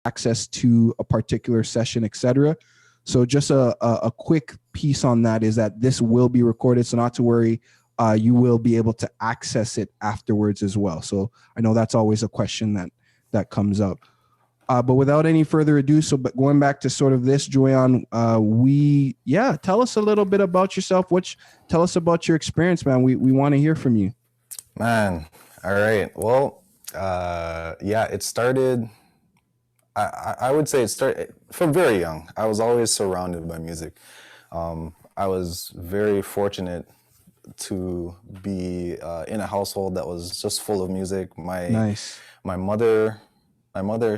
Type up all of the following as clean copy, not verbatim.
access to a particular session, etc. So just a quick piece on that is that this will be recorded, so not to worry. You will be able to access it afterwards as well. So I know that's always a question that comes up. But without any further ado, but going back to sort of this, Juwayon, tell us a little bit about yourself. Tell us about your experience, man. We want to hear from you. Man, all right. Well, it started, I would say it started from very young. I was always surrounded by music. I was very fortunate to be in a household that was just full of music. My mother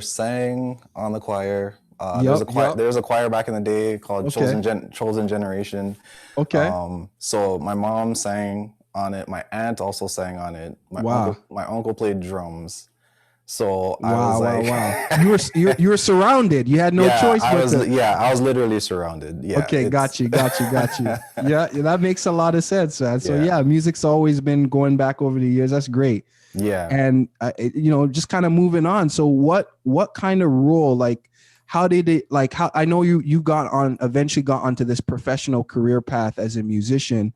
sang on the choir. There was a choir back in the day called Chosen Generation. Okay. So my mom sang on it. My aunt also sang on it. My uncle played drums. So I was like, you were surrounded. You had no choice. I was literally surrounded. Yeah. Okay, got you. Yeah, that makes a lot of sense, man. So music's always been going back over the years. That's great. Yeah. And just kind of moving on. So what kind of role, like, how did it, like, how, I know you eventually got onto this professional career path as a musician.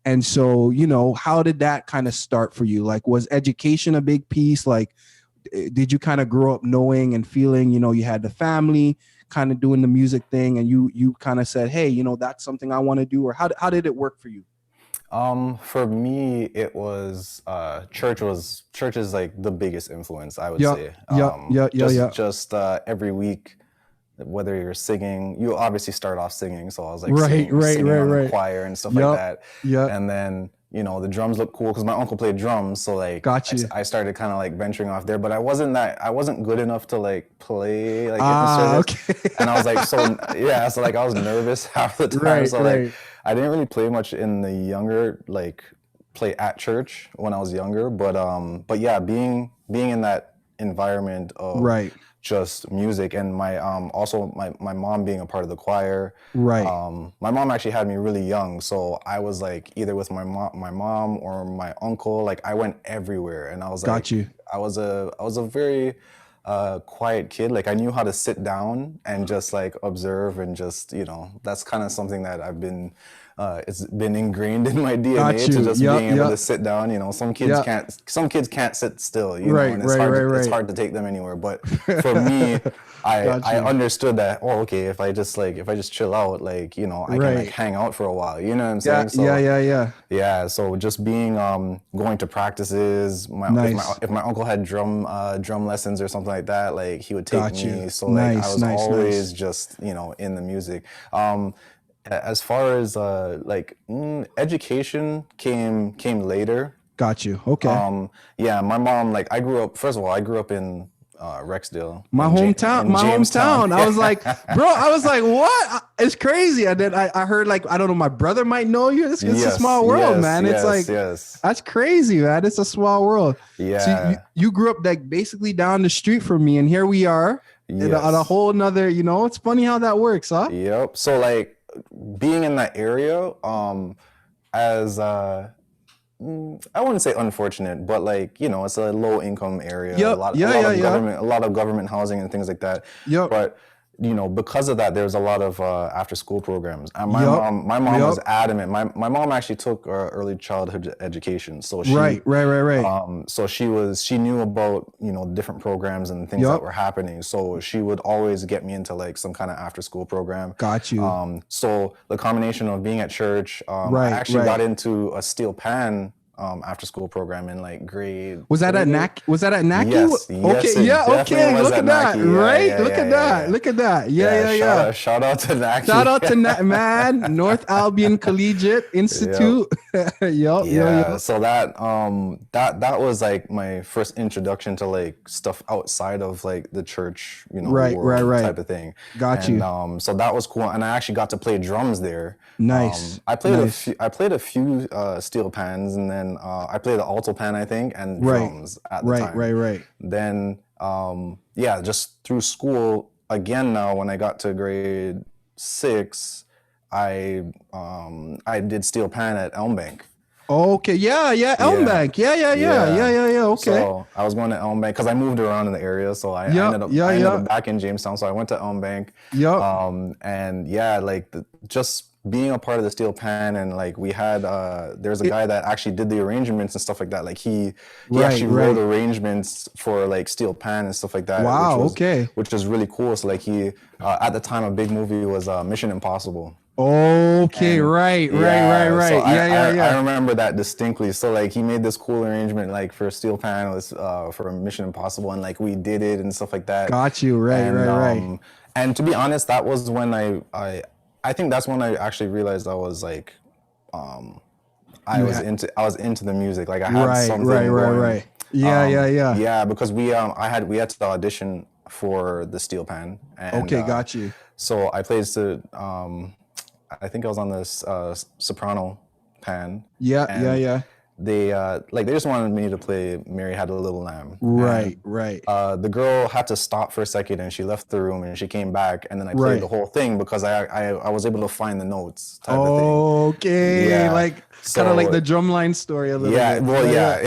And so, how did that kind of start for you? Like, was education a big piece? Like, did you kind of grow up knowing and feeling, you had the family kind of doing the music thing, and you kind of said, hey, that's something I want to do? Or how did it work for you? For me, it was church is like the biggest influence, I would say. Just every week, whether you're singing, you obviously start off singing. So I was like singing on the choir and stuff like that. Yeah. And then, the drums look cool because my uncle played drums. So like, I started kind of like venturing off there, but I wasn't good enough to like play like in the service. Okay. And I was like, so like I was nervous half the time. Like I didn't really play much in the younger, like play at church when I was younger. But yeah, being in that environment of just music, and my also my mom being a part of the choir. Right. My mom actually had me really young, so I was like either with my mom or my uncle. Like I went everywhere, and I was like, I was a very quiet kid. Like I knew how to sit down and just like observe, and just that's kind of something that I've been. It's been ingrained in my DNA to just being able to sit down. Some kids can't sit still. And it's hard to take them anywhere. But for me, I understood that. Oh, okay. If I just chill out, I can like hang out for a while. You know what I'm saying? So, yeah. So just being going to practices. If my uncle had drum lessons or something like that, like he would take me. So like I was always just in the music. As far as education came later. Got you. Okay. My mom, like I grew up in Rexdale. My hometown. I was like, what? It's crazy. And then I heard, like, I don't know, my brother might know you. It's a small world, man. It's that's crazy, man. It's a small world. Yeah. So you grew up like basically down the street from me, and here we are on a whole nother, it's funny how that works, huh? Yep. So like, being in that area, as I wouldn't say unfortunate, but like it's a low income area. Yep. A lot of government housing and things like that. Yep. But because of that, there's a lot of after school programs. And my mom was adamant. My mom actually took early childhood education, so she right. So she knew about different programs and things that were happening. So she would always get me into like some kind of after school program. Got you. So the combination of being at church, I actually got into a steel pan after school program in like grade. Was that at NAC? Yes. Okay. Yeah. Okay. Look at that. Right. Look at that. Yeah. Shout out to NAC. Shout out to NAC, man. North Albion Collegiate Institute. Yep. So that was like my first introduction to like stuff outside of like the church, world type of thing. Got you. So that was cool, and I actually got to play drums there. Nice. I played a few steel pans, and then I played the alto pan, I think, and drums at the time. Right. Then just through school again. Now when I got to grade 6, I did steel pan at Elm Bank. Okay, yeah, Elm Yeah, Bank. Yeah. Okay. so I was going to Elm Bank because I moved around in the area. So Yep, I ended yeah. up back in Jamestown. So I went to Elm Bank. Yep. And yeah, like just being a part of the Steel Pan, and like we had there's a guy that actually did the arrangements and stuff like that. Like he actually wrote Right. arrangements for like Steel Pan and stuff like that, Wow, okay. which was really cool. So like he at the time a big movie was Mission Impossible. Okay, And right. so I Yeah. remember that distinctly. So like he made this cool arrangement like for Steel Panels for Mission Impossible, and like we did it and stuff like that. Got you. Right. And to be honest, that was when I think that's when I actually realized I was like I was into the music. Like I had something going. Right. Yeah. Yeah, because we had to audition for the Steel Pan, and Okay, got you. so I played to I think I was on this soprano pan. Yeah. They they just wanted me to play Mary Had a Little Lamb. Right. The girl had to stop for a second, and she left the room, and she came back, and then I played the whole thing because I was able to find the notes type of thing. Okay, yeah. Like kind of like the drumline story a little bit. Well, yeah.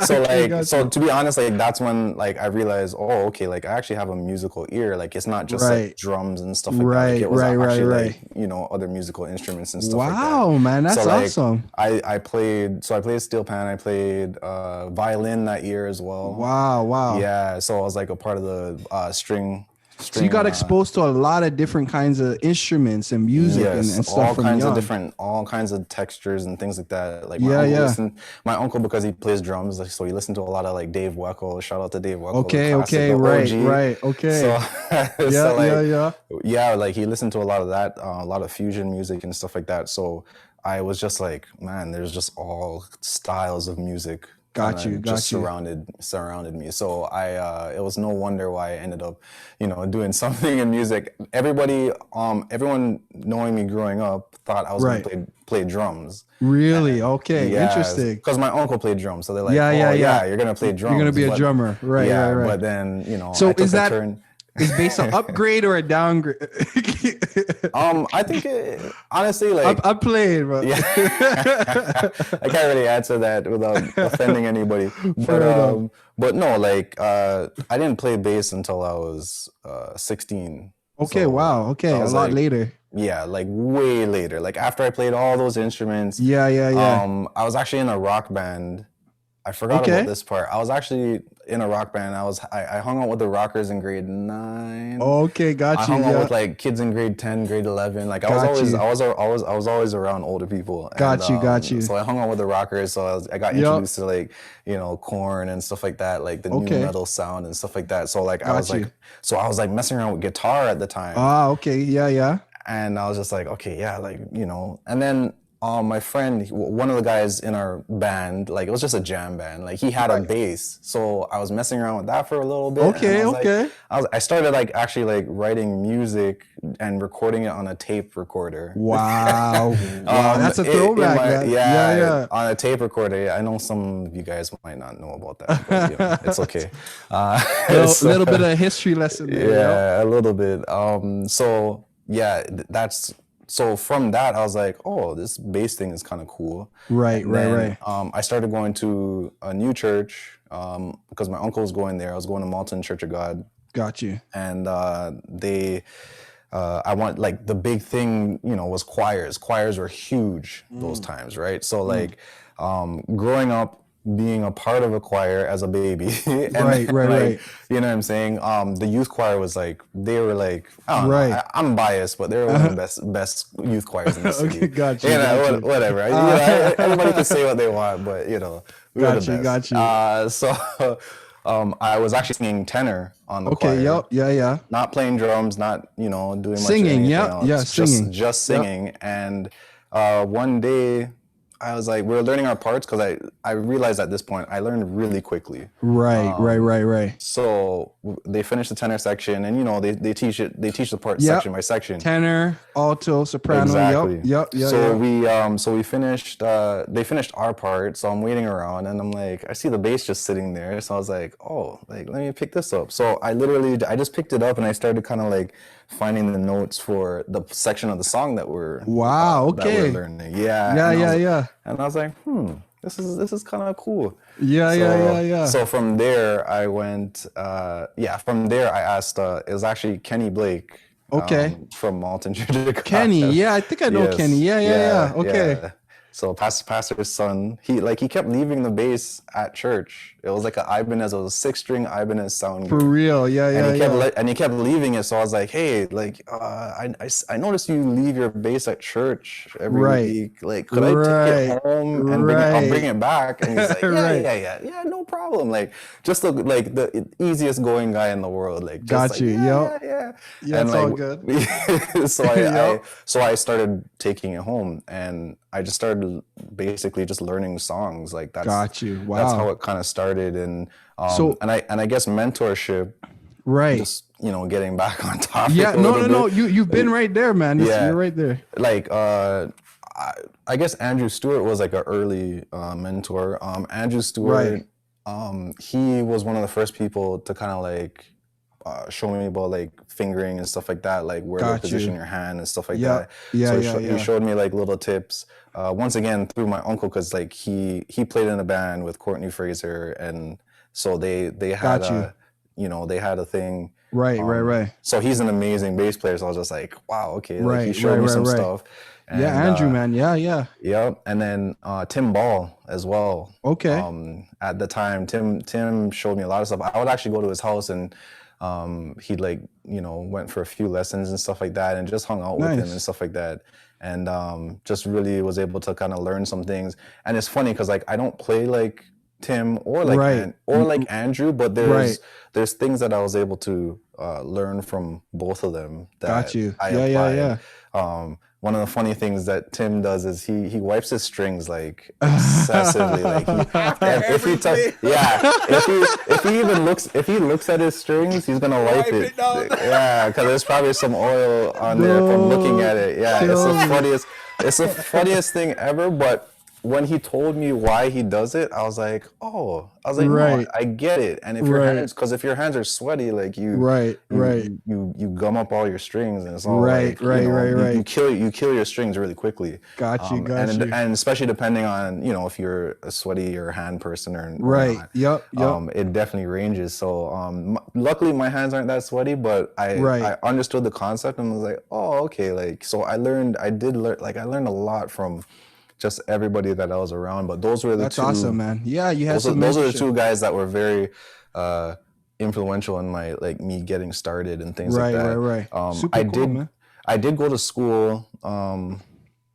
So to be honest, like that's when like I realized, oh, okay, like I actually have a musical ear. Like it's not just like drums and stuff like that. Like, it was actually like, you know, other musical instruments and stuff like that. Wow, man, that's awesome. I played steel pan. I played violin that year as well. Wow. Yeah, so I was like a part of the string. So you got exposed to a lot of different kinds of instruments and music and stuff. All kinds of textures and things like that. Like my uncle, because he plays drums, like, so he listened to a lot of like Dave Weckl. Shout out to Dave Weckl. Okay, right. Okay. So, yeah, like he listened to a lot of that, a lot of fusion music and stuff like that. So I was just like, man, there's just all styles of music. Got you. Surrounded me. So it was no wonder why I ended up, you know, doing something in music. Everyone knowing me growing up thought I was going to play drums. Really? Okay. Interesting. Because my uncle played drums, so they're like, you're gonna play drums. You're gonna be a drummer, right? But then, you know, so I took a turn. Is based on upgrade or a downgrade? I think honestly, like I played, bro. Yeah. I can't really answer that without offending anybody. But no, like I didn't play bass until I was 16. Okay, so, wow. Okay, a lot later. Yeah, like way later. Like after I played all those instruments. Yeah. I was actually in a rock band. I forgot about this part. I was actually in a rock band. I hung out with the rockers in grade 9. Okay, got you. I hung out with like kids in grade 10, grade 11. Like I was always around older people. Got you. So I hung out with the rockers. So I got introduced to like, you know, Korn and stuff like that, like the new metal sound and stuff like that. So like I was like messing around with guitar at the time. Okay, yeah. And I was just like, okay, yeah, like, you know, and then my friend, one of the guys in our band, like it was just a jam band. Like he had a bass, so I was messing around with that for a little bit. Okay. I started like actually like writing music and recording it on a tape recorder. Wow, that's a throwback. Yeah, on a tape recorder. I know some of you guys might not know about that, but you know, it's okay. A little bit of a history lesson there. A little bit. So yeah, So from that, I was like, oh, this bass thing is kind of cool. Right. I started going to a new church because my uncle was going there. I was going to Malton Church of God. Got you. And I want, like, the big thing, you know, was choirs. Choirs were huge those times, right? So, like, growing up, being a part of a choir as a baby. Right. You know what I'm saying? The youth choir was like, they were like, I don't know, I'm biased, but they were one of the best youth choirs in the city. Okay, got you. You know, whatever. You know, everybody can say what they want, but, you know, we were the best. Got you. So I was actually singing tenor on the choir. Okay, yeah. Not playing drums, not, you know, doing much singing, else. Singing. Just singing. Yep. And one day, I was like, we were learning our parts because I realized at this point I learned really quickly. Right. So they finished the tenor section, and you know they teach the part section by section. Tenor, alto, soprano. Exactly. Yep. So we finished. They finished our part, so I'm waiting around, and I'm like, I see the bass just sitting there. So I was like, oh, like let me pick this up. So I just picked it up and I started kind of like finding the notes for the section of the song that we're that we're learning. And I was like, this is kind of cool. So from there I went from there I asked it was actually Kenny Blake from Malton Church. Kenny, I think I know Kenny. Okay. So pastor's son, he kept leaving the bass at church. It was like an Ibanez, it was a 6-string Ibanez sound. For real, and he kept leaving it. So I was like, hey, I noticed you leave your bass at church every week. Like, could I take it home and I'll bring it back? And he's like, yeah, no problem. Like, just look like the easiest going guy in the world. Like, just yeah, it's all good. So I started taking it home, and I just started basically just learning songs. Like that's Got you. Wow. That's how it kind of started. And I guess mentorship. Right. Just getting back on topic. Yeah. No. You've been right there, man. You're right there. Like I guess Andrew Stewart was like an early mentor. Andrew Stewart. He was one of the first people to kind of like show me about like fingering and stuff like that, like where to position your hand and stuff like that. He showed me like little tips. Once again through my uncle, because like he played in a band with Courtney Fraser, and so they had they had a thing. Right. So he's an amazing bass player. So I was just like, wow, okay. Like he showed me some stuff. And, Andrew, man. Yeah. And then Tim Ball as well. Okay. At the time, Tim showed me a lot of stuff. I would actually go to his house, and he went for a few lessons and stuff like that, and just hung out with him and stuff like that, and just really was able to kind of learn some things. And it's funny because like I don't play like Tim or like like Andrew, but there's things that I was able to learn from both of them that I applied. One of the funny things that Tim does is he wipes his strings like excessively. Like if he looks at his strings, he's gonna wipe it. Yeah, because there's probably some oil on there from looking at it. Yeah, it's the funniest thing ever. But when he told me why he does it, I was like, no, I get it. And if if your hands are sweaty, like you gum up all your strings, and it's all you kill your strings really quickly. Got you. And especially depending on if you're a sweaty or hand person or not. Yep. It definitely ranges. So luckily my hands aren't that sweaty, but I understood the concept and was like, oh, okay. Like so I learned a lot from just everybody that I was around, but those were the two. That's awesome, man. Yeah, you had those are the two guys that were very influential in my me getting started and things like that. Right. Super cool, man. I did go to school.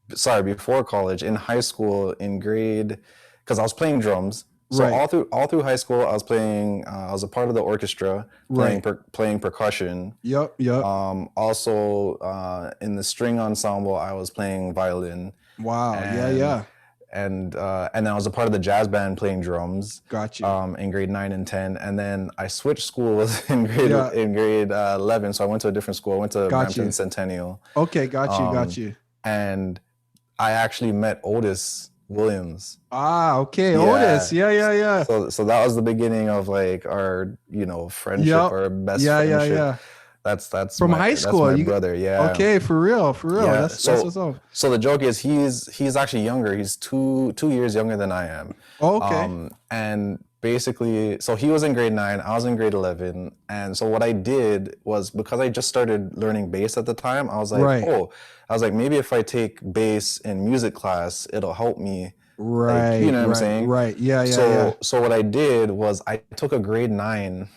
Before college, in high school, in grade, because I was playing drums. So all through high school, I was playing. I was a part of the orchestra, playing percussion. Yep. Also, in the string ensemble, I was playing violin. Wow. And then I was a part of the jazz band playing drums. Got you. In grade 9 and 10, and then I switched schools in grade 11. So I went to a different school. I went to Brampton Centennial. Okay, got you. And I actually met Otis Williams. Okay, Otis. Yeah. So that was the beginning of like our friendship, our best friendship. Yeah. That's from high school. That's my brother. Yeah. Okay, for real. Yeah. That's what's up. So the joke is he's actually younger. He's two years younger than I am. Okay. And basically, so he was in grade 9, I was in grade 11, and so what I did was, because I just started learning bass at the time, I was like, maybe if I take bass in music class, it'll help me. Right. You know what I'm saying? Right. Yeah. So what I did was I took a grade 9.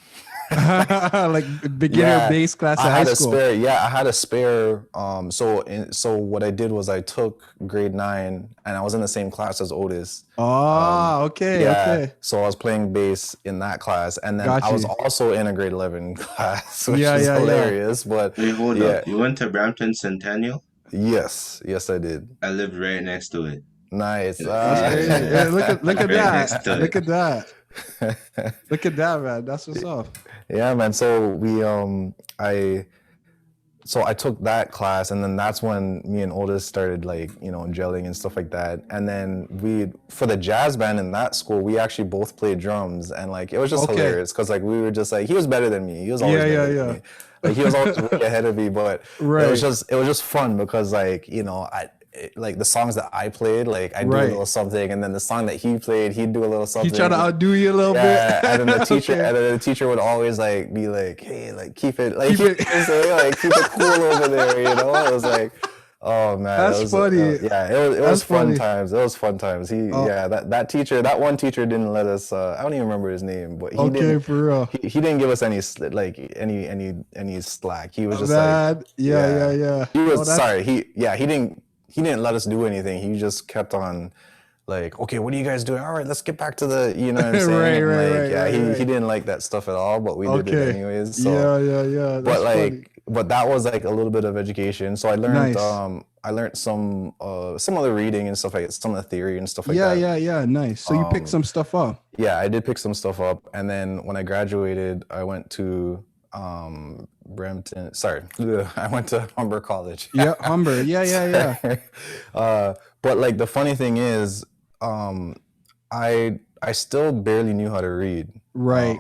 Like beginner bass class in high school. I had a spare. So what I did was I took grade 9, and I was in the same class as Otis. Okay. So I was playing bass in that class, and then I was also in a grade 11 class, which is hilarious. But wait, hold up. You went to Brampton Centennial? Yes, I did. I lived right next to it. Nice. Look at that. Look at that. Look at that, man. That's what's up. Yeah, man. So I took that class, and then that's when me and Otis started gelling and stuff like that. And then for the jazz band in that school, we actually both played drums, and it was just hilarious because we were just he was better than me. He was always better than me. Like he was always way ahead of me, but Right. it was just fun because like, you know, like the songs that I played, like I do a little something, and then the song that he played, he'd do a little something. He tried to outdo you a little bit. And then the teacher, and then the teacher would always like be like, "Hey, like keep it cool over there," you know. It was like, oh man, that's funny. It was fun times. It was fun times. That teacher, that one teacher didn't let us. I don't even remember his name, but he didn't. For real. He didn't give us any slack. He was just like, yeah. He was sorry. He didn't let us do anything. He just kept on like, okay, what are you guys doing? All right, let's get back to the, you know what I'm saying? He didn't like that stuff at all, but we did it anyways. So, yeah. But like, but that was like a little bit of education. So I learned, I learned some of the reading and stuff like some of the theory and stuff like that. Yeah. Nice. So you picked some stuff up. Yeah, I did pick some stuff up. And then when I graduated, I went to Brampton. Sorry, I went to Humber College. Yeah, Humber. Yeah. But like the funny thing is, I still barely knew how to read. Right.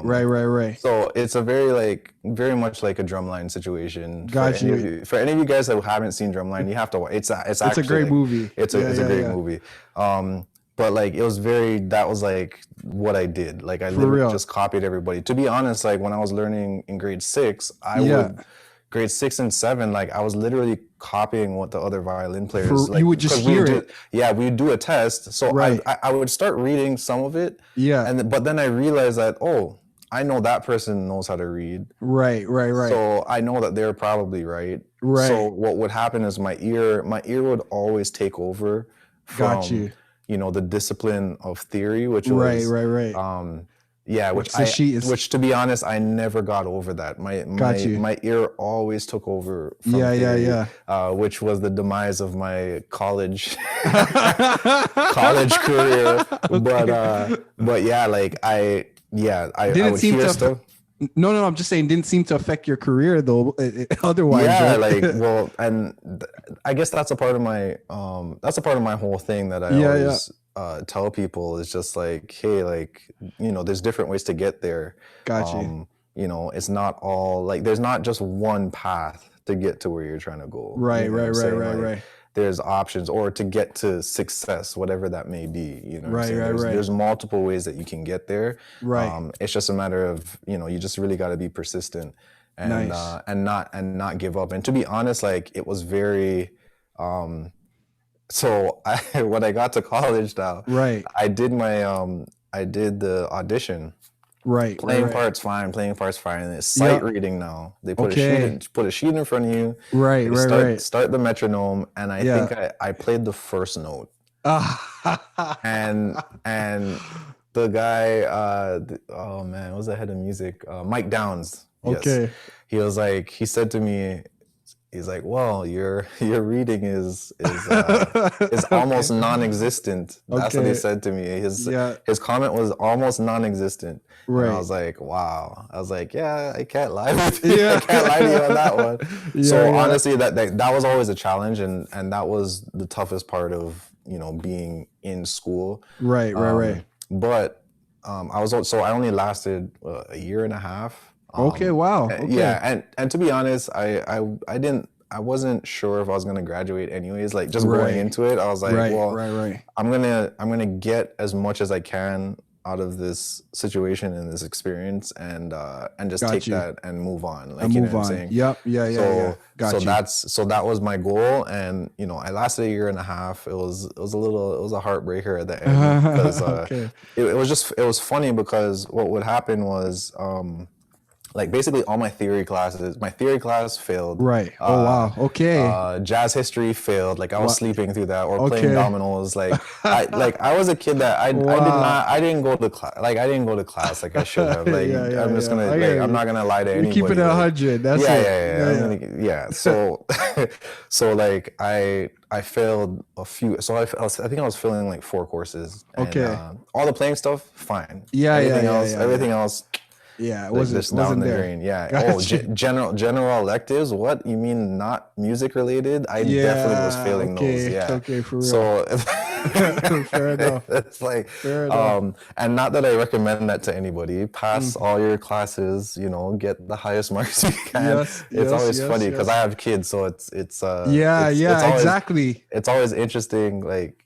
So it's a very much like a Drumline situation. Got you. For any of you guys that haven't seen Drumline, you have to watch. It's actually a great movie. It's a great movie. But like that was like what I did. Like I literally just copied everybody. To be honest, like when I was learning in grade 6, grade 6 and 7, like I was literally copying what the other violin players like. You would just hear it. Yeah, we would do a test. So I would start reading some of it. Yeah. But then I realized that, I know that person knows how to read. Right. So I know that they're probably right. Right. So what would happen is my ear would always take over from you know, the discipline of theory, which was right. Which to be honest, I never got over that. My ear always took over from theory, which was the demise of my college career. But yeah, like I would hear stuff. No, I'm just saying, didn't seem to affect your career though. Otherwise, yeah, like and I guess that's a part of my whole thing that I always tell people is just like, hey, like, you know, there's different ways to get there. Gotcha. You know, it's not all like there's not just one path to get to where you're trying to go. Right. There's options, or to get to success, whatever that may be. You know, there's multiple ways that you can get there. Right. It's just a matter of, you know, you just really got to be persistent and and not give up. And to be honest, like it was very. So when I got to college now, I did the audition. Playing parts fine. And it's sight reading now. They put a sheet in front of you. Start the metronome, and I think I played the first note. and the guy, oh man, what was the head of music? Mike Downs. Yes. He said to me, he's like, well, your reading is almost non-existent. That's what he said to me. His comment was almost non-existent. Right. And I was like, wow. I was like, yeah, I can't lie with you. I can't lie to you on that one. So honestly, that was always a challenge, and that was the toughest part of, you know, being in school. Right. But I only lasted a year and a half. Wow. Yeah, and to be honest, I wasn't sure if I was gonna graduate anyways. Like just going into it, I was like, I'm gonna get as much as I can out of this situation and this experience, and just take that and move on. Like, you know what I'm saying? Yep. Yeah. So that was my goal, and you know, I lasted a year and a half. It was a heartbreaker at the end because it was funny because what would happen was like basically all my theory class failed. Right. Oh wow. Okay. Jazz history failed. Like I was sleeping through that, or playing dominoes. Like I was a kid that I didn't go to class. Like I didn't go to class like I should have. Like I'm just gonna I'm not gonna lie to anybody. Keep it 100. That's it. Yeah. So like I failed a few. So I think I was failing like 4 courses. And, all the playing stuff, fine. Everything else. Yeah, it wasn't down the there. drain. Yeah. Gotcha. General electives. What you mean? Not music related? I definitely was failing those. Yeah. Okay, for real. Fair enough. It's like, Fair enough. and not that I recommend that to anybody. Pass all your classes, you know, get the highest marks you can. It's always funny because I have kids, so it's always, exactly. It's always interesting, like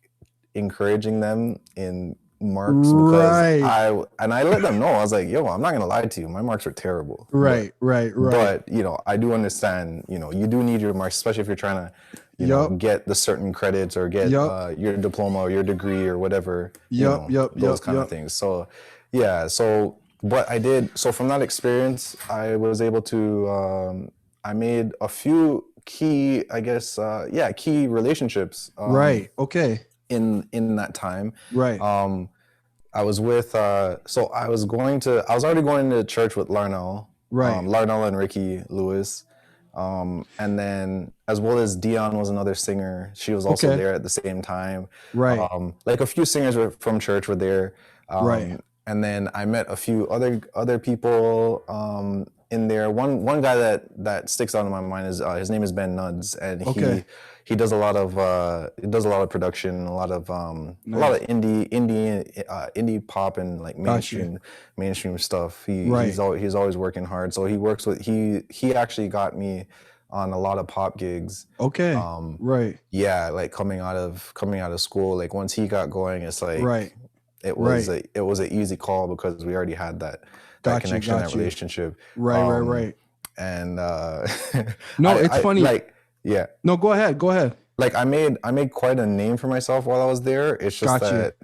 encouraging them in marks because I let them know. I was like, yo, I'm not gonna lie to you, my marks are terrible. Right. But you know, I do understand, you know, you do need your marks, especially if you're trying to, you know, get the certain credits or get your diploma or your degree or whatever. Those kind of things. So yeah, so what I did, so from that experience, I was able to I made a few key, I guess, key relationships. Right. Okay. In that time. Right. I was with so I was already going to church with Larnell. Right. Larnell and Ricky Lewis. And then as well as Dion was another singer. She was also there at the same time. Right. Like a few singers from church were there. Right. And then I met a few other people in there. One guy that sticks out in my mind is his name is Ben Nuds, and he does a lot of production, a lot of indie pop and like mainstream stuff. He's always working hard. So he works with he actually got me on a lot of pop gigs. Okay. Right. Yeah, like coming out of school, like once he got going, it's like it was an easy call because we already had that connection, that relationship. Right. And no, it's funny. Like, yeah. No, go ahead. Like I made quite a name for myself while I was there. It's just that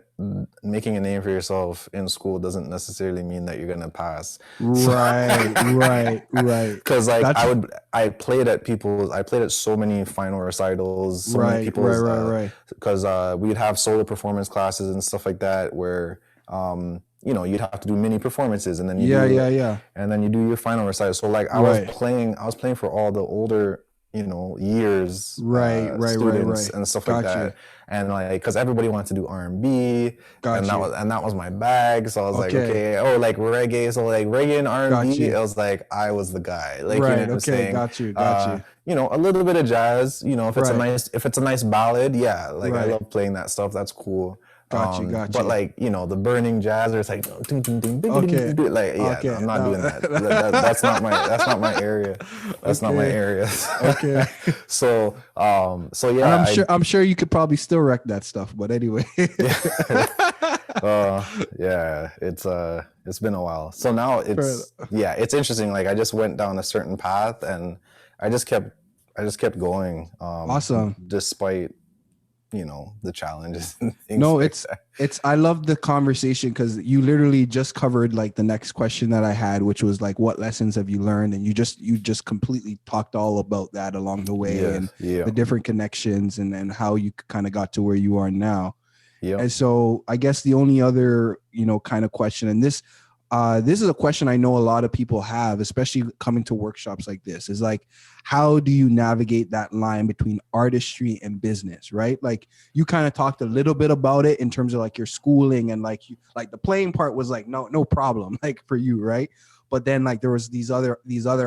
making a name for yourself in school doesn't necessarily mean that you're gonna pass. Right. Because like I played at so many final recitals, so many people's, because we'd have solo performance classes and stuff like that where you know, you'd have to do mini performances and then and then you do your final recital. So like I was playing for all the older, you know, years students and stuff like that. And like, because everybody wanted to do R&B, and that was my bag. So I was like, okay, like reggae. So like reggae and R&B, it was like I was the guy. Like, you know what I'm saying? Got you. You know, a little bit of jazz. You know, if it's a nice ballad, like I love playing that stuff. That's cool. Got you. But like, you know, the burning jazz, or it's like, like, I'm not doing that. That's not my area. That's not my area. Okay. So yeah. And I'm sure you could probably still wreck that stuff, but anyway. Yeah, it's been a while. So now it's interesting. Like I just went down a certain path and I just kept going. Awesome. Despite, you know, the challenges and things. No, like it's I love the conversation because you literally just covered like the next question that I had, which was like, what lessons have you learned? And you just completely talked all about that along the way and the different connections and how you kind of got to where you are now. Yeah. And so I guess the only other, you know, kind of question, and this is a question I know a lot of people have, especially coming to workshops like this, is like, how do you navigate that line between artistry and business, right? Like you kind of talked a little bit about it in terms of like your schooling and like the playing part was like, no problem, like for you, right? But then like there was these other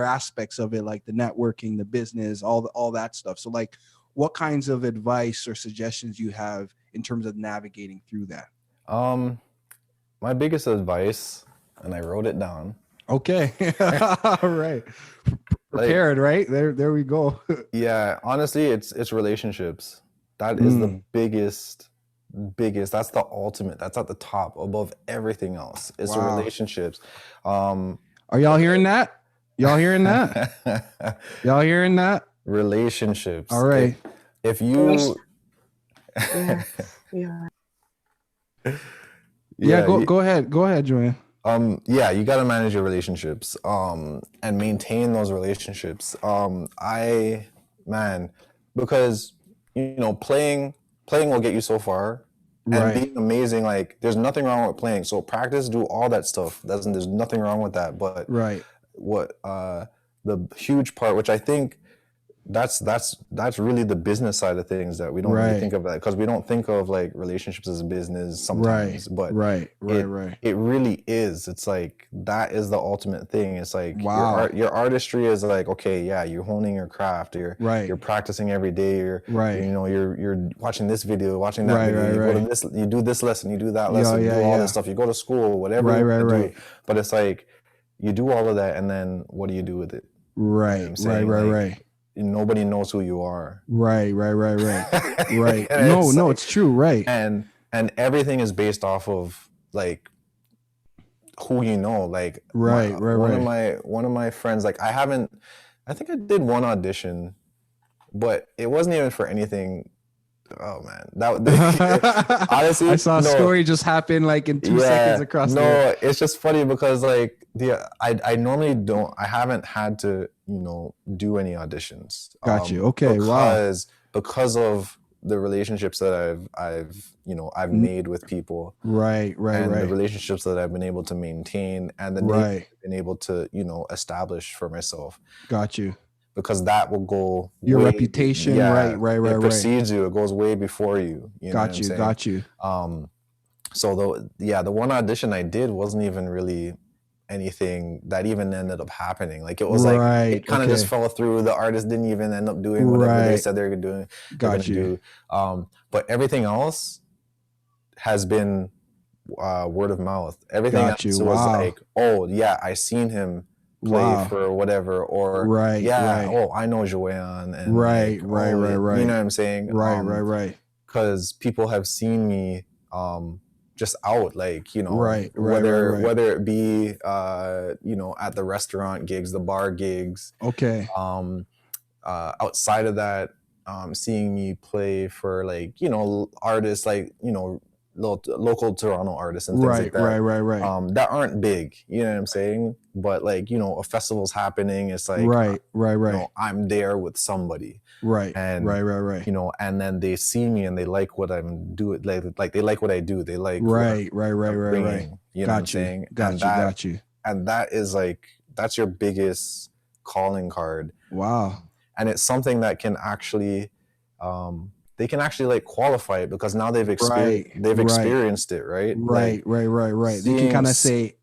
aspects of it, like the networking, the business, all that stuff. So like what kinds of advice or suggestions you have in terms of navigating through that? My biggest advice, and I wrote it down. Okay. All right. Prepared, right? There we go. Yeah, honestly, it's relationships. That is the biggest, that's the ultimate. That's at the top above everything else. It's the relationships. Are y'all hearing that? Y'all hearing that? Y'all hearing that? Relationships. All right. If you go ahead, Juwayon. You got to manage your relationships and maintain those relationships. Because you know, playing will get you so far, and being amazing, like there's nothing wrong with playing. So practice, do all that stuff. There's nothing wrong with that. But what the huge part, which I think that's really the business side of things that we don't really think of that, because we don't think of like relationships as a business sometimes, but it really is. It's like that is the ultimate thing. It's like your artistry is like, okay, yeah, you're honing your craft, you're practicing every day, you're watching this video, watching that video, you go to this, you do this lesson, you do that lesson, you do all this stuff, you go to school, whatever you do. But it's like you do all of that, and then what do you do with it? Right. Nobody knows who you are. Right. No, it's true. Right. And everything is based off of like who you know. Like one of my friends, like I think I did one audition, but it wasn't even for anything. Oh man, that honestly, I saw a story just happen like in 2 seconds across. No, it's just funny because like I normally I haven't had to do any auditions. Got you. Okay. Because of the relationships that I've made with people. Right. The relationships that I've been able to maintain, and the name I've been able to establish for myself. Got you. Because that will go your reputation, right. It precedes you. It goes way before you. Got you. So the one audition I did wasn't even really anything that even ended up happening. Like it was like it kind of just fell through. The artist didn't even end up doing whatever they said they were doing. Got you. But everything else has been word of mouth. Everything else was like, oh yeah, I seen him play for whatever, or oh, I know Juwayon, and right. You know what I'm saying? Right. Because people have seen me just out, like whether it be at the restaurant gigs, the bar gigs. Okay. Outside of that, seeing me play for like artists like local Toronto artists and things like that. Right. That aren't big, you know what I'm saying? But like, a festival's happening, it's like right. I'm there with somebody. Right. And right. And then they see me and they like what I'm doing, like they like what I do. They like right. You know what I'm saying? Got you. And that is like, that's your biggest calling card. Wow. And it's something that can actually they can actually like qualify it, because now they've experienced it, right? Right. They can kind of say,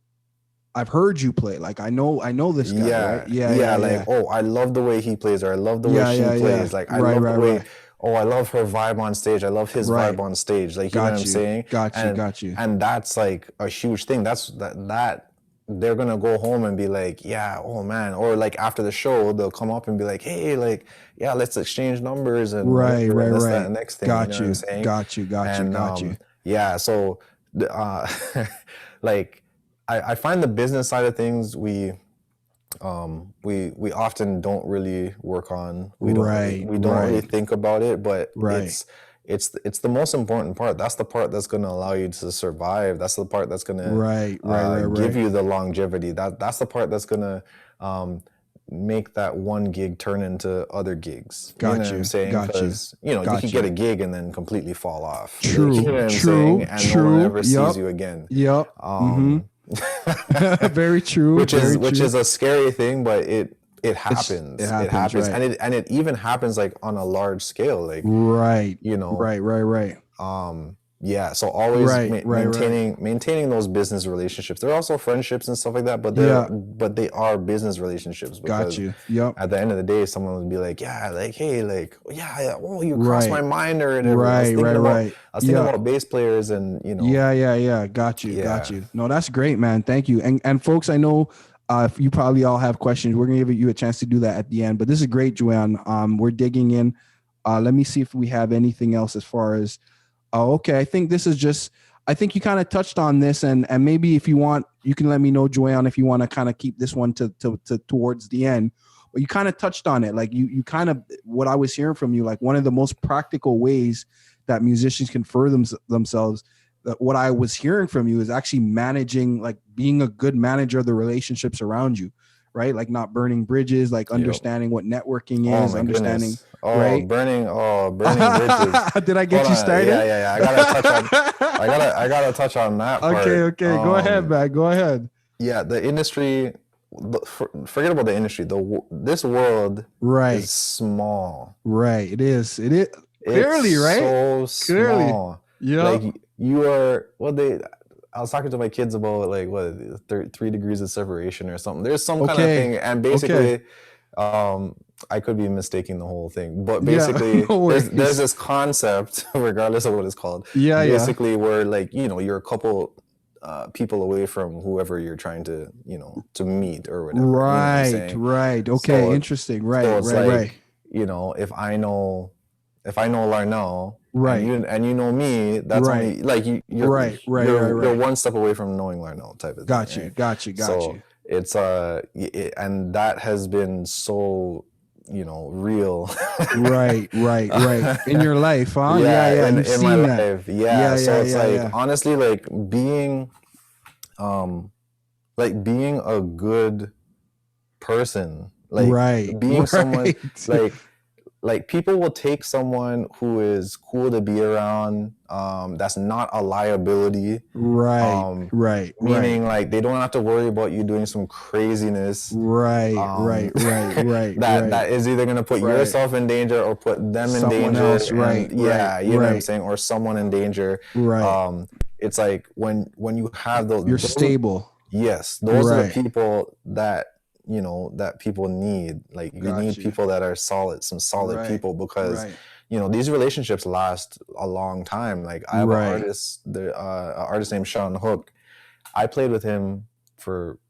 I've heard you play. Like I know this guy. Right? Yeah. Oh, I love the way he plays, or I love the way she plays. Like I love the way. Oh, I love her vibe on stage. I love his vibe on stage. Like you know what I'm saying? Got you. And that's like a huge thing. That they're gonna go home and be like, yeah, oh man, or like after the show they'll come up and be like, hey, like yeah, let's exchange numbers and right. That next thing. Got you. Know what I'm saying? Got you. Yeah, so like I find the business side of things we often don't really work on. We don't really think about it, but it's the most important part. That's the part that's going to allow you to survive. That's the part that's going to give you the longevity. That's the part that's going to make that one gig turn into other gigs. You know what I'm saying? Because you can get a gig and then completely fall off. True. You know what I'm saying? And no one ever sees you again. Yep. Very true. Which is a scary thing, but it happens. It happens. Right. And it even happens like on a large scale. Like right. Right. Yeah. So always maintaining those business relationships. There are also friendships and stuff like that, but they are business relationships. Got you. Yep. At the end of the day, someone would be like, yeah, like, hey, like, yeah, oh, you crossed my mind, or whatever. I was thinking about bass players, and Yeah. Got you. No, that's great, man. Thank you. And folks, I know you probably all have questions. We're gonna give you a chance to do that at the end. But this is great, Juwayon. We're digging in. Let me see if we have anything else as far as. Okay, I think this is just. I think you kind of touched on this, and maybe if you want, you can let me know, Juwayon, if you want to kind of keep this one to towards the end. But you kind of touched on it, like you kind of what I was hearing from you, like one of the most practical ways that musicians can further themselves. What I was hearing from you is actually managing, like being a good manager of the relationships around you, right? Like not burning bridges, like understanding what networking is, understanding. Goodness. Right? Burning bridges. Did I get you started? Yeah. I gotta touch on that part. Okay. Go ahead, man. Go ahead. Yeah, the industry forget about the industry. This world is small. Right. It is. Clearly, it's right? So small. Yeah. Like you are. I was talking to my kids about like 3 degrees of separation or something. There's some kind of thing, and basically, I could be mistaking the whole thing, but basically, there's this concept, regardless of what it's called. Yeah. Basically, where like you're a couple people away from whoever you're trying to to meet or whatever. Right. Right. Okay. So, interesting. Right. So it's right. If I know Larnell, right, and you know me, that's only like you're one step away from knowing Larnell type of thing. Got you. So it's and that has been so real. right. In your life, huh? Yeah. In my life, yeah. So it's like honestly, like being a good person, like being someone like people will take someone who is cool to be around, that's not a liability. Right. Meaning like they don't have to worry about you doing some craziness. Right. That is either going to put yourself in danger or put them in danger. Else, right. You know what I'm saying? Or someone in danger. Right. It's like when you have those. You're stable. Yes. Those are the people that that people need. Like you need people that are solid people, because these relationships last a long time. Like I have an artist, an artist named Sean Hook. I played with him for,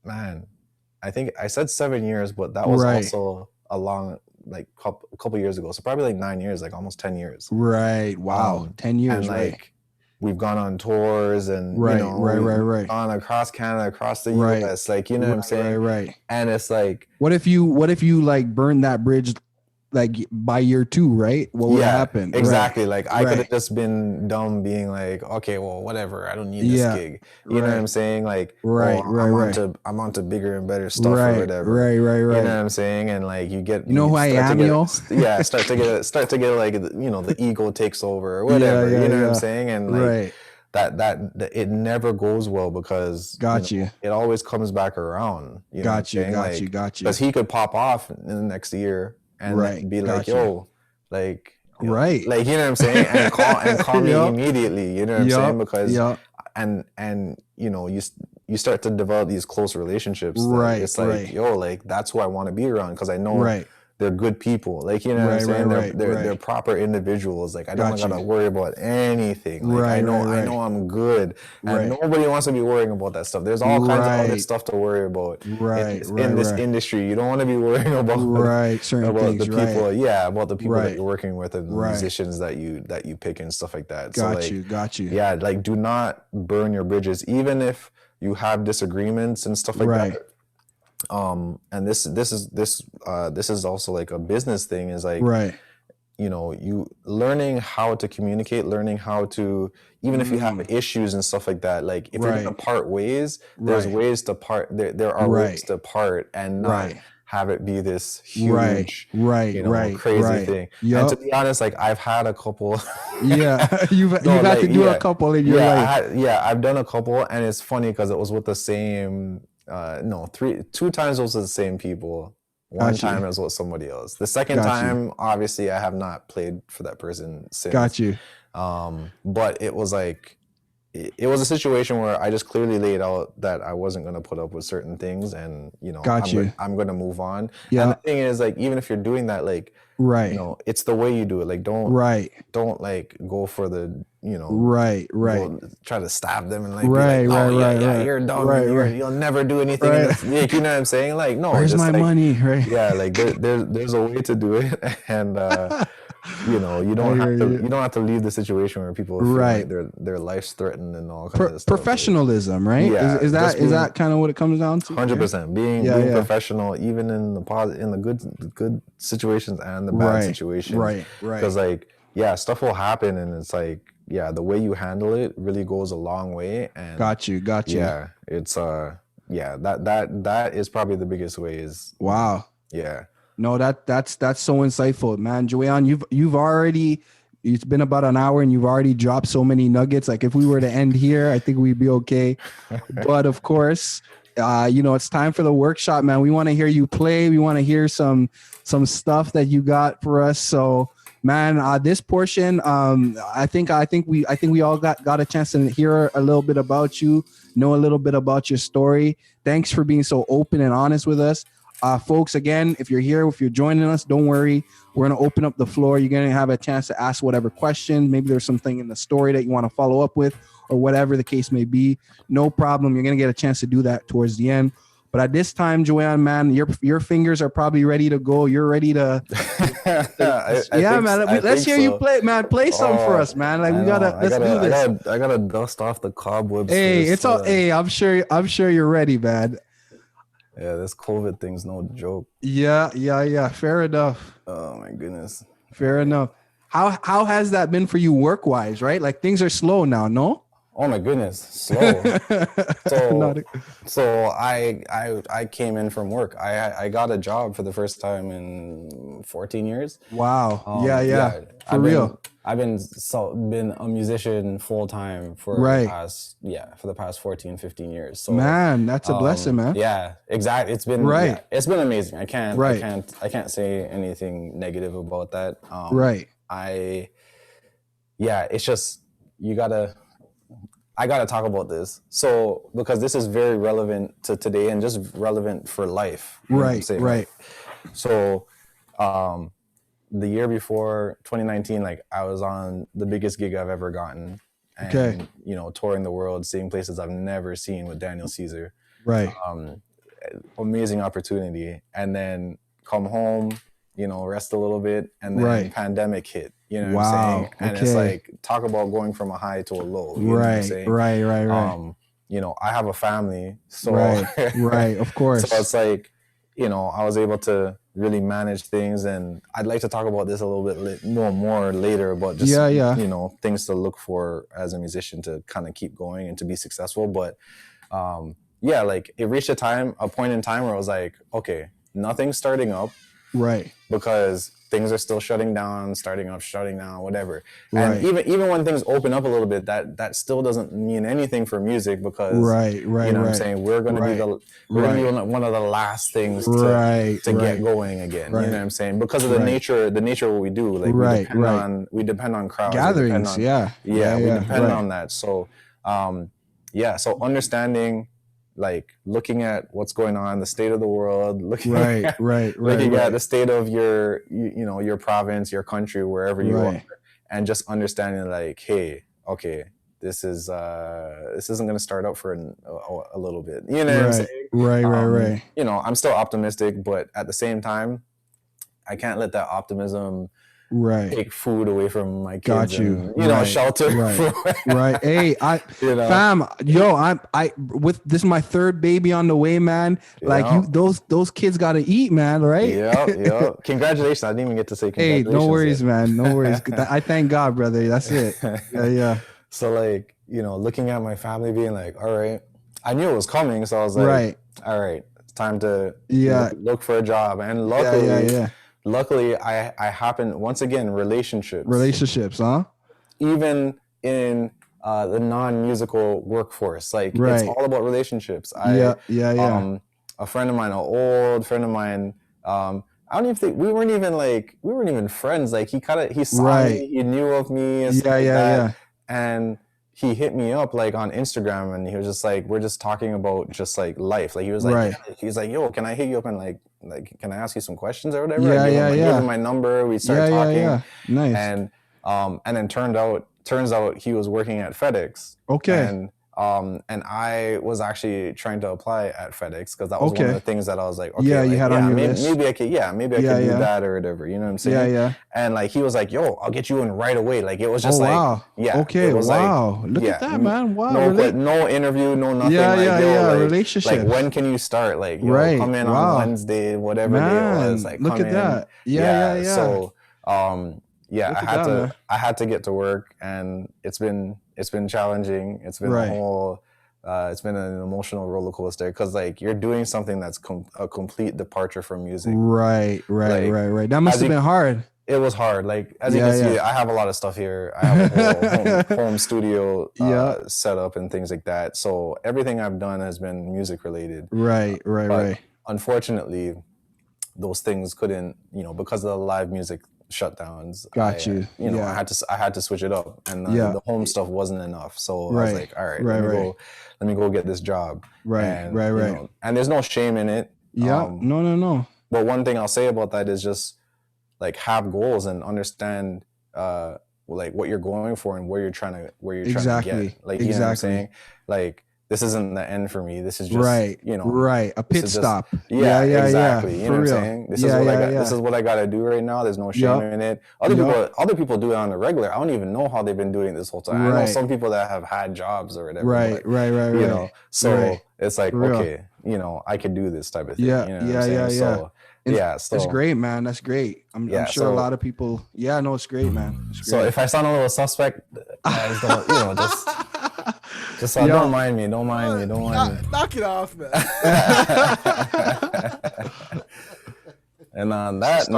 I think I said 7 years, but that was also a long, like couple years ago. So probably like 9 years, like almost 10 years. Right. Wow. 10 years. And like we've gone on tours and right. gone across Canada, across the US, like what I'm saying? Right. And it's like, what if you like burn that bridge like by year 2, right? What would happen? Exactly. Like I could have just been dumb being like, okay, well, whatever, I don't need this gig. You know what I'm saying? Like, I'm onto bigger and better stuff or whatever. Right. You know what I'm saying? And like you get, who I am, start to get like, the ego takes over or whatever. You know what I'm saying? And like that it never goes well, because it always comes back around. Got you. Because he could pop off in the next year and be like, yo, like, like, you know what I'm saying? And call me immediately, you know what I'm saying? Because, and you start to develop these close relationships. It's like, yo, like, that's who I want to be around, because I know they're good people. Like, you know what I'm saying? They're proper individuals. Like, I don't gotta worry about anything. Like, I know I'm good. And nobody wants to be worrying about that stuff. There's all kinds of other stuff to worry about in this industry. You don't want to be worrying about certain things, the people. Yeah, about the people that you're working with and the musicians that you pick and stuff like that. Got you. Yeah, like, do not burn your bridges, even if you have disagreements and stuff like that. And this is also like a business thing, is like, you learning how to communicate, learning how to, even if you have issues and stuff like that, like if you're gonna part ways, there's ways to part. There are ways to part and not have it be this huge, crazy thing. And to be honest, like I've had a couple. You've had to do a couple in your life. I've done a couple, and it's funny because it was with the same. 2 times it was with the same people. One time it was with somebody else. The second time, obviously, I have not played for that person since. Got you. But it was like, it was a situation where I just clearly laid out that I wasn't going to put up with certain things, and I'm going to move on. Yeah. And the thing is, like, even if you're doing that, like, it's the way you do it. Like, don't like go for the, try to stab them and like, you're dumb. You'll never do anything. Like, you know what I'm saying? Like, no, where's my money? Right. Yeah. Like there's a way to do it. And, you don't have to leave the situation where people feel like their life's threatened and all kinds of stuff. Professionalism, right? Yeah, is that kind of what it comes down to? 100%. Being professional, even in the good situations and the bad situations. Right. Because like, stuff will happen, and it's like, the way you handle it really goes a long way. And got you. Yeah, it's that is probably the biggest way. Is wow. Yeah. No, that's so insightful, man. Juwayon, you've already, it's been about an hour and you've already dropped so many nuggets. Like if we were to end here, I think we'd be okay. But of course, It's time for the workshop, man. We want to hear you play. We want to hear some stuff that you got for us. So, man, this portion, I think we all got a chance to hear a little bit about you, know a little bit about your story. Thanks for being so open and honest with us. Folks, again, if you're here, if you're joining us, don't worry. We're going to open up the floor. You're going to have a chance to ask whatever question. Maybe there's something in the story that you want to follow up with or whatever the case may be. No problem. You're going to get a chance to do that towards the end. But at this time, Juwayon, man, your fingers are probably ready to go. You're ready to. Let's hear you play, man. Play something for us, man. Like let's do this. I gotta dust off the cobwebs. Hey, it's all. Hey, I'm sure you're ready, man. Yeah, this COVID thing's no joke. Yeah. Fair enough. Oh my goodness. Fair enough. How has that been for you work-wise, right? Like things are slow now, no? Oh my goodness, slow. So I came in from work. I got a job for the first time in 14 years. Wow. Yeah. For real. I've been a musician full time for the past 14, 15 years. So man, that's a blessing, man. Yeah, exactly. It's been it's been amazing. I can't say anything negative about that. It's just I gotta talk about this. So because this is very relevant to today and just relevant for life. Right. So the year before 2019, like I was on the biggest gig I've ever gotten. And touring the world, seeing places I've never seen with Daniel Caesar. Right. Amazing opportunity. And then come home, rest a little bit, and then pandemic hit. You know what I'm saying? And it's like, talk about going from a high to a low. You know what I'm saying? Right. I have a family. So right, of course. So it's like, I was able to really manage things, and I'd like to talk about this a little bit more later, but just, things to look for as a musician to kind of keep going and to be successful. But like it reached a point in time where I was like, okay, nothing's starting up. Right. Because things are still shutting down, starting up, shutting down, whatever. And even when things open up a little bit, that still doesn't mean anything for music, because what I'm saying, we're going to be one of the last things to get going again. You know what I'm saying? Because of the nature of what we do. Like we depend on crowds, gatherings. We depend on that. So so understanding, like looking at what's going on, the state of the world, looking at the state of your, your province, your country, wherever you are, and just understanding like, hey, okay, this isn't going to start out for a little bit. You know what I'm saying? Right. I'm still optimistic, but at the same time, I can't let that optimism take food away from my kids. Got you. And, shelter. Right. Hey, fam, I with this is my third baby on the way, man. Like those kids got to eat, man. Right. Yeah. Congratulations. I didn't even get to say congratulations. Hey, no worries, man. No worries. I thank God, brother. That's it. Yeah. So like, looking at my family being like, all right, I knew it was coming. So I was like, all right, it's time to look for a job. And luckily, I happened, once again, relationships, huh? Even in the non-musical workforce, like it's all about relationships. A friend of mine, an old friend of mine, I don't even think we weren't even friends. Like he saw me, he knew of me, and stuff like that. And he hit me up like on Instagram, and he was just like, we're just talking about just like life. Like he was like, he's like, yo, can I hit you up and like can I ask you some questions or whatever? I gave him my number. We started talking. Nice. And then turns out he was working at FedEx. Okay. And I was actually trying to apply at FedEx because that was one of the things that I was like, okay, you had on your list. Maybe I could do that or whatever. You know what I'm saying? And like he was like, yo, I'll get you in right away. Like it was just Okay. Wow. Look at that, man. Wow. No interview, no nothing. Relationship. Like when can you start? Like come in on Wednesday, whatever day it was. Like look at that. So I had to get to work, and it's been challenging. It's been it's been an emotional roller coaster because like you're doing something that's a complete departure from music. Right. That must have been hard. it was hard. Like, as you can see, I have a lot of stuff here. I have a whole home studio set up and things like that. So everything I've done has been music related. Right. Unfortunately, those things couldn't, because of the live music shutdowns. I had to switch it up, and the home stuff wasn't enough. So I was like, all right, let me go get this job. Right. And there's no shame in it. No. But one thing I'll say about that is just like have goals and understand like what you're going for and where you're trying to get. Like, you know what I'm saying? Like, this isn't the end for me. This is just a pit stop. Exactly. You know what I'm saying? This is what I got. This is what I got to do right now. There's no shame in it. Other people do it on the regular. I don't even know how they've been doing it this whole time. I know some people that have had jobs or whatever. Right. So it's like, okay, I could do this type of thing. So that's great, man. That's great. I'm sure a lot of people. Yeah, no, it's great, man. It's great. So if I sound a little suspect, guys, don't, just don't mind me. Don't mind me. Knock it off, man. And on that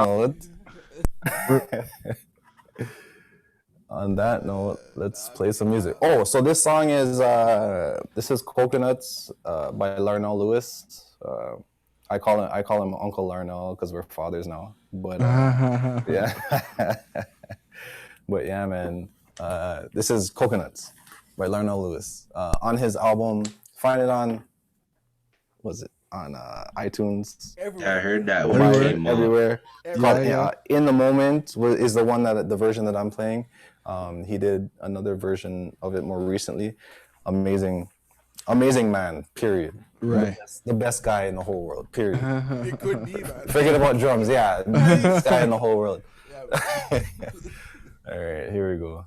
note, let's play some music. Oh, so this song is Coconuts by Larnell Lewis. I call him Uncle Larnell because we're fathers now. But but yeah, man. This is Coconuts by Larnell Lewis on his album. Find it on iTunes. Everywhere. I heard that everywhere. In the Moment is the one the version that I'm playing. He did another version of it more recently. Amazing man, period. Right. The best guy in the whole world, period. It could be, man. Forget about drums, best guy in the whole world. All right, here we go.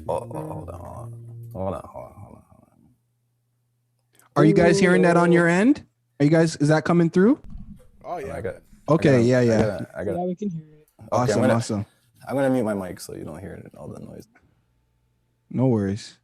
Hold on. Are you guys hearing that on your end? Is that coming through? Oh yeah. Okay, yeah, we can hear it. Awesome. I'm gonna mute my mic so you don't hear all the noise. No worries.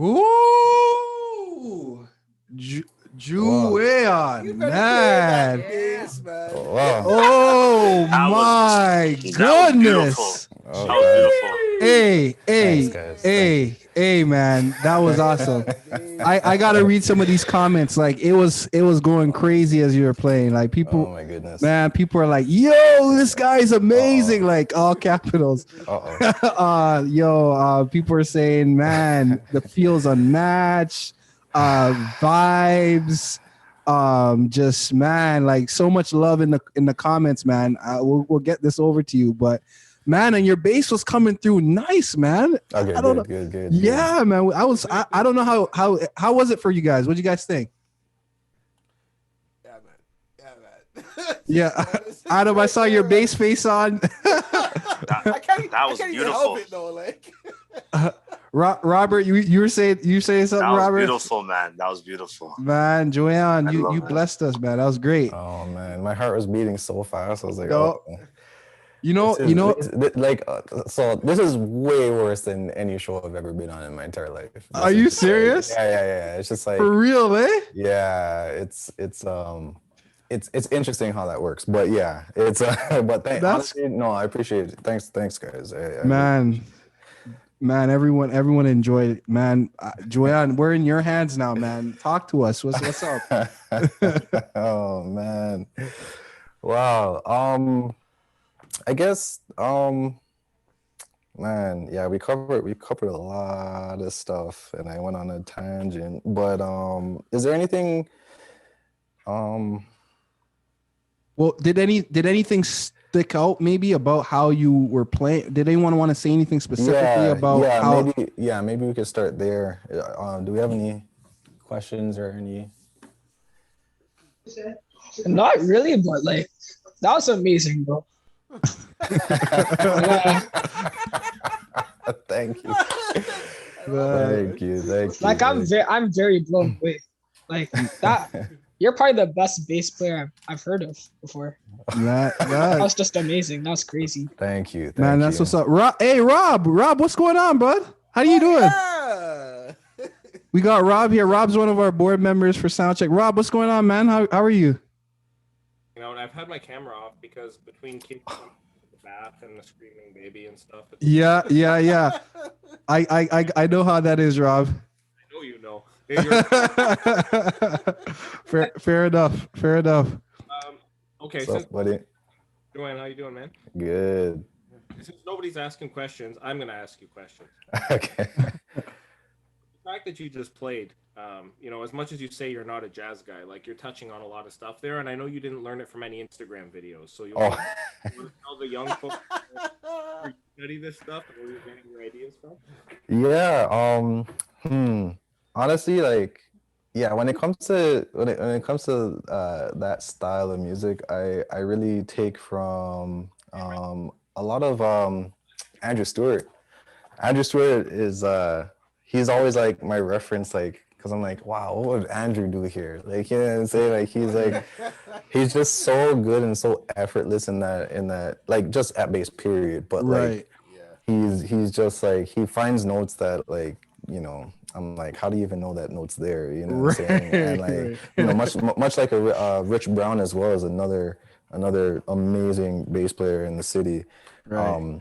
Ooh, Juwayon, man. Bass, man. Oh, wow. Oh my Beautiful. goodness. Oh, That was beautiful. Hey, Thanks, guys. Thank hey, man. That was awesome. I gotta read some of these comments. Like it was going crazy as you were playing. Like people, Oh my goodness. man, people are like, yo, this guy's amazing. Like all capitals. People are saying, man, the feels unmatched, vibes, just man, like so much love in the comments, man. We'll get this over to you, but man, and your bass was coming through nice, man. Okay, I don't know. good. Yeah, man. I don't know how was it for you guys? What do you guys think? Yeah, man. Yeah, Adam, I saw your bass face on. That was beautiful. Help it, though, like. Robert, you were saying something, That was Robert? beautiful, man. That was beautiful. Man, Juwayon, you that. blessed us, man. That was great. Oh man, my heart was beating so fast. I was like, No. oh. So this is way worse than any show I've ever been on in my entire life. Are you serious? Yeah. It's just like for real, eh? Yeah, it's interesting how that works, but yeah, it's but honestly, no, I appreciate it. Thanks, guys. Man, everyone enjoyed it, man. Juwayon, we're in your hands now, man. Talk to us. What's up? Oh man, wow. I guess man, yeah, we covered a lot of stuff, and I went on a tangent. But is there anything? Well, did anything stick out maybe about how you were playing? Did anyone want to say anything specifically about how? Maybe we could start there. Do we have any questions or any? Not really, but like that was amazing, bro. Thank you. Thank you. Like I'm very blown away. Like that. You're probably the best bass player I've heard of before. That was just amazing. That was crazy. Thank you. Man, that's what's up. Hey, Rob, what's going on, bud? How you doing? Yeah. We got Rob here. Rob's one of our board members for SoundCheck. Rob, what's going on, man? How are you? You know, and I've had my camera off because between kids the bath and the screaming baby and stuff. Yeah. I know how that is, Rob. I know you know. Fair enough. Okay, what's up, buddy? Juwayon, how you doing, man? Good. Since nobody's asking questions, I'm gonna ask you questions. Okay. The fact that you just played, you know, as much as you say you're not a jazz guy, like you're touching on a lot of stuff there, and I know you didn't learn it from any Instagram videos. So you want to tell the young folks where you study this stuff and where you're getting your ideas from? Yeah. Honestly, like, yeah, when it comes to that style of music, I really take from a lot of Andrew Stewart. Andrew Stewart is he's always like my reference, like, because I'm like, wow, what would Andrew do here? Like, you know what I'm saying? Like he's just so good and so effortless in that like just at bass period. But like he's just like, he finds notes that, like, you know, I'm like, how do you even know that note's there? You know what I'm saying? And like, you know, much like a Rich Brown as well, as another amazing bass player in the city. Right.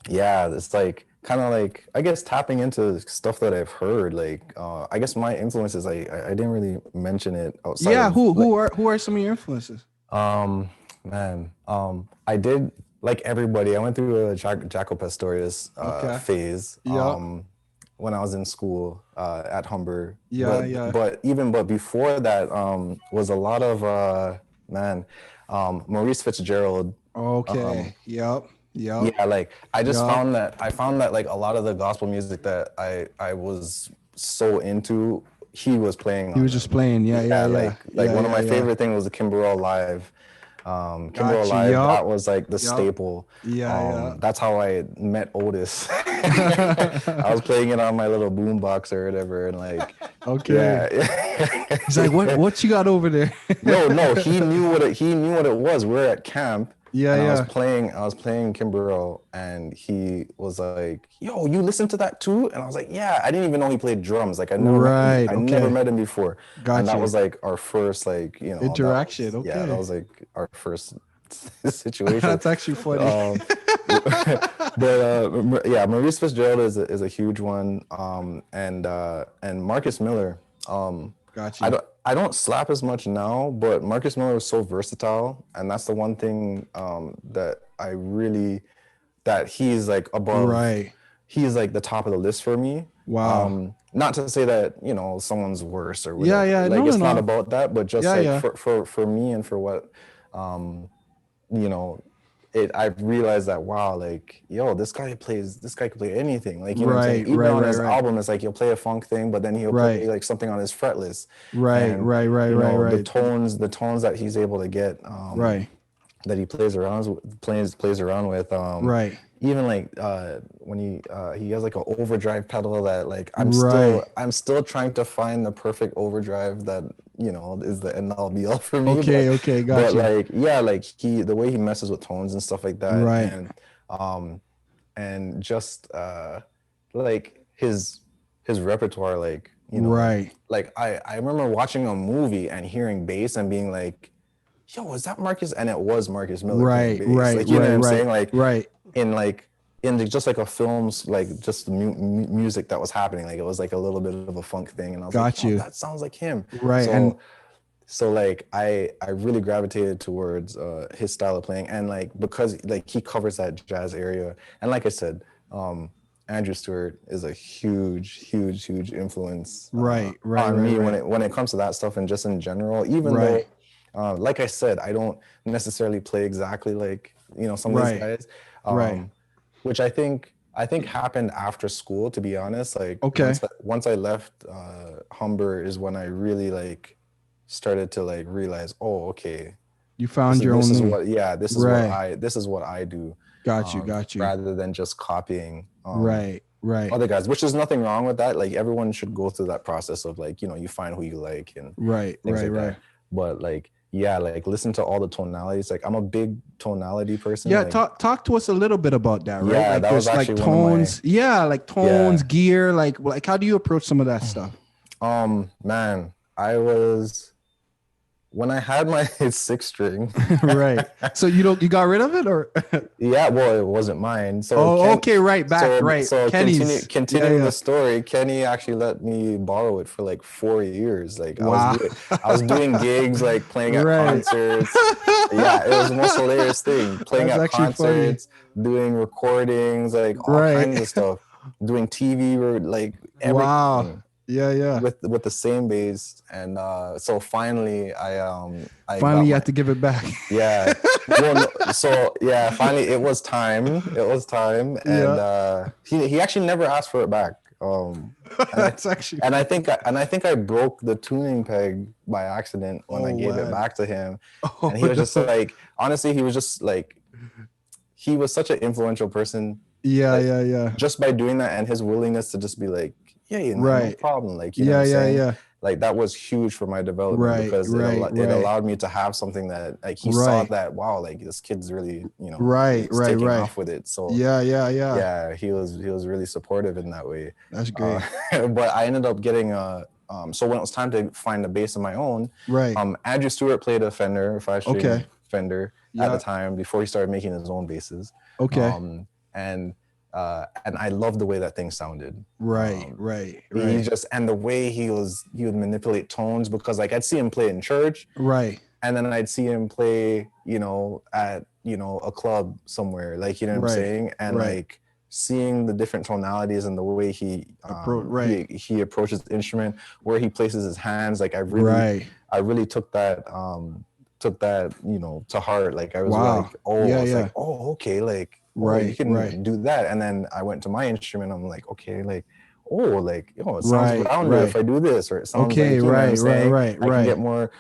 Yeah, it's like kind of like, I guess, tapping into stuff that I've heard. Like, I guess my influences, I didn't really mention it outside. Yeah, of, who are some of your influences? Man, I did, like everybody, I went through a Jaco Pastorius phase. Yeah. When I was in school at Humber. Yeah. But before that was a lot of Maurice Fitzgerald. Okay. Yep. Yeah, like I just found that like a lot of the gospel music that I was so into, he was playing. He was just playing. Yeah. Like one of my favorite things was the Kimberell Live. Kimberell Live, that was like the staple. That's how I met Otis. I was playing it on my little boombox or whatever, and like, he's like, what you got over there? No, he knew what it was. We're at camp. I was playing Kimberell, and he was like, "Yo, you listen to that too?" And I was like, "Yeah." I didn't even know he played drums. Like I never met him before. And that was like our first, like, you know, interaction. That was like our first situation. That's actually funny. But Maurice Fitzgerald is a huge one. And Marcus Miller. Gotcha. I don't slap as much now, but Marcus Miller was so versatile, and that's the one thing that I really, that he's like above. Right. He's like the top of the list for me. Wow. Not to say that, you know, someone's worse or whatever. Yeah. Like it's not about that, but just for me and for what, you know, I've realized that, wow, like, yo, this guy could play anything. Like, you know what I'm saying? Even on his album, it's like he'll play a funk thing, but then he'll play like something on his fretless. Right. The tones that he's able to get, that he plays around with. Even like when he has like an overdrive pedal that, like, I'm still trying to find the perfect overdrive that, you know, is the end all be all for me. Okay, gotcha. But like, yeah, like the way he messes with tones and stuff like that, and just like his repertoire, like, you know, like I remember watching a movie and hearing bass and being like, yo, is that Marcus? And it was Marcus Miller. Like, you know what I'm saying? Like, in just like a film's, like, just the music that was happening, like it was like a little bit of a funk thing, and I was like, oh, that sounds like him. So like I really gravitated towards his style of playing, and like, because like he covers that jazz area, and like I said, Andrew Stewart is a huge influence on me when it comes to that stuff, and just in general, even though like I said, I don't necessarily play exactly like, you know, some of these guys, which I think happened after school, to be honest. Like, once I left Humber is when I really like started to like realize, oh, okay, you found your own this thing. This is what I do. Got you. Rather than just copying other guys, which is nothing wrong with that. Like, everyone should go through that process of, like, you know, you find who you like and things like that. but like, yeah, like listen to all the tonalities. Like I'm a big tonality person. Yeah, like, talk to us a little bit about that, right? Yeah, like that was there's actually like tones. Like tones, gear, like how do you approach some of that stuff? Man, when I had my 6th string. Right. So you got rid of it or? Yeah, well, it wasn't mine. So okay, right, back, right. So Kenny's. continuing the story, Kenny actually let me borrow it for like 4 years. Like wow. I was doing gigs, like playing at concerts. Yeah, it was the most hilarious thing. Playing at concerts, doing recordings, like all kinds of stuff. Doing TV or like everything. Wow. Yeah. With the same bass, and so finally I finally you had to give it back. Yeah. Well, so yeah, finally it was time. And he actually never asked for it back. That's actually. And I think I broke the tuning peg by accident when I gave it back to him. And he was just like, honestly, he was just like, he was such an influential person. Yeah. Just by doing that and his willingness to just be like, no problem. Like, you know what I'm saying? Yeah. Like that was huge for my development because it allowed me to have something that like he saw that, wow, like this kid's really, taking off with it. So yeah, he was really supportive in that way. That's great. But I ended up getting so when it was time to find a bass of my own, Andrew Stewart played a Fender, 5-string Fender at the time before he started making his own basses. And I loved the way that thing sounded. Right. He just, and the way he would manipulate tones, because like I'd see him play in church. Right. And then I'd see him play, at, a club somewhere, like, you know what I'm saying? And like seeing the different tonalities and the way he approaches the instrument, where he places his hands. Like I really took that, to heart. Like I was like, okay. Like, you can do that. And then I went to my instrument. I'm like, okay, like, it sounds rounder if I do this, or it sounds I can get more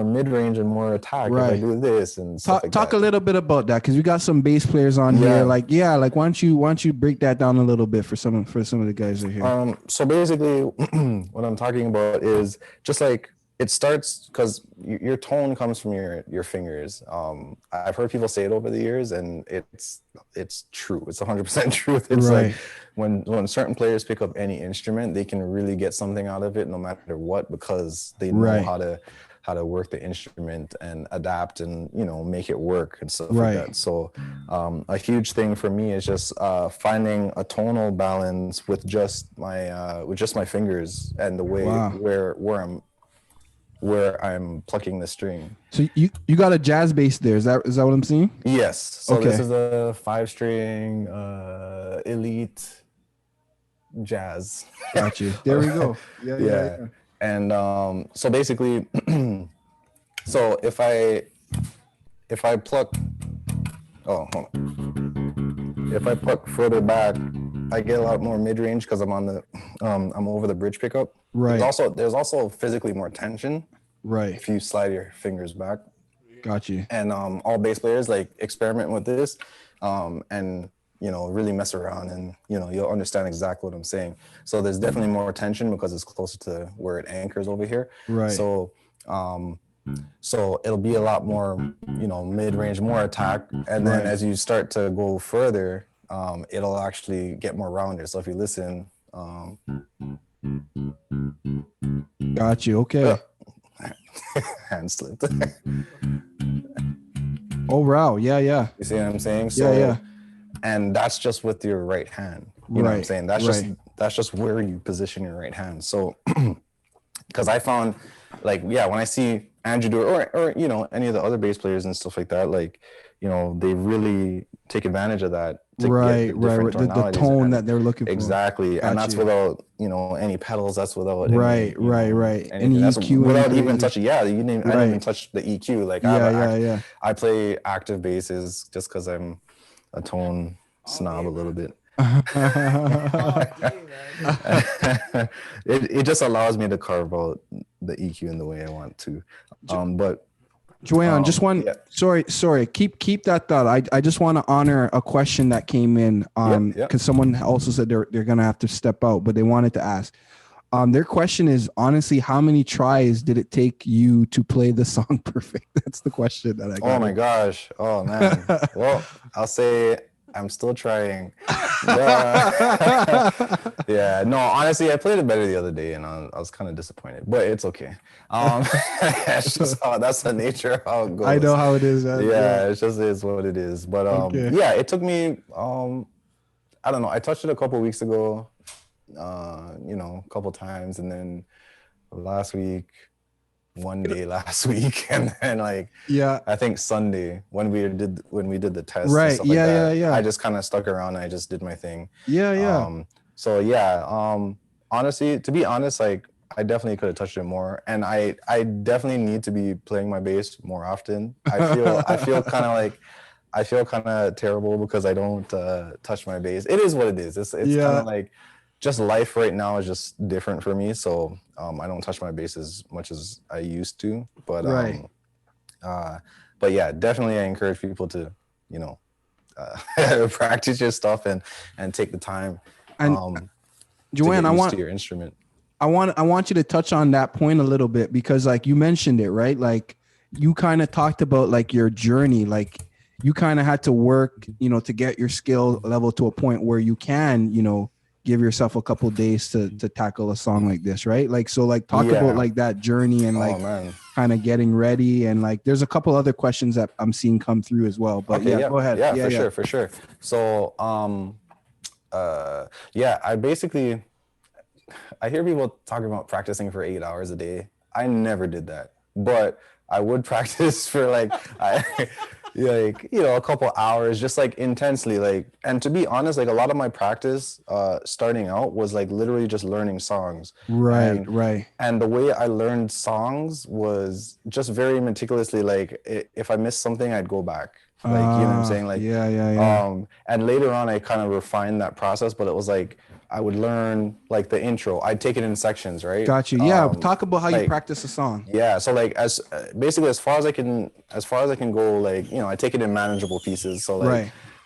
mid-range and more attack if I do this. And talk a little bit about that, because we got some bass players on here. Like, why don't you break that down a little bit for some of the guys that are here? So basically, what I'm talking about is just like, it starts because your tone comes from your fingers. I've heard people say it over the years, and it's true. It's 100% truth. It's like when certain players pick up any instrument, they can really get something out of it, no matter what, because they know how to work the instrument and adapt and make it work and stuff like that. So a huge thing for me is just finding a tonal balance with just my fingers and the way where I'm plucking the string. So you got a jazz bass there. Is that what I'm seeing? Yes. So this is a 5-string elite jazz. Got you. There we go. Yeah. And so basically, so if I pluck, if I pluck further back, I get a lot more mid-range because I'm I'm over the bridge pickup. Right. There's also physically more tension. Right. If you slide your fingers back. Got you. And all bass players like experiment with this, and really mess around, and you'll understand exactly what I'm saying. So there's definitely more tension because it's closer to where it anchors over here. Right. So so it'll be a lot more mid-range, more attack, and then as you start to go further, it'll actually get more rounded. So if you listen, got you. Okay. Hand slipped. Oh wow. Yeah. You see what I'm saying? So, yeah. And that's just with your right hand. You know what I'm saying? That's just where you position your right hand. So because I found, like, when I see Andrew do it, or any of the other bass players and stuff like that, like, they really take advantage of that to get the tone that they're looking for. Exactly. And that's without any pedals. That's without right. Any EQ, without even touching. I didn't even touch the EQ. Like I play active basses just because I'm a tone snob a little bit. It just allows me to carve out the EQ in the way I want to. But Juwayon, just one. Sorry. Keep that thought. I just want to honor a question that came in because someone also said they're gonna have to step out, but they wanted to ask. Their question is, honestly, how many tries did it take you to play the song perfect? That's the question that I got. Oh my gosh. Oh man. Well, I'll say I'm still trying. Yeah, no, honestly, I played it better the other day and I was kind of disappointed, but it's okay. It's just that's the nature of how it goes. I know how it is. Yeah, it just is what it is. But yeah, it took me, I don't know, I touched it a couple weeks ago, a couple times, and then last week, one day last week, and then I think Sunday when we did the test, right? And stuff Yeah. I just kind of stuck around and I just did my thing. So honestly, to be honest, I definitely could have touched it more, and I definitely need to be playing my bass more often. I feel kind of terrible because I don't touch my bass. It is what it is. It's kind of like just life right now is just different for me. So I don't touch my bass as much as I used to. But but yeah, definitely I encourage people to, practice your stuff and take the time. And Juwayon, I want to your instrument. I want you to touch on that point a little bit, because you mentioned it, right? You kind of talked about your journey, you kind of had to work, to get your skill level to a point where you can, give yourself a couple days to tackle a song like this, right? Talk about that journey and kind of getting ready, and there's a couple other questions that I'm seeing come through as well. But okay, go ahead. Yeah, for sure. So I hear people talking about practicing for 8 hours a day. I never did that, but I would practice for a couple hours, just intensely, and to be honest, a lot of my practice starting out was literally just learning songs. Right. And the way I learned songs was just very meticulously. If I missed something, I'd go back. You know what I'm saying? And later on I kind of refined that process, but it was I would learn the intro. I'd take it in sections, right? Got you. Yeah. Talk about how you practice a song. Yeah. So as far as I can go, I take it in manageable pieces. So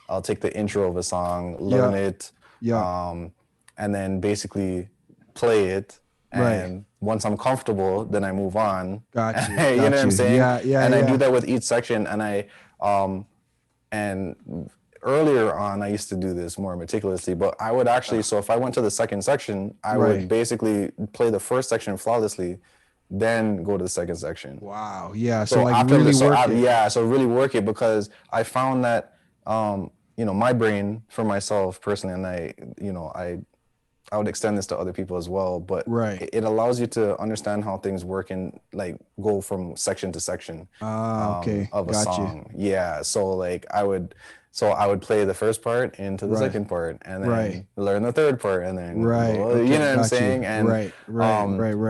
I'll take the intro of a song, learn it, and then basically play it. And once I'm comfortable, then I move on. Got you. You know what I'm saying? Yeah. And I do that with each section, and and earlier on, I used to do this more meticulously, but I would actually, so if I went to the second section, I would basically play the first section flawlessly, then go to the second section. Wow. Yeah. So really work it, because I found that, my brain, for myself personally, and I would extend this to other people as well, but it allows you to understand how things work and go from section to section of a song. Yeah. So I would play the first part into the second part, and then learn the third part, and then you know what I'm saying? And right.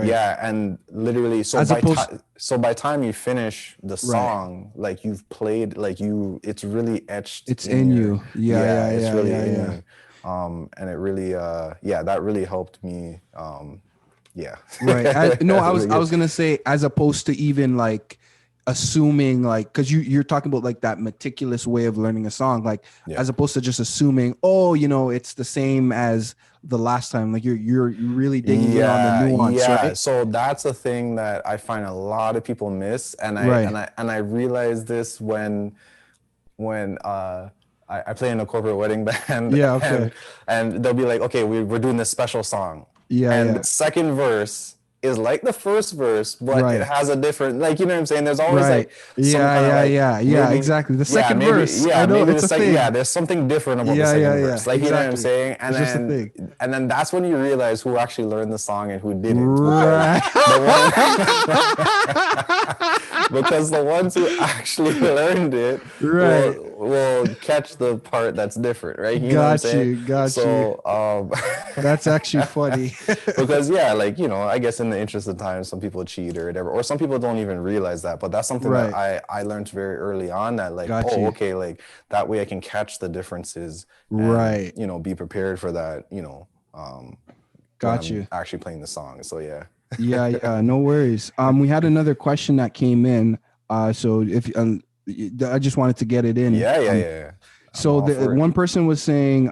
Yeah, and literally, so by time you finish the song, you've played, it's really etched. It's in you. Yeah. It's really in you. And it really, that really helped me. Right. I was gonna say, as opposed to even assuming, because you're talking about that meticulous way of learning a song, as opposed to just assuming, it's the same as the last time. You're really digging in on the nuance. Right? So that's a thing that I find a lot of people miss, and I realized this when I play in a corporate wedding band. And they'll be like, okay, we're doing this special song. The second verse is like the first verse, but it has a different, you know what I'm saying? There's always exactly. The second verse. Yeah, maybe the second. Yeah, there's something different about the second verse. You know what I'm saying? And then that's when you realize who actually learned the song and who didn't. Right. Because the ones who actually learned it will catch the part that's different, right? You know what I'm saying? Got you. That's actually funny. Because I guess in the interest of time, some people cheat or whatever, or some people don't even realize that. But that's something that I learned very early on, that that way I can catch the differences. And, be prepared for that. Got you. Actually playing the song. So yeah. Yeah, no worries. We had another question that came in. So if I just wanted to get it in. Yeah. So the one person was saying,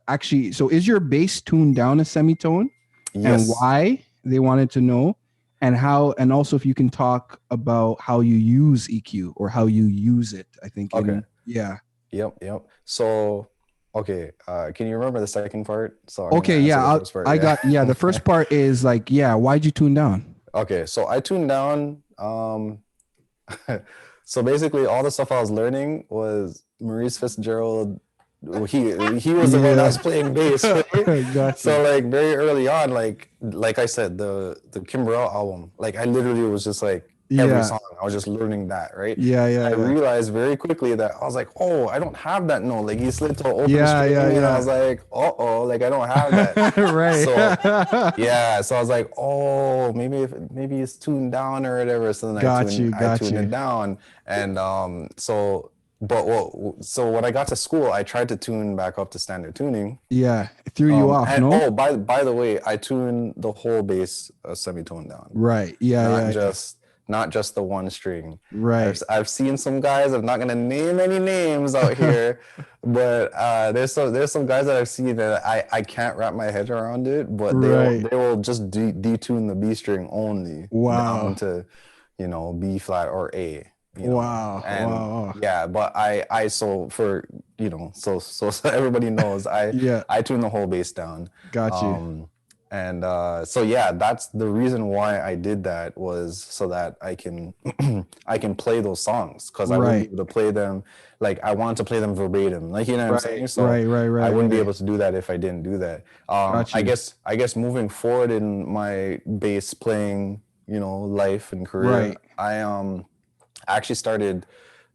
actually, so is your bass tuned down a semitone? and why they wanted to know, and how, and also if you can talk about how you use EQ or how you use it. I think. Okay. Yep. So, okay. Can you remember the second part? So okay. Yeah. The first part is like, why'd you tune down? Okay. So I tuned down. So basically, all the stuff I was learning was Maurice Fitzgerald. He was the one that was playing bass. Right? Gotcha. So like very early on, like I said, the Kimbrell album, like I literally was just like every song I was just learning that, right? I realized very quickly that I was like, oh, I don't have that note. Like he slid to an open string, and I was like, like I don't have that. Right. So I was like, oh, maybe it's tuned down or whatever. So then I tuned it down, and so when I got to school, I tried to tune back up to standard tuning. Yeah, it threw you off. And, no. Oh, by the way, I tuned the whole bass semitone down. Right. Not just the one string. Right. I've seen some guys. I'm not gonna name any names out here, but there's some guys that I've seen that I can't wrap my head around it. But they will just detune the B string only down to, B flat or A. Wow. Yeah, but I so for so everybody knows I tune the whole bass down. Got you. And that's the reason why I did that, was so that I can play those songs, because I wouldn't be able to play them like I wanted to play them verbatim, like what I'm saying. So I wouldn't be able to do that if I didn't do that. I guess moving forward in my bass playing, life and career, I actually started.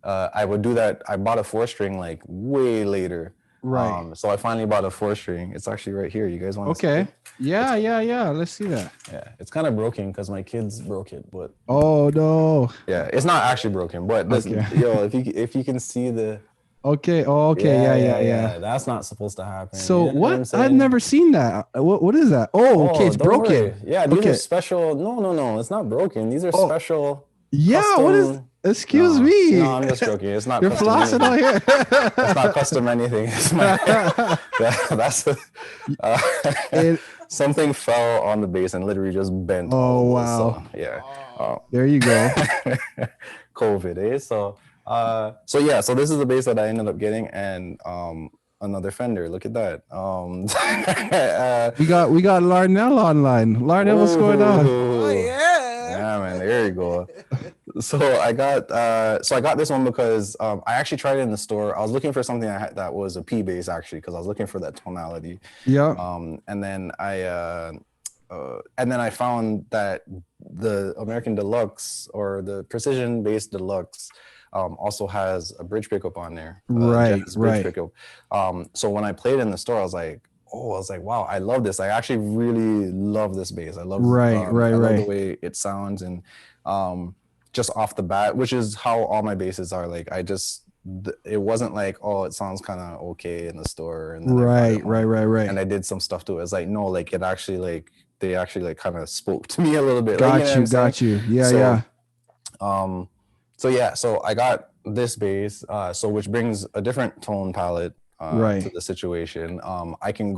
I would do that. I bought a 4-string like way later. Right. So I finally bought a 4-string. It's actually right here. You guys want to see it? Yeah. Let's see that. Yeah, it's kind of broken because my kids broke it, but oh no. Yeah, it's not actually broken, but this, if you can see the. Okay. Oh, okay. Yeah. That's not supposed to happen. So what? I've never seen that. What is that? Oh, okay. It's broken. Worry. Yeah, these are special. No. It's not broken. These are special. Yeah. Custom, what is? Excuse me. No, I'm just joking. It's not. You're flossing out here. It's not custom anything. It's something fell on the bass and literally just bent. Oh wow. So, yeah. There you go. COVID, eh? So this is the bass that I ended up getting, and another Fender. Look at that. We got Larnell online. Larnell, what's going on? Oh yeah, man. There you go. So I got this one because I actually tried it in the store. I was looking for something that was a P bass, actually, because I was looking for that tonality. Yeah. And then I found that the American Deluxe, or the Precision Bass Deluxe, also has a bridge pickup on there. Right. Pickup. So when I played in the store, I was like, wow, I love this. I actually really love this bass. I love the way it sounds, and just off the bat, which is how all my basses are. Like it wasn't like, oh, it sounds kind of okay in the store, and then right. And I did some stuff to it. It's like, no, like it actually, like they actually like kind of spoke to me a little bit. Got you. Yeah. So I got this bass, which brings a different tone palette to the situation. I can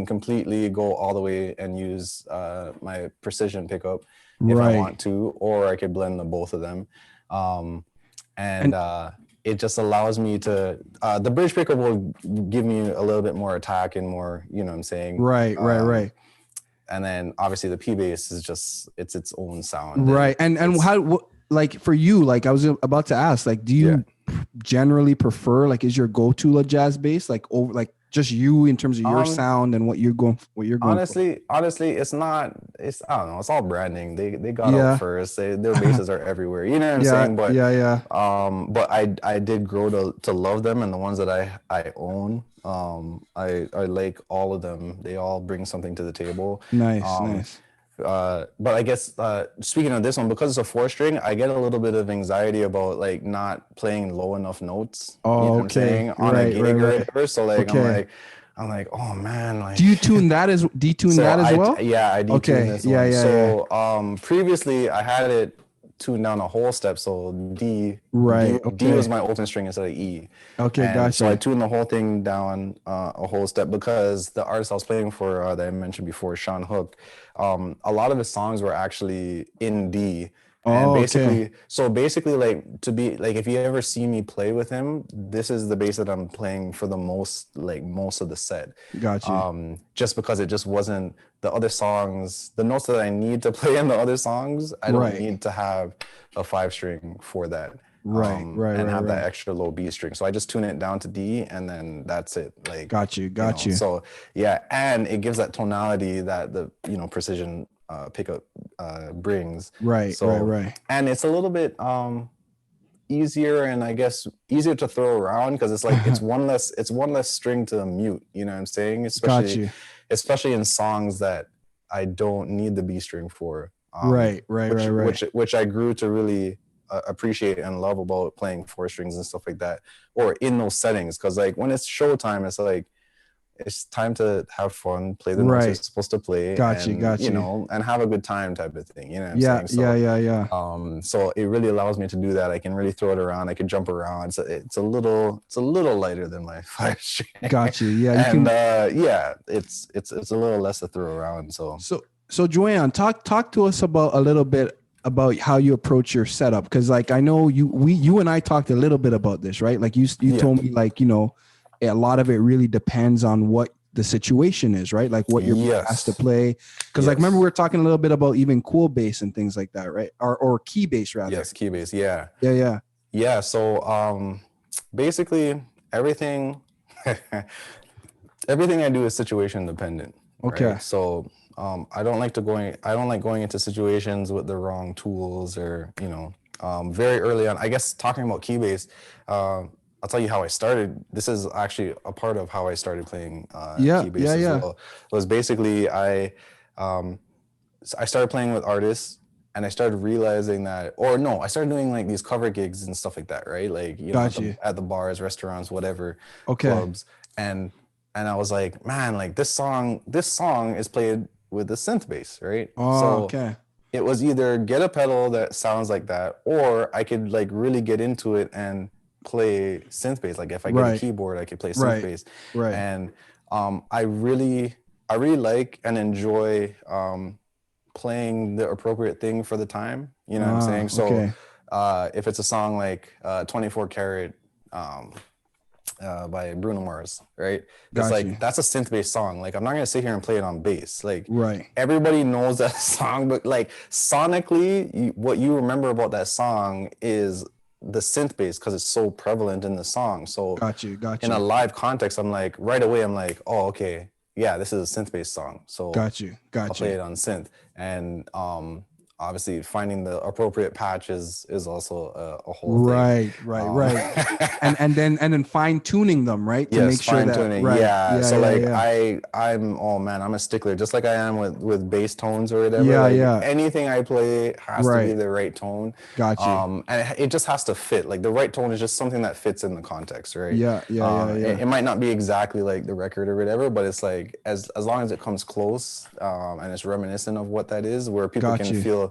completely go all the way and use my Precision pickup if I want to, or I could blend the both of them. It just allows me to, the bridge pickup will give me a little bit more attack and more, you know what I'm saying? Right. And then obviously the P bass is just, it's its own sound. Right. And how, like for you, like I was about to ask, like, do you generally prefer, like, is your go-to a jazz bass, like over, like just you in terms of your sound and what you're going honestly, it's not, I don't know, it's all branding. They got out first. Their basses are everywhere. You know what I'm saying? But but I did grow to love them, and the ones that I own, I like all of them. They all bring something to the table. Nice. But I guess speaking of this one, because it's a 4-string, I get a little bit of anxiety about like not playing low enough notes. Oh, you know okay. What I'm saying? On a gig or whatever. So like I'm like, oh man. Like, do you tune that as well? Yeah, I detune this one. So previously I had it tune down a whole step. So D, right? D was my open string instead of E. Okay, and gotcha. So I tuned the whole thing down a whole step because the artist I was playing for that I mentioned before, Sean Hook, a lot of his songs were actually in D. And basically, like, to be like, if you ever see me play with him, this is the bass that I'm playing for the most of the set. Gotcha. Just because it just wasn't the other songs, the notes that I need to play in the other songs, I don't need to have a 5-string for that. And have that extra low B string. So I just tune it down to D, and then that's it. Like, got you. So yeah, and it gives that tonality that the precision pickup brings. Right. And it's a little bit easier, and I guess easier to throw around because it's like it's one less string to mute. You know what I'm saying? Especially in songs that I don't need the B string for. Which I grew to really appreciate and love about playing 4 strings and stuff like that, or in those settings, because like when it's showtime, it's like it's time to have fun, play the notes you're supposed to play, and have a good time type of thing. You know what I'm saying? So, so it really allows me to do that. I can really throw it around. I can jump around. So it's a little lighter than my 5 string. Got you. Yeah. It's a little less to throw around. So Juwayon, talk to us about a little bit about how you approach your setup, because like I know you and I talked a little bit about this, right? Like you told me, like, a lot of it really depends on what the situation is, right? Like what you're asked to play. Because like remember we were talking a little bit about even cool bass and things like that, right? Or key bass rather. Yes, key bass. Yeah. So basically everything I do is situation dependent. Okay. Right? So I don't like going into situations with the wrong tools, or very early on. I guess talking about key bass, I'll tell you how I started. This is actually a part of how I started playing key bass as well. It was basically I started playing with artists, and I started realizing that, I started doing like these cover gigs and stuff like that, right? Like at the bars, restaurants, whatever, clubs, and I was like, man, like this song is played with a synth bass, right? It was either get a pedal that sounds like that, or I could like really get into it and play synth bass. Like if I get a keyboard, I could play synth bass. And I really like and enjoy playing the appropriate thing for the time. You know what I'm saying? So if it's a song like 24 Karat by Bruno Mars, right? It's like that's a synth-based song. Like I'm not gonna sit here and play it on bass. Like everybody knows that song, but like sonically, what you remember about that song is the synth bass because it's so prevalent in the song. So got you. In a live context, right away I'm like, oh, okay, yeah, this is a synth-based song. So I'll play it on synth. And obviously finding the appropriate patch is also a whole thing. Right. and then fine tuning them, right? To make sure that I'm a stickler, just like I am with bass tones or whatever. Anything I play has to be the right tone. And it just has to fit. Like the right tone is just something that fits in the context, right? It might not be exactly like the record or whatever, but it's like as long as it comes close and it's reminiscent of what that is, where people can feel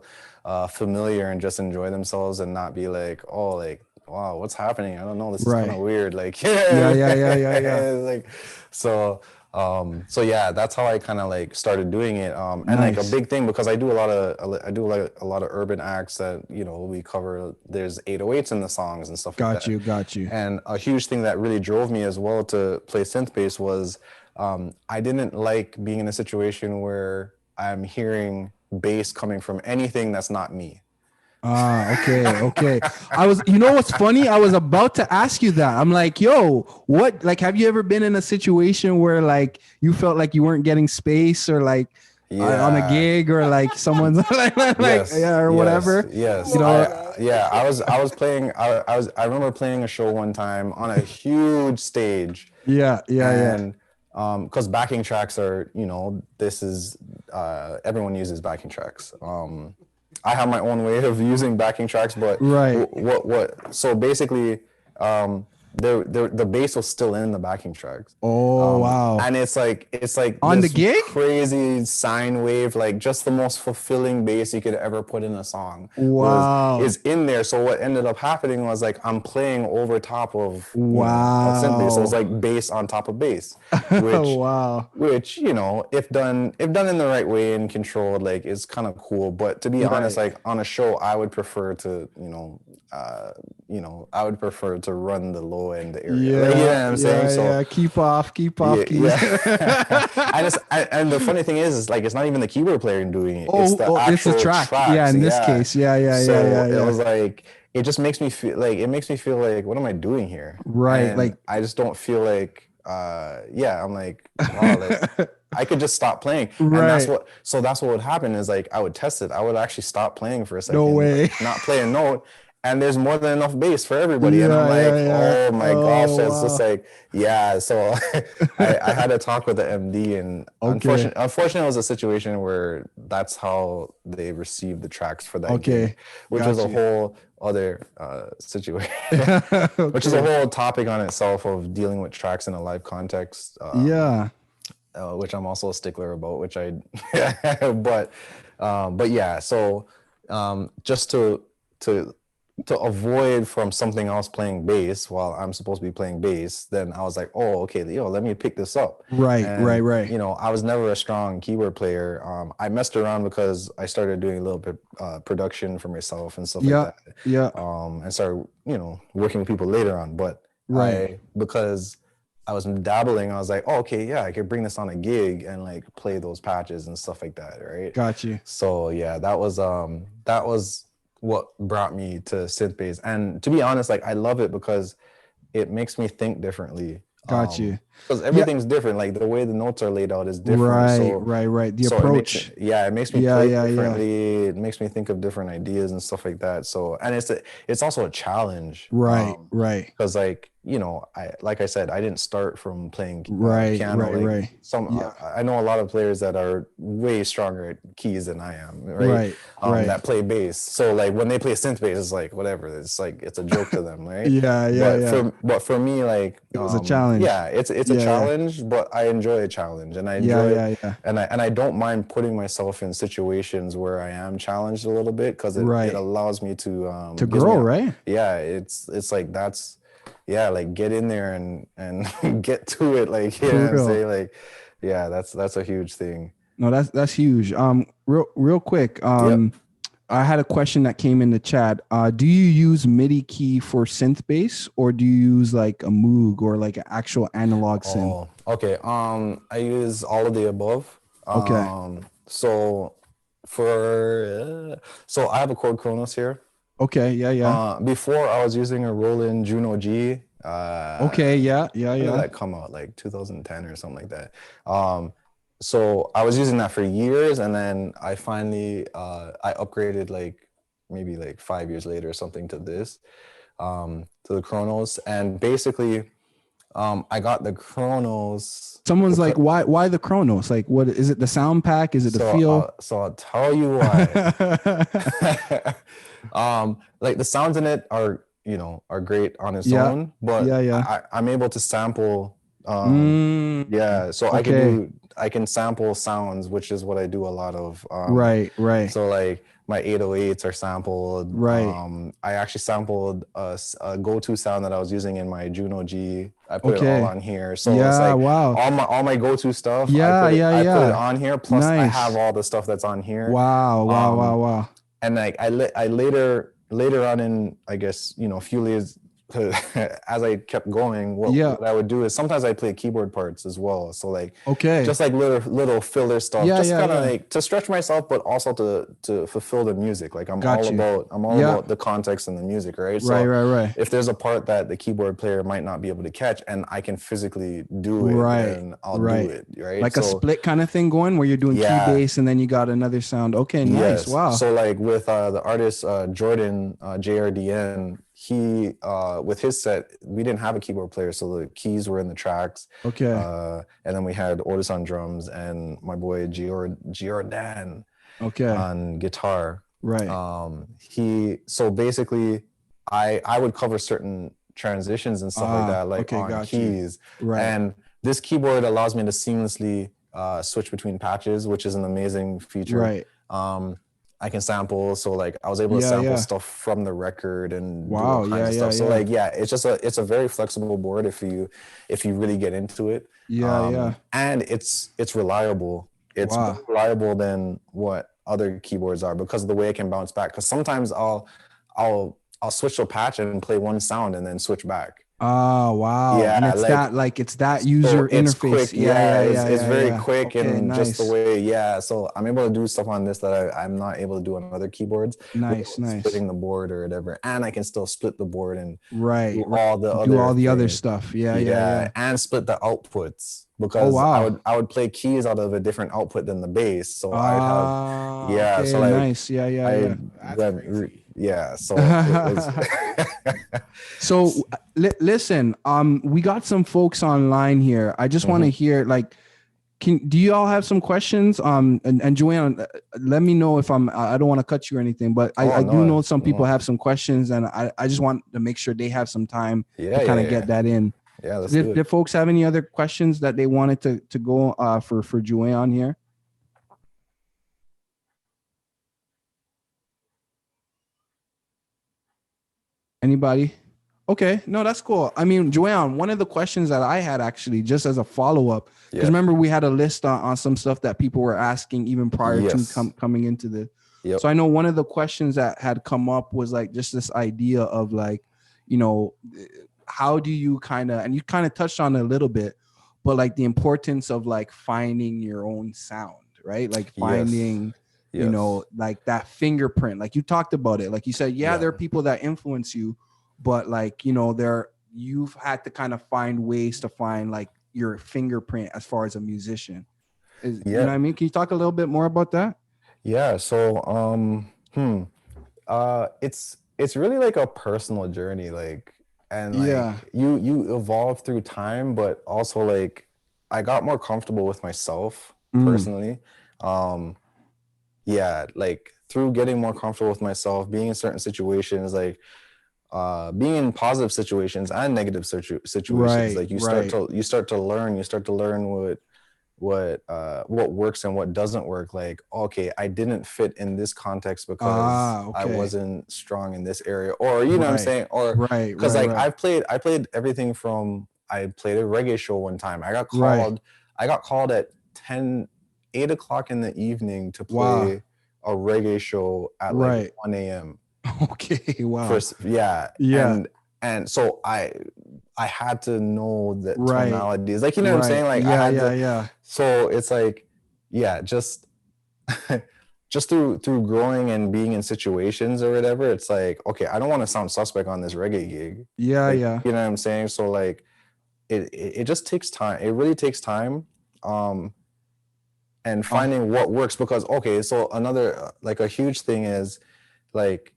familiar and just enjoy themselves and not be like, oh, like, wow, what's happening? I don't know. This is kind of weird. Like, like, so yeah, that's how I kind of like started doing it. And like a big thing, because I do a lot of urban acts that, we cover, there's 808s in the songs and stuff like that. Got you. And a huge thing that really drove me as well to play synth bass was I didn't like being in a situation where I'm hearing bass coming from anything that's not me. Okay. What's funny? I was about to ask you that. I'm like, yo, what, like, have you ever been in a situation where like you felt like you weren't getting space, or like on a gig, or like someone's whatever? Yes. I was playing. I remember playing a show one time on a huge stage. And because backing tracks are, this is everyone uses backing tracks. I have my own way of using backing tracks, but so basically the bass was still in the backing tracks. Oh wow! And it's like on the gig, crazy sine wave, like just the most fulfilling bass you could ever put in a song. Wow, is in there. So what ended up happening was like I'm playing over top of a synth bass. So it's like bass on top of bass, which which if done in the right way and controlled, like is kind of cool. But to be honest, like on a show, I would prefer to I would prefer to run the low end area. Yeah, like, you know what I'm saying? So keep off. and the funny thing is like it's not even the keyboard player doing it. It's the actual track. Yeah, in this case. Yeah. It was like it just makes me feel like what am I doing here? Right. And like I just don't feel like I'm like, wow, like, I could just stop playing. Right. And that's what would happen is like I would test it. I would actually stop playing for a second. No way. Like, not play a note. And there's more than enough bass for everybody. And I'm like, oh my gosh, that's just like, so I had a talk with the MD, and unfortunately it was a situation where that's how they received the tracks for that game, which was a whole other situation, which is a whole topic on itself of dealing with tracks in a live context. Which I'm also a stickler about, which but yeah, so just to avoid from something else playing bass while I'm supposed to be playing bass, then I was like, oh, okay, let me pick this up. Right. I was never a strong keyboard player. I messed around because I started doing a little bit production for myself and stuff like that. Yeah. And started, working with people later on. But because I was dabbling, I was like, oh, okay, yeah, I could bring this on a gig and like play those patches and stuff like that, right? Got you. So yeah, that was what brought me to synth bass. And to be honest, like I love it because it makes me think differently. Got you. Because everything's different. Like the way the notes are laid out is different. Right. The approach. It makes me play differently. It makes me think of different ideas and stuff like that. So, and it's also a challenge. Right. Because like, like I said, I didn't start from playing piano. I know a lot of players that are way stronger at keys than I am, right? That play bass. So like when they play synth bass, it's like whatever. It's like it's a joke to them, right? But for me, like it was a challenge. Yeah, it's a challenge, but I enjoy a challenge, and I enjoy and I don't mind putting myself in situations where I am challenged a little bit because it allows me to grow, right? Yeah, it's like that's. Yeah, like get in there and get to it, like what I'm saying, like that's a huge thing. No, that's huge. Real quick, I had a question that came in the chat. Do you use MIDI key for synth bass, or do you use like a Moog or like an actual analog synth? Okay. I use all of the above. So I have a Chord Kronos here. Okay, yeah. Before I was using a Roland Juno G. When did that come out? Like 2010 or something like that. So I was using that for years, and then I finally I upgraded like maybe like 5 years later or something to this, to the Kronos, and basically I got the Kronos. Someone's like, why the Kronos? Like, what is it? The sound pack? Is it the feel? So I'll tell you why. Like the sounds in it are great on its own, but I'm able to sample. So I can sample sounds, which is what I do a lot of. Right. So like my 808s are sampled. Right. I actually sampled a go-to sound that I was using in my Juno G. I put it all on here. So it's like all my go-to stuff. I put it on here. Plus I have all the stuff that's on here. Wow. And like I later on in, I guess, a few years, as I kept going, what I would do is sometimes I play keyboard parts as well. So like, just like little filler stuff, kind of like to stretch myself, but also to fulfill the music. Like I'm all about the context and the music, right? So right. If there's a part that the keyboard player might not be able to catch, and I can physically do it, then I'll do it, right? Like a split kind of thing going where you're doing key bass and then you got another sound. Okay, nice. Yes. Wow. So like with the artist Jordan JRDN. He with his set, we didn't have a keyboard player, so the keys were in the tracks. And then we had Otis on drums and my boy Giordan on guitar. Right. So basically I would cover certain transitions and stuff like that, like on keys. Right. And this keyboard allows me to seamlessly switch between patches, which is an amazing feature. Right. I can sample, so like I was able to sample stuff from the record and do all kinds of stuff. So like it's a very flexible board if you really get into it. And it's reliable. It's more reliable than what other keyboards are because of the way it can bounce back. Because sometimes I'll switch to a patch and play one sound and then switch back. Oh wow! Yeah, and it's that user interface. Quick. It's very quick and nice. Just the way. So I'm able to do stuff on this that I'm not able to do on other keyboards. Nice. Splitting the board or whatever, and I can still split the board and do all the other stuff. Yeah, and split the outputs because I would play keys out of a different output than the bass. So I'd have so like nice. That's crazy. So listen, we got some folks online here. I just want to hear, like, do you all have some questions? And Juwayon, let me know if I don't want to cut you or anything, but I do know some people have some questions, and I just want to make sure they have some time to kind of get that in. Did folks have any other questions that they wanted to go for Juwayon here? Anybody? Okay, no, that's cool. I mean, Juwayon, one of the questions that I had actually, just as a follow-up, because remember we had a list on some stuff that people were asking even prior to coming into the. So I know one of the questions that had come up was like just this idea of like, you know, how do you kind of, and you kind of touched on it a little bit, but like the importance of like finding your own sound, right? Like finding. You know, like that fingerprint, like you talked about it, like you said, there are people that influence you, but like, you know, you've had to kind of find ways to find like your fingerprint as far as a musician. You know what I mean? Can you talk a little bit more about that? So it's really like a personal journey, like, and like you evolve through time, but also like I got more comfortable with myself personally. Like through getting more comfortable with myself, being in certain situations, like being in positive situations and negative situations, like you start to learn what works and what doesn't work. Like, okay, I didn't fit in this context because I wasn't strong in this area, or you know what I'm saying, or because I played everything from, I played a reggae show one time. I got called at 8 o'clock in the evening to play a reggae show at like 1 a.m. Okay, wow. And so I had to know the tonalities, like, you know what I'm saying, like so it's like just just through growing and being in situations or whatever, it's like, okay, I don't want to sound suspect on this reggae gig. You know what I'm saying? So like it just takes time. It really takes time. And finding what works, because so another like a huge thing is like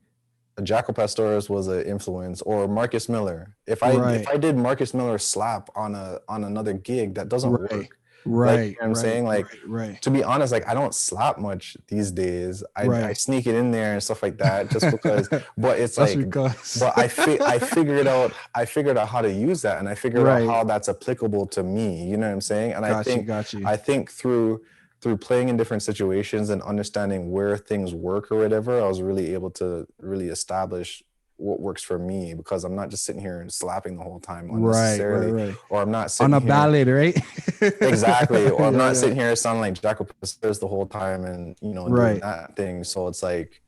Jaco Pastorius was an influence, or Marcus Miller. If I did Marcus Miller slap on another gig, that doesn't work. Like, you know what I'm saying? Like, to be honest, like I don't slap much these days. I sneak it in there and stuff like that just because, but it's but I figured out how to use that, and I figured out how that's applicable to me. You know what I'm saying? And I think through playing in different situations and understanding where things work or whatever, I was really able to really establish what works for me, because I'm not just sitting here and slapping the whole time unnecessarily, or I'm not sitting on a ballad, right? Exactly. Or I'm not sitting here sounding like Jaco Pastorius the whole time and, you know, doing that thing. So it's like,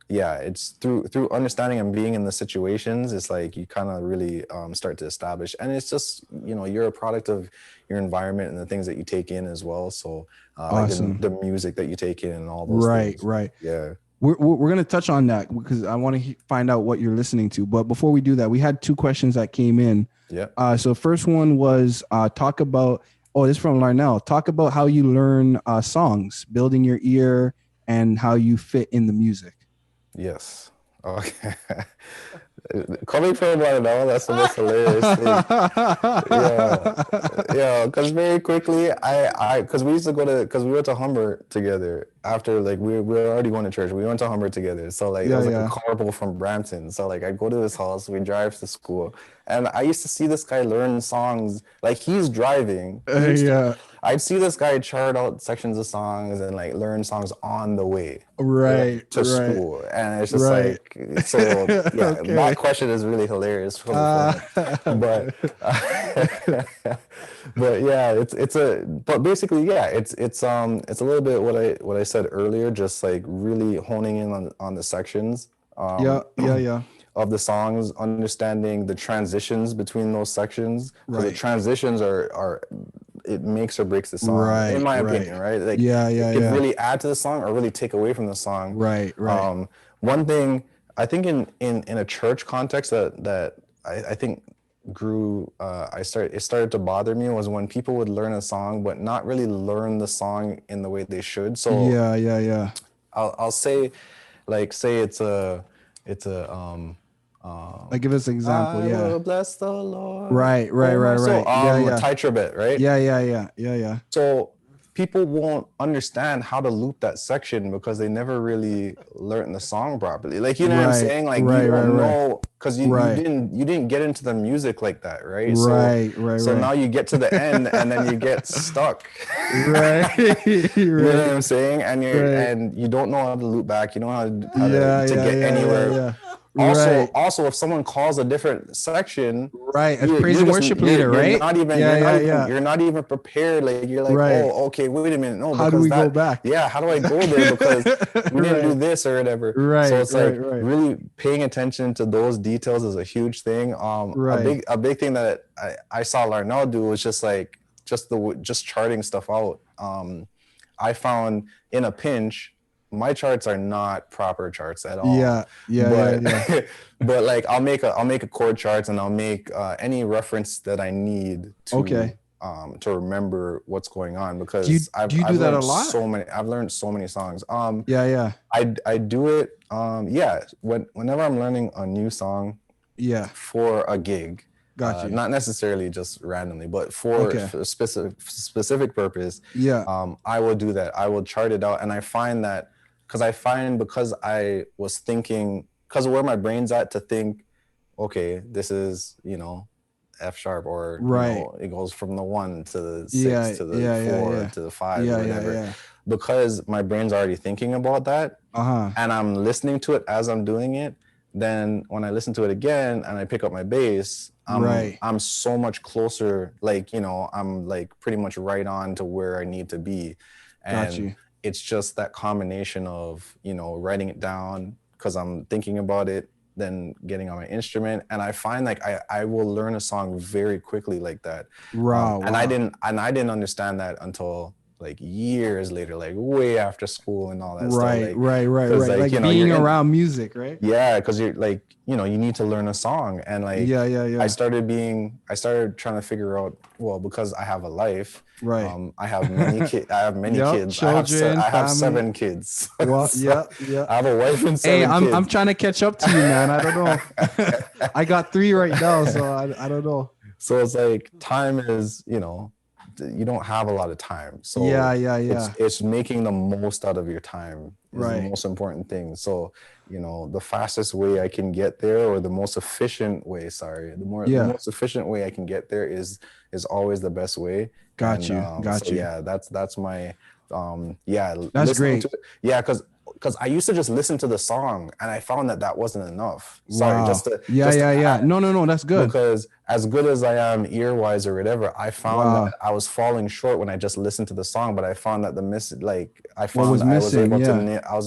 it's through understanding and being in the situations, it's like you kind of really start to establish, and it's just, you know, you're a product of your environment and the things that you take in as well. So awesome. Like the music that you take in and all those things. Yeah. We're going to touch on that because I want to find out what you're listening to. But before we do that, we had two questions that came in. Yeah. So first one was talk about, this is from Larnell. Talk about how you learn songs, building your ear, and how you fit in the music. Yes. Okay. Coming from Larnell, that's the most hilarious thing. Yeah. Because very quickly, because we used to because we went to Humber together, after like we were already going to church. We went to Humber together. So like it was like a carpool from Brampton. So like I'd go to his house, we drive to school. And I used to see this guy learn songs. Like he's driving. I'd see this guy chart out sections of songs and like learn songs on the way to school. And it's just like, so yeah, that question is really hilarious. But but yeah, but basically, yeah, it's a little bit what I said earlier, just like really honing in on the sections. Of the songs, understanding the transitions between those sections. Because the transitions are it makes or breaks the song, in my opinion, right? Like it can really add to the song or really take away from the song. One thing I think in a church context that I think grew, it started to bother me was when people would learn a song but not really learn the song in the way they should. So I'll say, like, say it's a like give us an example. I will bless the Lord. Right. Titrabit, right? Yeah. So people won't understand how to loop that section because they never really learned the song properly. Like, you know what I'm saying? Like you don't know, because you didn't get into the music like that, right? So now you get to the end and then you get stuck. You know what I'm saying? And you don't know how to loop back. You don't know how to get anywhere. Also, if someone calls a different section, as praise and worship leader, you're not even prepared. Like you're like, oh, okay, wait a minute, no. How do we go back? Yeah, how do I go there? Because we didn't do this or whatever. So it's like really paying attention to those details is a huge thing. A big thing that I saw Larnell do was just like just charting stuff out. I found in a pinch, my charts are not proper charts at all. But like I'll make a chord charts and I'll make any reference that I need to remember what's going on, because I've do that a lot? I've learned so many songs. I do it whenever I'm learning a new song for a gig. Not necessarily just randomly, but for a specific purpose. I will do that. I will chart it out, and I find that because I was thinking, because of where my brain's at, to think, okay, this is, F sharp, or it goes from the 1 to the 6 to the 4 to the 5 or whatever. Because my brain's already thinking about that, and I'm listening to it as I'm doing it. Then when I listen to it again and I pick up my bass, I'm so much closer. Like, I'm like pretty much right on to where I need to be. And it's just that combination of, writing it down because I'm thinking about it, then getting on my instrument. And I find like I will learn a song very quickly like that. And I didn't understand that until like years later, like way after school and all that stuff. Like being around music, right? Yeah, because you're like, you need to learn a song. And like I started trying to figure out, well, because I have a life. I have many kids. I have many kids. Children, I have 7 kids. Well, I have a wife and 7 kids. I'm trying to catch up to you, man. I don't know. I got 3 right now, so I don't know. So it's like time is, you don't have a lot of time. So it's making the most out of your time is the most important thing. So, the fastest way I can get there, or the most efficient way, the most efficient way I can get there is always the best way. Got you. Yeah, that's my that's great. Because I used to just listen to the song and I found that wasn't enough. No, that's good. Because as good as I am ear-wise or whatever, I found that I was falling short when I just listened to the song, but I found that I was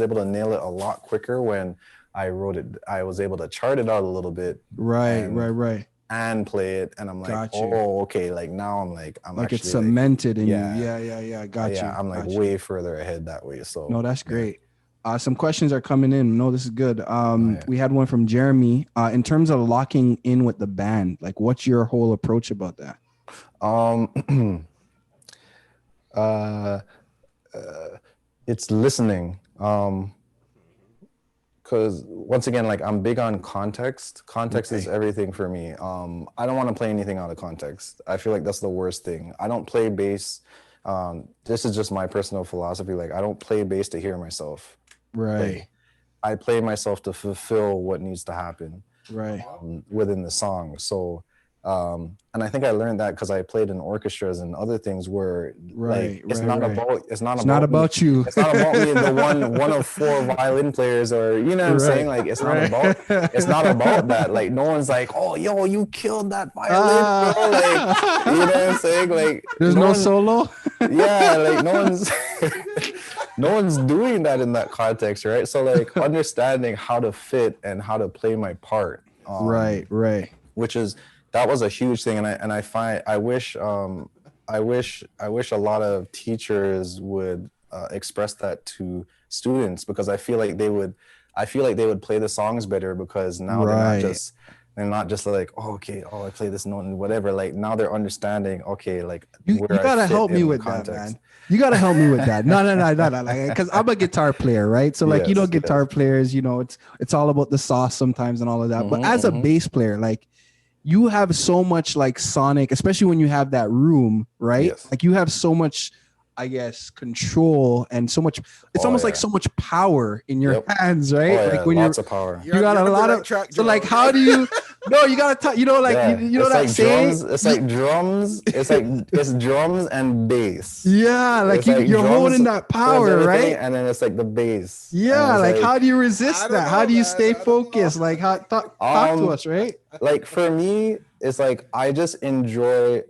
able to nail it a lot quicker when I wrote it. I was able to chart it out a little bit. And play it, and I'm like, okay, like now I'm actually it's cemented in you. Got you. I'm like way further ahead that way. So no, that's great. Some questions are coming in. No, this is good. We had one from Jeremy. In terms of locking in with the band, like what's your whole approach about that? It's listening. Because once again, like I'm big on context. Context is everything for me. I don't want to play anything out of context. I feel like that's the worst thing. I don't play bass this is just my personal philosophy. Like, I don't play bass to hear myself. Right. Like, I play myself to fulfill what needs to happen. Right. Within the song. So, and I think I learned that because I played in orchestras and other things where it's not about you. It's not about me, the one of 4 violin players, or you know what I'm saying? Like, it's not about that. Like, no one's like, oh, yo, you killed that violin, bro. Like, you know what I'm saying? Like, there's no solo. Yeah, like no one's doing that in that context, right? So, like, understanding how to fit and how to play my part. Right. That was a huge thing, and I wish a lot of teachers would express that to students, because I feel like they would play the songs better, because now they're not just like, oh, okay, I play this note and whatever. Like, now they're understanding, okay, like, you gotta help me with that, man. You gotta help me with that. No, like, because I'm a guitar player, right? So, like, guitar players, it's all about the sauce sometimes and all of that. But as a bass player, like, you have so much like sonic, especially when you have that room, right? Yes. Like, you have so much, I guess, control and so much. It's almost like so much power in your hands, right? Like, when lots of power. You got a lot of. So, like, how do you? No, you gotta. You know that like saying. It's like drums. It's drums and bass. Yeah, like you're holding that power, right? And then it's like the bass. Yeah, like, how do you resist that? How do you stay focused? Like, talk to us, right? Like, for me, it's like, I enjoy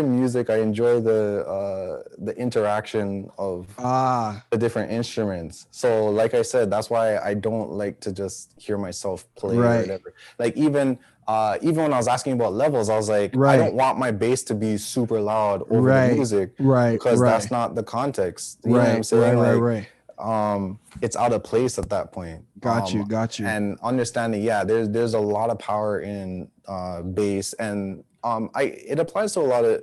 music. I enjoy the interaction of the different instruments. So, like I said, that's why I don't like to just hear myself play or whatever. Like, even when I was asking about levels, I was like, I don't want my bass to be super loud over the music, because that's not the context. You know what I'm saying? It's out of place at that point. Got you. And understanding, there's a lot of power in bass, and it applies to a lot of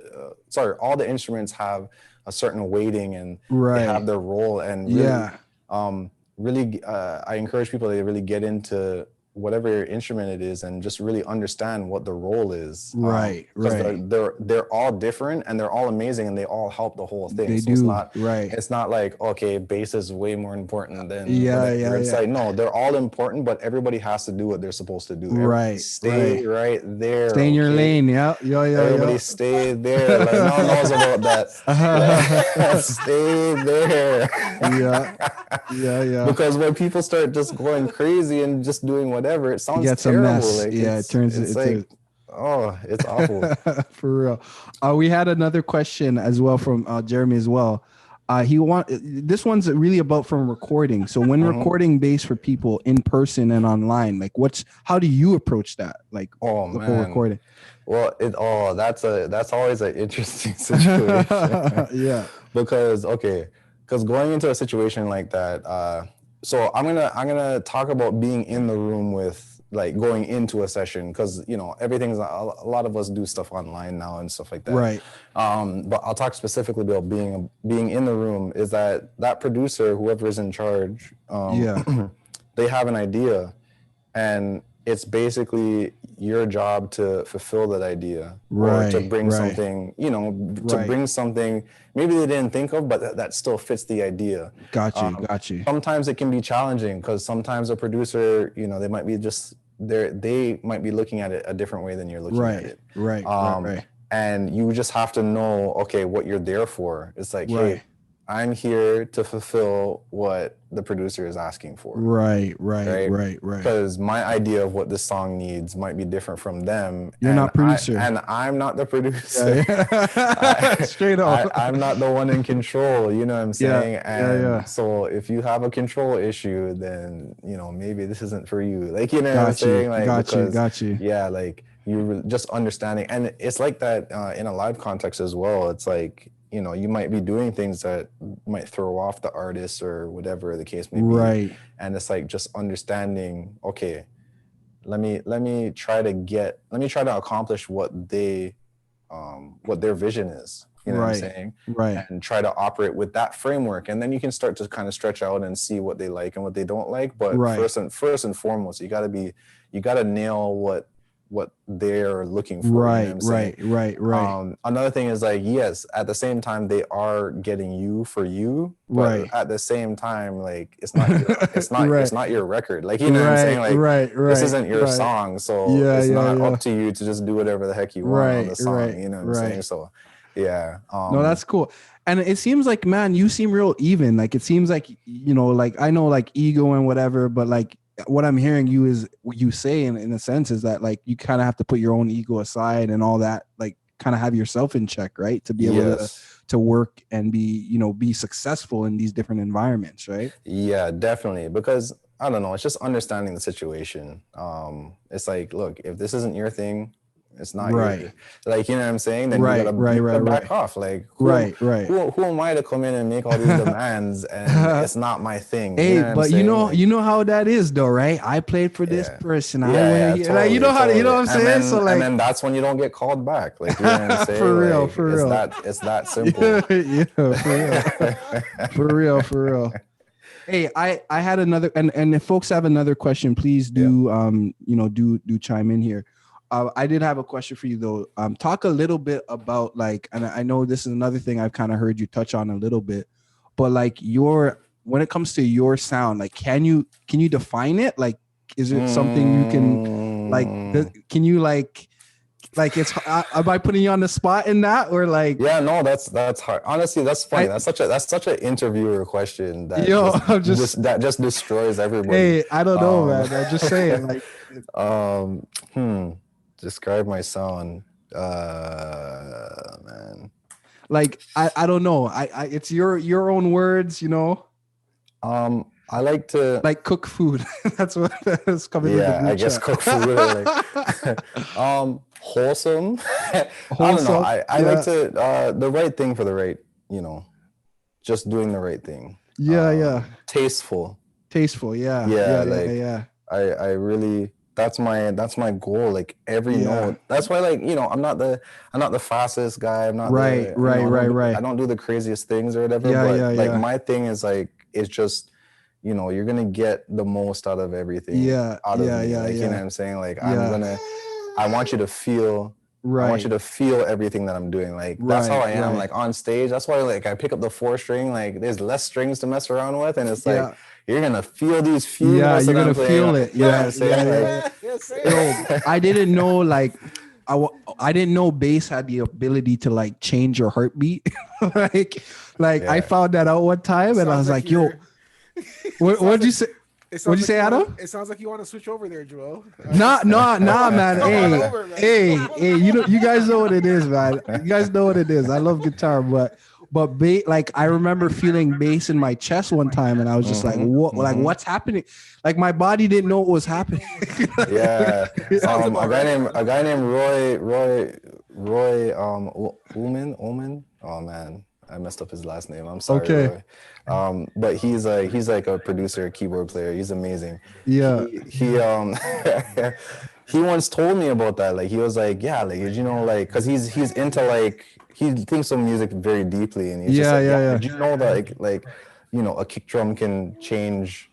all the instruments have a certain weighting, and they have their role, and really, I encourage people to really get into whatever instrument it is and just really understand what the role is. They're all different, and they're all amazing, and they all help the whole thing. It's not like, okay, bass is way more important than it's like, no, they're all important, but everybody has to do what they're supposed to do. Stay right there. Stay in your lane. Everybody stay there. Like, no one knows about that. Stay there. Because when people start just going crazy and just doing whatever, it sounds terrible. Like, it turns into it's awful. For real. We had another question as well from Jeremy as well. This one's really about from recording. So when recording bass for people in person and online, like, how do you approach that? Like, before recording? Well, that's always an interesting situation. Because going into a situation like that, so I'm gonna talk about being in the room with, like, going into a session, because everything's, a lot of us do stuff online now and stuff like that. Right. But I'll talk specifically about being in the room. Is that producer, whoever is in charge, they have an idea, and it's basically your job to fulfill that idea, or to bring something, to bring something maybe they didn't think of, but that still fits the idea. Got you. Sometimes it can be challenging, because sometimes a producer, they might be they might be looking at it a different way than you're looking at it. Right. And you just have to know, okay, what you're there for. It's like, hey, I'm here to fulfill what the producer is asking for. Right. Because my idea of what this song needs might be different from them. You're not producer. And I'm not the producer. Straight up. I'm not the one in control, you know what I'm saying? So if you have a control issue, then, maybe this isn't for you. Like, you know what I'm saying? Like, got you. Yeah, like, you're just understanding. And it's like that in a live context as well. It's like, you might be doing things that might throw off the artist or whatever the case may be. Right. And it's like just understanding, okay, let me try to accomplish what their vision is. You know what I'm saying? Right. And try to operate with that framework. And then you can start to kind of stretch out and see what they like and what they don't like. But first and foremost, you gotta nail what they're looking for. Right, you know what I'm saying? right. Another thing is like, yes, at the same time they are getting you for you, but at the same time, like it's not it's not your record. Like, you know what I'm saying? Like, this isn't your song, so it's not up to you to just do whatever the heck you want on the song. You know what I'm saying? So yeah. No, that's cool. And it seems like, man, you seem real even. Like, it seems like, you know, like I know like ego and whatever, but like what I'm hearing you say in a sense is that like you kind of have to put your own ego aside and all that, like kind of have yourself in check, right? To be able to work and be successful in these different environments, right? Yeah, definitely. Because I don't know, it's just understanding the situation. It's like, look, if this isn't your thing, it's not your, like, you know what I'm saying? Then you gotta back off. Like, who am I to come in and make all these demands and it's not my thing? Hey, you know but you know how that is though, right? I played for this person. Totally, like, you know how you know what I'm saying? Then, so like, and then that's when you don't get called back. Like, you know what I'm saying? For real, like, for real. It's that simple. For real. Hey, I had another, and if folks have another question, please do do chime in here. I did have a question for you though. Talk a little bit about like, and I know this is another thing I've kind of heard you touch on a little bit, but like when it comes to your sound, like can you define it? Like, is it something you can like? Can you like it's? Am I putting you on the spot in that, or like? Yeah, no, that's hard. Honestly, that's funny. That's such an interviewer question that that just destroys everybody. Hey, I don't know, man. I'm just saying, like. Describe my sound, man. Like I don't know. I it's your own words, you know. I like to like cook food. That's what is coming. Yeah, I guess cook food. Like, wholesome. I don't know. I like to the right thing for the right, just doing the right thing. Tasteful. Yeah. I really. That's my goal. Like every note. That's why, like, I'm not the fastest guy. I'm not right. I don't do the craziest things or whatever. But my thing is like, it's just, you're gonna get the most out of everything. You know what I'm saying? Like I want you to feel. I want you to feel everything that I'm doing. Like that's how I am. Like on stage. That's why like I pick up the 4-string. Like there's less strings to mess around with, and it's like. You're gonna feel these few. Yeah, you're gonna feel it. Yeah. I didn't know like I didn't know bass had the ability to like change your heartbeat. like I found that out one time, and I was like, "Yo, what'd you say?" What'd you say, Adam? It sounds like you want to switch over there, Joel. Nah, man. Hey, you guys know what it is, man. You guys know what it is. I love guitar, but like I remember feeling bass in my chest one time, and I was just like, "What? Like, what's happening?" Like my body didn't know what was happening. A guy named Roy Ullman. Oh man, I messed up his last name. I'm sorry. Okay. Roy. But he's like a producer, keyboard player. He's amazing. Yeah. He once told me about that. Like he was like, yeah, like like because he's into like. He thinks of music very deeply, and he's just like, did you know that like a kick drum can change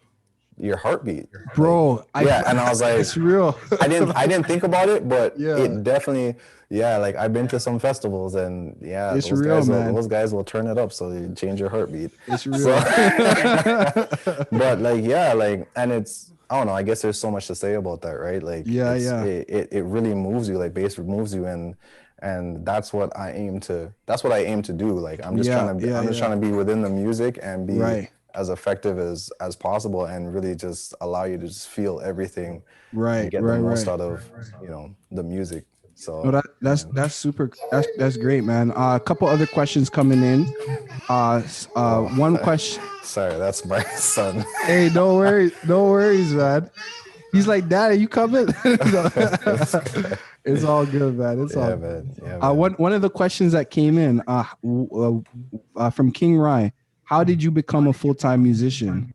your heartbeat, bro? Like, and I was like, it's real. I didn't think about it, but it definitely, like I've been to some festivals, and it's real, man. Those guys will turn it up, so they change your heartbeat. It's real. So, but like, and it's. I don't know. I guess there's so much to say about that, right? Like, it really moves you. Like bass moves you, and that's what I aim to do. Like I'm just trying to be within the music and be as effective as possible, and really just allow you to just feel everything, and get the most out of the music. So that's super. That's great, man. A couple other questions coming in. One question. Sorry, that's my son. Hey, no worries, man. He's like, "Dad, are you coming?" It's all good, man. It's all good. Man. One of the questions that came in from King Rye: how did you become a full-time musician?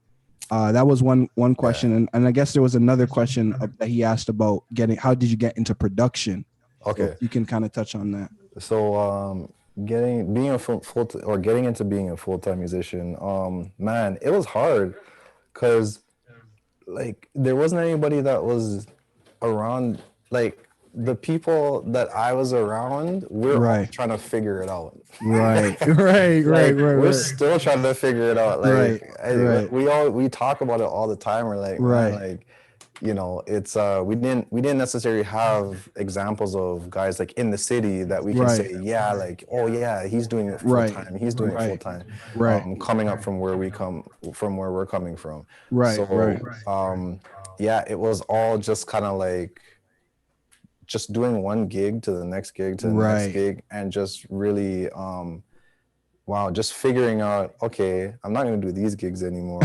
That was one question, and I guess there was another question that he asked about how did you get into production? Okay, so you can kind of touch on that. So, getting into being a full-time musician, man, it was hard because like there wasn't anybody that was around. Like the people that I was around, we're all trying to figure it out. Right. We're still trying to figure it out. Like, we talk about it all the time. We're like, man, like, you know, it's we didn't necessarily have examples of guys like in the city that we can say, yeah, like, oh yeah, he's doing it full time. He's doing it full time. Coming up from where we're coming from. Yeah, it was all just kind of like just doing one gig to the next gig to the next gig, and just really just figuring out, okay, I'm not going to do these gigs anymore,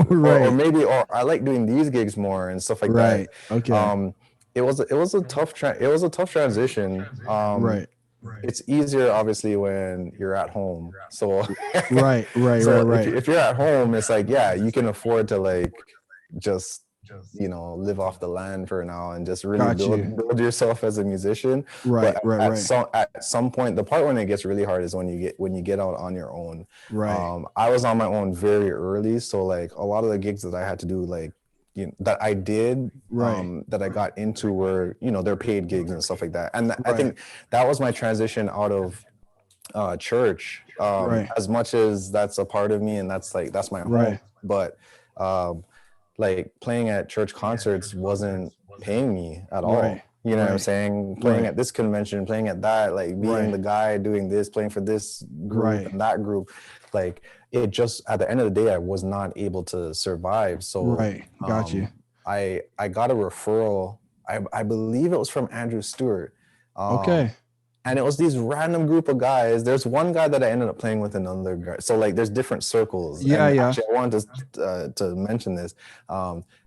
or maybe I like doing these gigs more and stuff like that. Okay. It was a tough transition. It's easier obviously when you're at home. So if you're at home, it's like, yeah, you can afford to like just, you know, live off the land for now and just really build yourself as a musician. At some point, the part when it gets really hard is when you get out on your own. I was on my own very early, so like a lot of the gigs that I had to do, like, you know, that I did, that I got into were, you know, they're paid gigs and stuff like that. And I think that was my transition out of church, as much as that's a part of me and that's my home. But like playing at church concerts wasn't paying me at all. You know what I'm saying? Playing at this convention, playing at that, like being the guy doing this, playing for this group and that group, like it just, at the end of the day, I was not able to survive. So I got a referral. I believe it was from Andrew Stewart. And it was these random group of guys. There's one guy that I ended up playing with another guy. So like there's different circles. Actually, I wanted to mention this.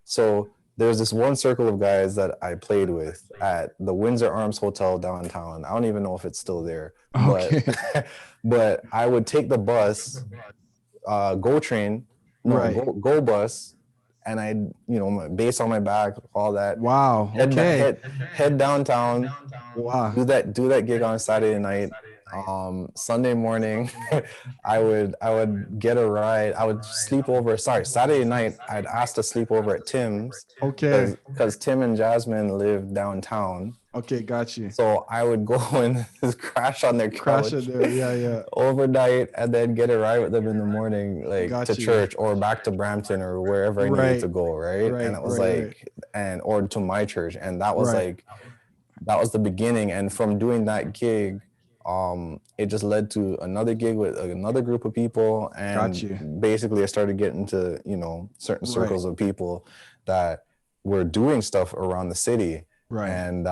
So there's this one circle of guys that I played with at the Windsor Arms Hotel downtown. I don't even know if it's still there. But I would take the bus, go bus, and I, you know, my bass on my back, all that. Wow. Head downtown. Wow. Do that gig on Saturday night. Sunday morning, I would get a ride. I would sleep over. Saturday night, I'd ask to sleep over at Tim's. Okay. Because Tim and Jasmine live downtown. Okay, got you. So I would go and just crash on their couch. Overnight, and then get a ride with them in the morning, like to church or back to Brampton or wherever I needed to go, right? And it was or to my church, and that was that was the beginning. And from doing that gig, it just led to another gig with another group of people, and basically I started getting to, you know, certain circles of people that were doing stuff around the city. And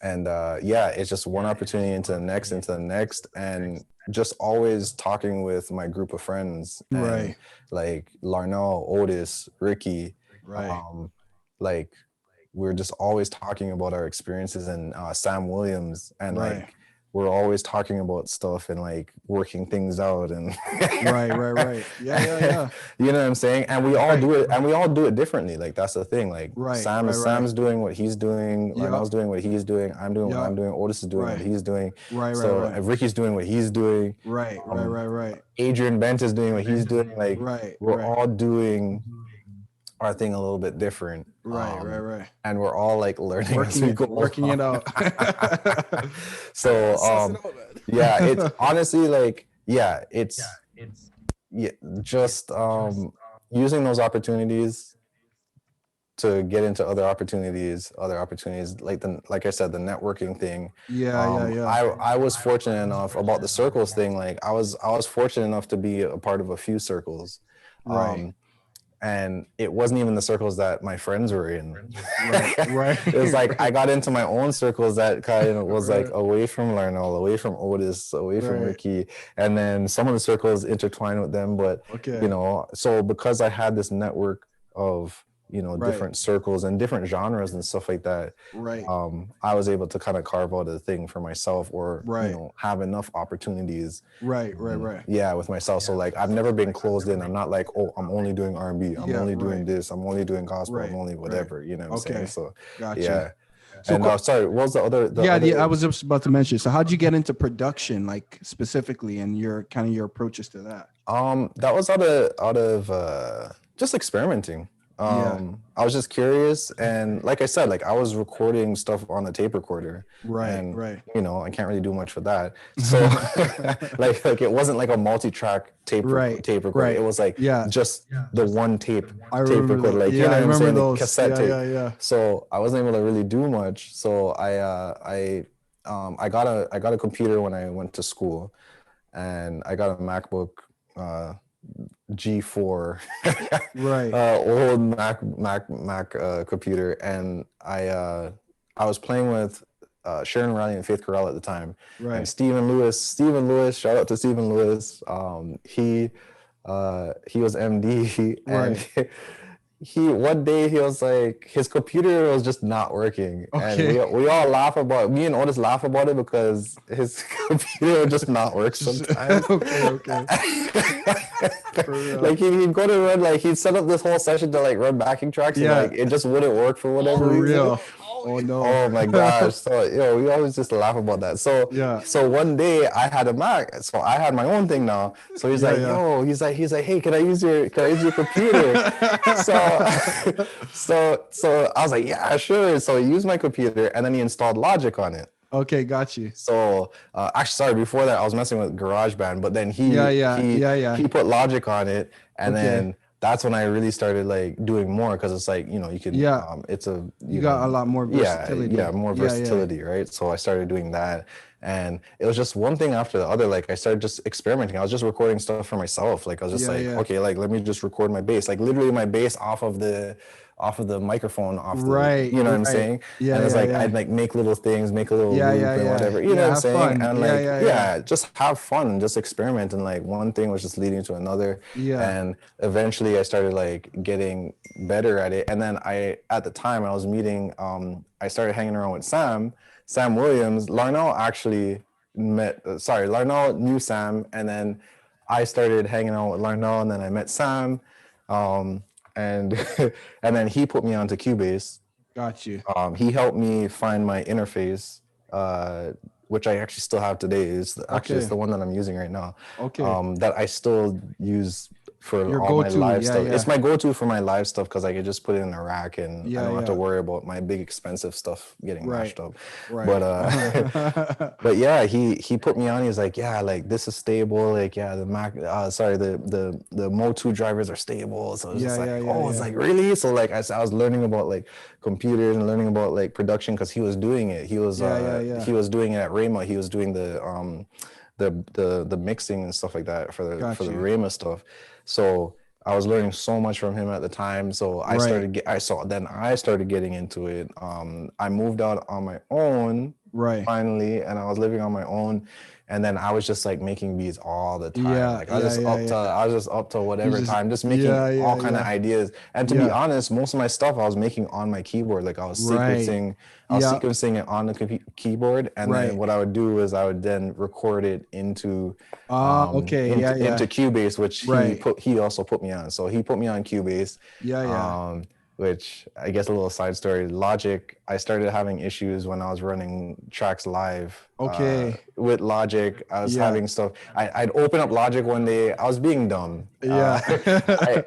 it's just one opportunity into the next, and just always talking with my group of friends, and like Larnell, Otis, Ricky, like we're just always talking about our experiences, and Sam Williams, and like we're always talking about stuff and like working things out, and yeah. You know what I'm saying? And we all do it, and we all do it differently. Like that's the thing. Like Sam's doing what he's doing, Larnell's doing what he's doing, I'm doing what I'm doing, Otis is doing what he's doing. If Ricky's doing what he's doing. Adrian Bent is doing what he's doing. Like we're all doing our thing a little bit different. And we're all like learning working it out. So it's honestly like it's just using those opportunities to get into other opportunities, like I said, the networking thing. I was fortunate enough about the circles thing. Like I was fortunate enough to be a part of a few circles. And it wasn't even the circles that my friends were in. It was like I got into my own circles that kind of was like away from Larnell, away from Otis, away from Ricky, and then some of the circles intertwined with them. But you know, so because I had this network of, you know, different circles and different genres and stuff like that, I was able to kind of carve out a thing for myself, or you know, have enough opportunities with myself. So like I've never been closed in. I'm not like, oh, I'm only doing R&B, I'm only doing this, I'm only doing gospel, I'm only whatever, you know what I'm saying? So So and sorry, what was the other? I was just about to mention. So how'd you get into production, like specifically, and your approaches to that? That was out of just experimenting. I was just curious, and like I said, like I was recording stuff on a tape recorder, and you know, I can't really do much with that. So like it wasn't like a multi-track tape recorder. It was like just the one tape recorder, like you know what I'm saying, the cassette tape. So I wasn't able to really do much. So I got a computer when I went to school, and I got a MacBook G4, old Mac computer, and I was playing with Sharon Riley and Faith Carell at the time, and Stephen Lewis. Shout out to Stephen Lewis. He was MD, and he one day he was like, his computer was just not working, and we all laugh about, me and Otis laugh about it because his computer would just not work sometimes. Like he'd go to run, like he'd set up this whole session to like run backing tracks, and like it just wouldn't work for whatever reason. Oh no! Oh my gosh! So we always just laugh about that. So one day I had a Mac, so I had my own thing now. So he's like, yo, he's like, hey, can I use your computer? so I was like, yeah, sure. So he used my computer, and then he installed Logic on it. Okay, got you. So actually, sorry, before that I was messing with GarageBand, but then he put Logic on it, and then that's when I really started like doing more, because it's like, you know, you can it's a you got a lot more versatility. More versatility, right? So I started doing that, and it was just one thing after the other. Like I started just experimenting. I was just recording stuff for myself. Like I was just okay, like let me just record my bass, like literally my bass off of the microphone, you know what I'm saying? Yeah. And it's like I'd like make little things, make a little loop and whatever, you know what I'm saying? Fun. And like just have fun, just experiment, and like one thing was just leading to another. And eventually I started like getting better at it. And then at the time I was meeting, I started hanging around with Sam Williams. Larnell knew Sam, and then I started hanging out with Larnell, and then I met Sam. And then he put me onto Cubase. Got you. He helped me find my interface, which I actually still have today. It's the one that I'm using right now. That I still use for all my live stuff. It's my go-to for my live stuff, because I can just put it in a rack, and I don't have to worry about my big expensive stuff getting mashed up. But yeah, he put me on. He's like, like this is stable. Like the Mac, the Mo 2 drivers are stable. So it's it's like really. So like I was learning about like computers and learning about like production, because he was doing it. He was doing it at Rayma. He was doing the mixing and stuff like that for the Rayma stuff. So I was learning so much from him at the time. So I started getting into it. I moved out on my own finally, and I was living on my own. And then I was just like making beats all the time. I was just up to whatever time, just making all kind of ideas. And to be honest, most of my stuff I was making on my keyboard. Like I was sequencing, sequencing it on the keyboard, and then what I would do is I would then record it into into Cubase, which he also put me on. So he put me on Cubase. Which I guess a little side story. Logic, I started having issues when I was running tracks live. With Logic, I was having stuff. I'd open up Logic one day. I was being dumb. I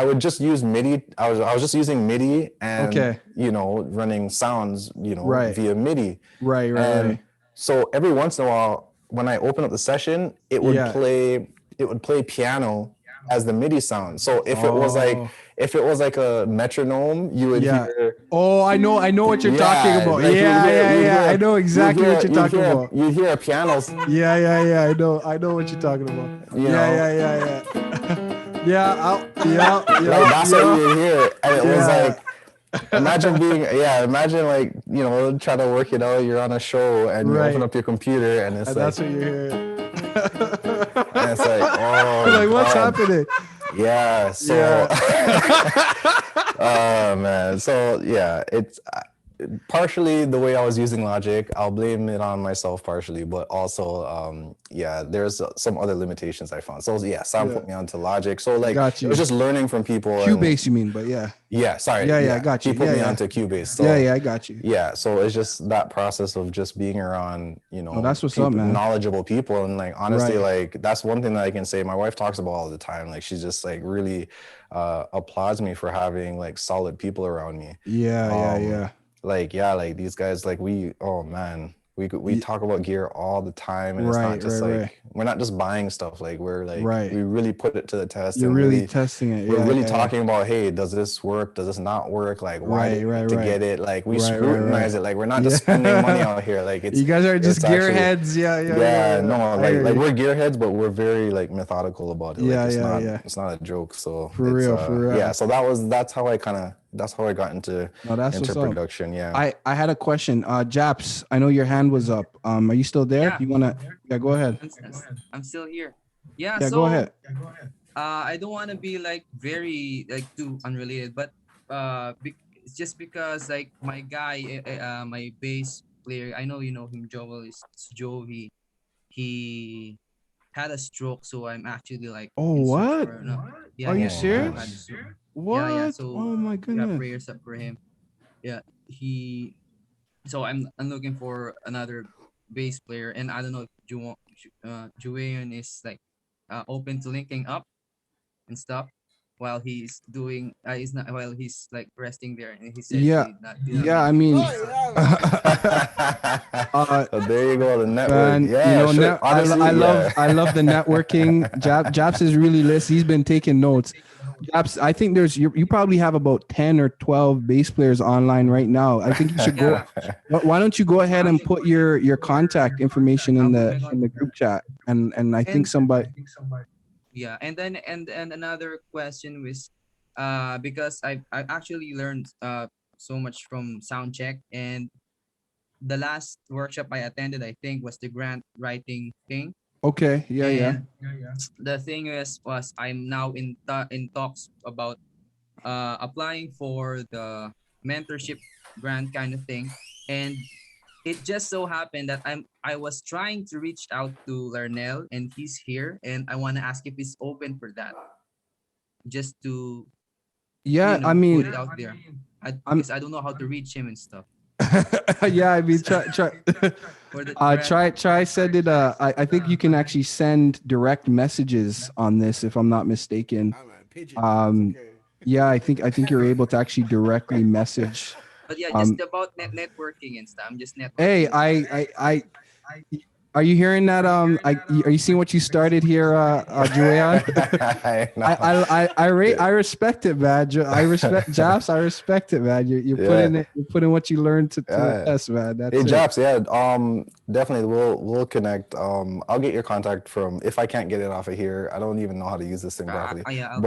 would just use MIDI. I was just using MIDI and you know, running sounds, you know, via MIDI. And so every once in a while, when I open up the session, it would play piano as the MIDI sound. So if it was like a metronome, you would hear. Oh, I know what you're talking about. Like I know exactly what you're talking about. You hear a piano. I know what you're talking about. That's what you would hear, and it was like. Imagine like, you know, trying to work it out. You're on a show and you open up your computer and it's that's what you hear. And it's like, like what's happening? Yeah. So, oh man. So yeah, partially the way I was using Logic. I'll blame it on myself partially, but also, there's some other limitations I found. So yeah, Sam put me onto Logic. So like, it was just learning from people. Cubase, you mean? But yeah. Yeah, sorry. Yeah, I got you. He put me onto Cubase. So, yeah, I got you. Yeah, so it's just that process of just being around, that's what's up, man. Knowledgeable people, and like honestly, like that's one thing that I can say. My wife talks about all the time. Like she's just like really applauds me for having like solid people around me. Yeah. Like these guys, like we talk about gear all the time, and it's not just we're not just buying stuff. Like we're like we really put it to the test. You're really testing it. We're really talking about, hey, does this work? Does this not work? Like why to get it? Like we scrutinize it. Like we're not just spending money out here. Like it's you guys are just gearheads. No, like we're gearheads, but we're very like methodical about it. Like, it's not a joke. So for real. Yeah. So that's how I got into production. Yeah. I had a question. Japs, I know your hand was up. Are you still there? You wanna? Yeah, go ahead. I'm still here. Yeah. So go ahead. I don't want to be like very like too unrelated, but it's just because like my guy, my bass player, I know you know him, Joel. Is Joe. He had a stroke, so I'm actually like. Oh what? Yeah, are you serious? What? Yeah. So oh my goodness. Prayers up for him. Yeah, So I'm looking for another bass player, and I don't know if Juwayon is like open to linking up and stuff while he's doing. He's like resting there, and he said I mean. There you go, the network. I love the networking. Japs is really listening. He's been taking notes. Japs, I think you probably have about 10 or 12 bass players online right now. I think you should go. Why don't you go ahead and put your contact information in the group chat, and I think somebody. Yeah, and then another question was, because I actually learned so much from SoundCheck, and the last workshop I attended, I think, was the grant writing thing. Okay. Yeah. The thing was I'm now in talks about applying for the mentorship grant kind of thing, and it just so happened that I was trying to reach out to Larnell, and he's here, and I want to ask if he's open for that, just to I mean, put it out there. Because I don't know how to reach him and stuff. Yeah, I mean, try send it. I think you can actually send direct messages on this, if I'm not mistaken. Yeah, I think you're able to actually directly message. But yeah, just about networking and stuff. I'm just networking. Hey, I are you hearing that? Are you seeing what you started here, Juwayon? I respect it, man. I respect Japs. I respect it, man. You're putting what you learned to the test, man. That's it. Japs, definitely we'll connect. I'll get your contact from, if I can't get it off of here. I don't even know how to use this thing properly. Because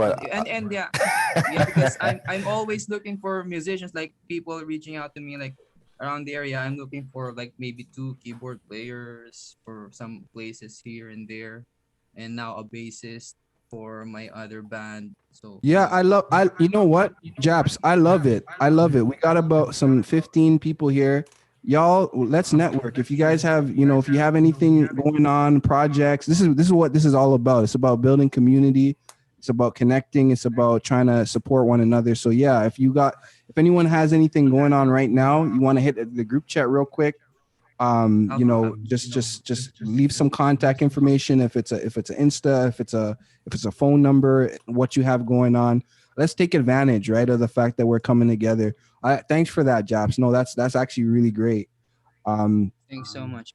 I'm always looking for musicians, like people reaching out to me, like around the area. I'm looking for like maybe 2 keyboard players for some places here and there, and now a bassist for my other band. So yeah, you know what, Japs, I love it. We got about some 15 people here. Y'all, let's network. If you guys have, if you have anything going on, projects, this is what this is all about. It's about building community. It's about connecting. It's about trying to support one another. So yeah, if anyone has anything going on right now, you want to hit the group chat real quick. Just leave some contact information. If it's an Insta, if it's a phone number, what you have going on. Let's take advantage, right, of the fact that we're coming together. Thanks for that, Japs. No, that's actually really great. Thanks so much.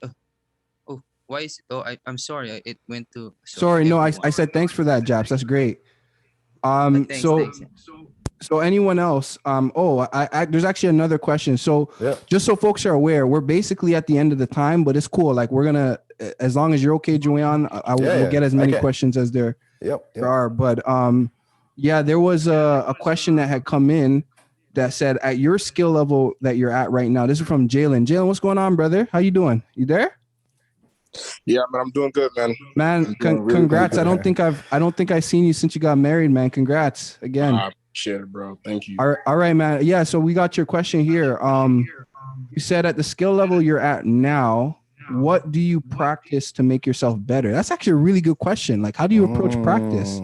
Why is it? Oh, I'm sorry. It went to. Sorry, no, I said thanks for that, Japs. That's great. Thanks. So anyone else? There's actually another question. So just so folks are aware, we're basically at the end of the time, but it's cool. Like we're gonna, as long as you're okay, Juwayon, we'll get as many questions as there are. But there was a question that had come in that said, at your skill level that you're at right now. This is from Jalen. Jalen, what's going on, brother? How you doing? You there? Yeah, man, I'm doing good, man. Man, congrats. Really good, I don't think I've seen you since you got married, man. Congrats again. Shit, bro. Thank you. All right, man. Yeah, so we got your question here. said at the skill level you're at now, what do you practice to make yourself better? That's actually a really good question. Like, how do you approach practice?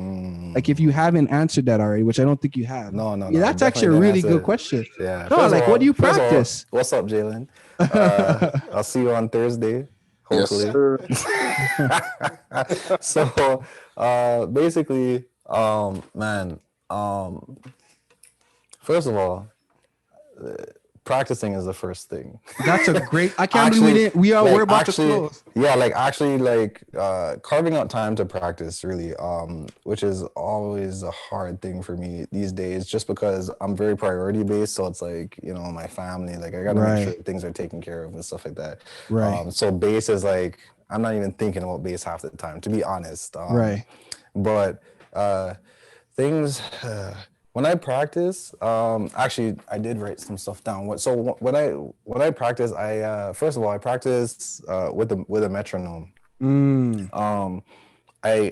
Like, if you haven't answered that already, which I don't think you have. No. Yeah, that's actually a really good question. Yeah. No, like, what do you practice? What's up, Jalen? I'll see you on Thursday, hopefully. Yes, So, basically, first of all, practicing is the first thing. That's a great. I can't believe we're about to close. Yeah, carving out time to practice really, which is always a hard thing for me these days, just because I'm very priority based. So it's like, my family, like I gotta make sure things are taken care of and stuff like that. Right. So bass is like, I'm not even thinking about bass half the time, to be honest. Right. But things. When I practice, actually, I did write some stuff down. So when I practice, I first of all I practice with a metronome. I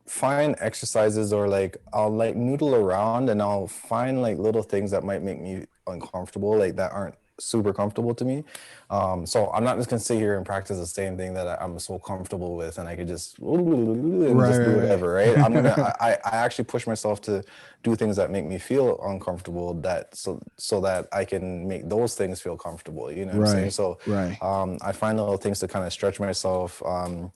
find exercises, or like I'll like noodle around and I'll find like little things that might make me uncomfortable, like that aren't super comfortable to me. So I'm not just gonna sit here and practice the same thing that I'm so comfortable with, and I could just do whatever, right? I actually push myself to do things that make me feel uncomfortable, so that I can make those things feel comfortable. You know what I'm saying? So I find little things to kind of stretch myself. One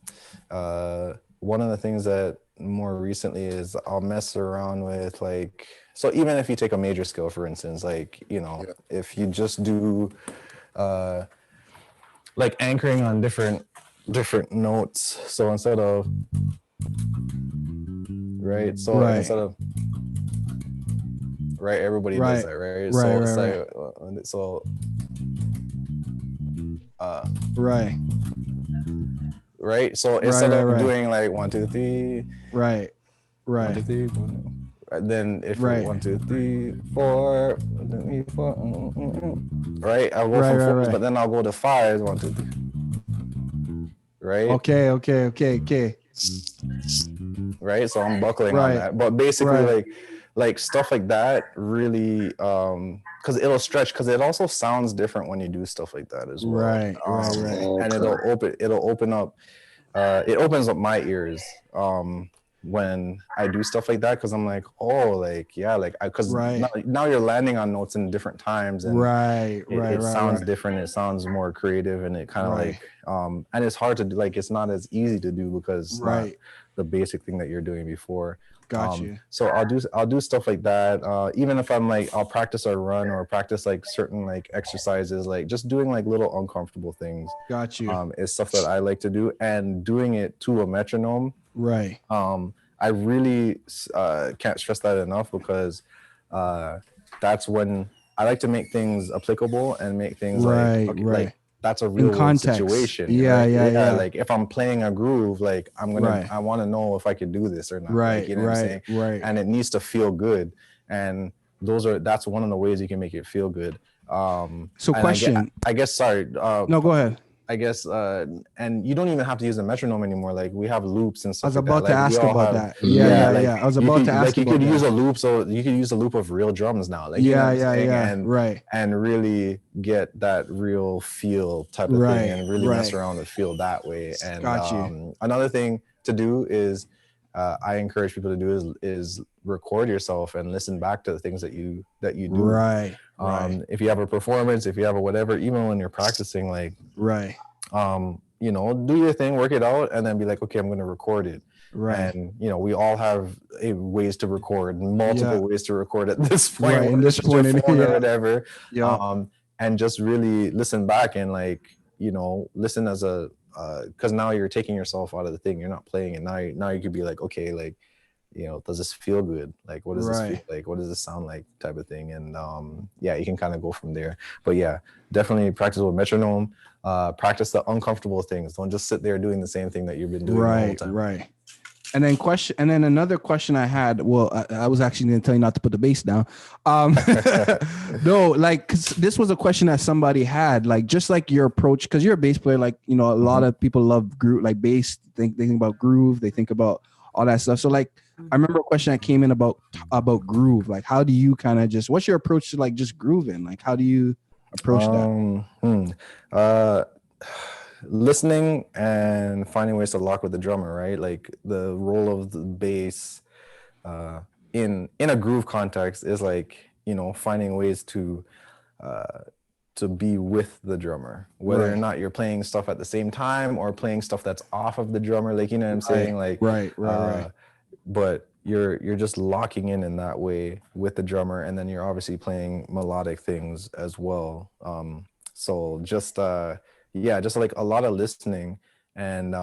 of the things that more recently is I'll mess around with, like, so even if you take a major scale, for instance, like, if you just do like anchoring on different notes. So instead of instead of everybody does that, right? So instead of doing like 1, 2, 3, 1, 2, 3, then if 1, 2, 3, 4, 4, right? I'll go from 4s, but then I'll go to 5s, 1, 2, 3, right? Okay. Right, so I'm buckling on that, but basically like stuff like that really, because it'll stretch, because it also sounds different when you do stuff like that as well. And it'll open up, it opens up my ears when I do stuff like that, because I'm like, because now you're landing on notes in different times, and it sounds different, it sounds more creative, and it kind of like and it's hard to do, like, it's not as easy to do because it's not the basic thing that you're doing before. Got you. So I'll do stuff like that. Even if I'm like, I'll practice a run or practice like certain like exercises, like just doing like little uncomfortable things. Got you. Is stuff that I like to do, and doing it to a metronome. Right. I really can't stress that enough, because that's when I like to make things applicable and make things like that's a real world situation. Yeah. Like if I'm playing a groove, like I want to know if I could do this or not. Like, you know what I'm saying? Right. And it needs to feel good. And that's one of the ways you can make it feel good. So question. I guess, sorry. No, go ahead. I guess, and you don't even have to use a metronome anymore. Like we have loops and stuff. I was about to ask about that. Yeah. I was about to ask. Like you could use a loop, so you could use a loop of real drums now. Like and really get that real feel type of thing, and really mess around and feel that way. And another thing to do is, I encourage people to do is record yourself and listen back to the things that you do. Right. If you have a performance, if you have a whatever, even when you're practicing, like do your thing, work it out, and then be like, okay, I'm going to record it. Right. And we all have ways to record, multiple ways to record at this point. Right. In this point, or whatever. Yeah. And just really listen back and listen as a. Because now you're taking yourself out of the thing. You're not playing it. Now you could be like, okay, like, does this feel good? Like, what does this feel like? What does this sound like? Type of thing. And you can kind of go from there. But yeah, definitely practice with metronome. Practice the uncomfortable things. Don't just sit there doing the same thing that you've been doing the whole time. Right. And then another question I had. Well, I was actually going to tell you not to put the bass down. No, like, 'cause this was a question that somebody had, like, just like your approach, because you're a bass player. Like, a lot of people love groove, like bass. They think about groove. They think about all that stuff. So, like, I remember a question that came in about groove. Like, how do you kind of what's your approach to like just grooving? Like, how do you approach that? Listening and finding ways to lock with the drummer, right? Like the role of the bass in a groove context is like, you know, finding ways to be with the drummer, whether or not you're playing stuff at the same time or playing stuff that's off of the drummer, like, you know what I'm saying? Like, right. But you're just locking in that way with the drummer, and then you're obviously playing melodic things as well. So just just like a lot of listening and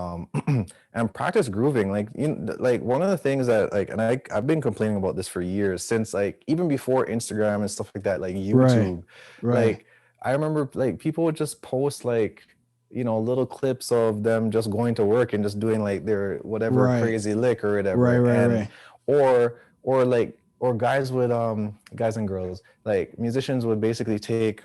and practice grooving. Like, you know, like one of the things that like, and I've been complaining about this for years, since like even before Instagram and stuff like that, like YouTube, like I remember like people would just post like, you know, little clips of them just going to work and just doing like their whatever crazy lick or whatever, or guys would guys and girls, like musicians would basically take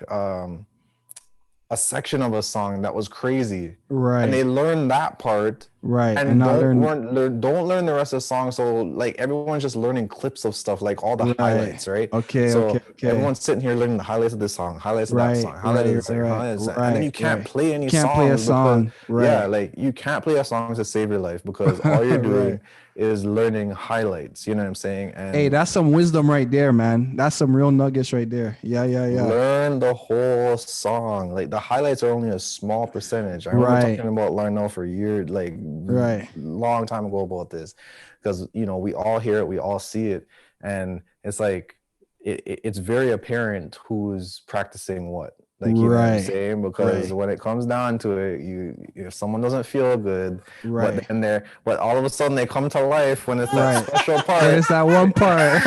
a section of a song that was crazy, and they learn that part, and don't learn the rest of the song. So like everyone's just learning clips of stuff, like all the highlights, right? So everyone's sitting here learning the highlights of this song, highlights of that song, highlights of this song, highlights of that. And then you can't play any songs. Yeah, like you can't play a song to save your life, because all you're doing is learning highlights, you know what I'm saying? And hey, that's some wisdom right there, man. That's some real nuggets right there. Yeah. Learn the whole song. Like the highlights are only a small percentage. I remember talking about Larnell for years, like long time ago about this, because you know, we all hear it, we all see it, and it's like it's very apparent who's practicing what. Like, you know what I'm saying? Because when it comes down to it, if someone doesn't feel good, but all of a sudden they come to life when it's that special part. It's that one part.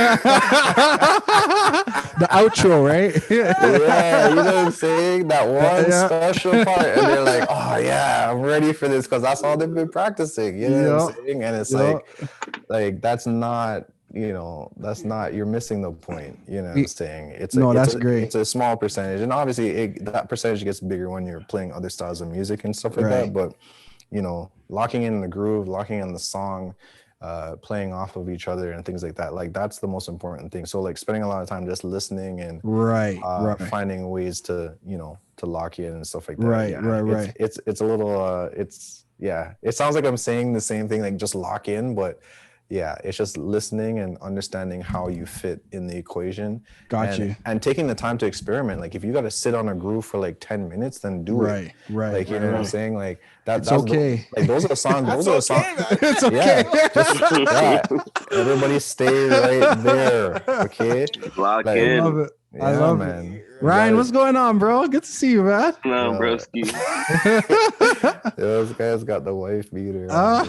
The outro, right? Yeah, you know what I'm saying? That one special part. And they're like, oh yeah, I'm ready for this, because that's all they've been practicing. You know what I'm saying? And it's like that's not, you know, that's not, you're missing the point, you know what I'm saying? That's great. It's a small percentage, and obviously that percentage gets bigger when you're playing other styles of music and stuff like that, but you know, locking in the groove, locking in the song, playing off of each other and things like that, like that's the most important thing. So like spending a lot of time just listening and finding ways to, you know, to lock in and stuff like that. It's a little it sounds like I'm saying the same thing, like just lock in, but it's just listening and understanding how you fit in the equation. And taking the time to experiment. Like if you got to sit on a groove for like 10 minutes, then do it. Like, you know what I'm saying? Like that's okay. Like those are the songs. Those are the songs. It's okay. Everybody stay right there. Okay. Lock in. I love it. I love it. Ryan, what's going on, bro? Good to see you, man. No, broski. Those guys got the wife beater. Yeah,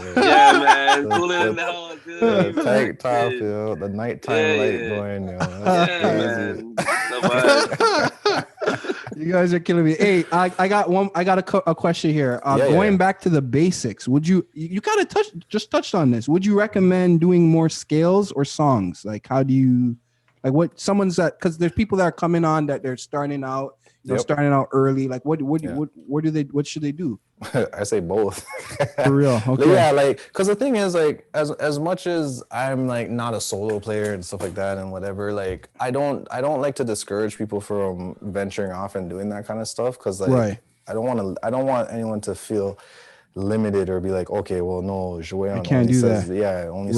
man. Cooling it down, dude. The tank top, yo. The nighttime light going, yo. That's crazy. You guys are killing me. Hey, I got a question here. Going back to the basics, would you kind of touched on this. Would you recommend doing more scales or songs? Like, how do you, like, what someone's that, because there's people that are coming on that they're starting out, starting out early. Like, what should they do? I say both. For real. Okay. Yeah, like, because the thing is, like, as much as I'm like not a solo player and stuff like that and whatever, like I don't like to discourage people from venturing off and doing that kind of stuff, because like I don't want anyone to feel limited or be like, okay, well, no, Juwayon only says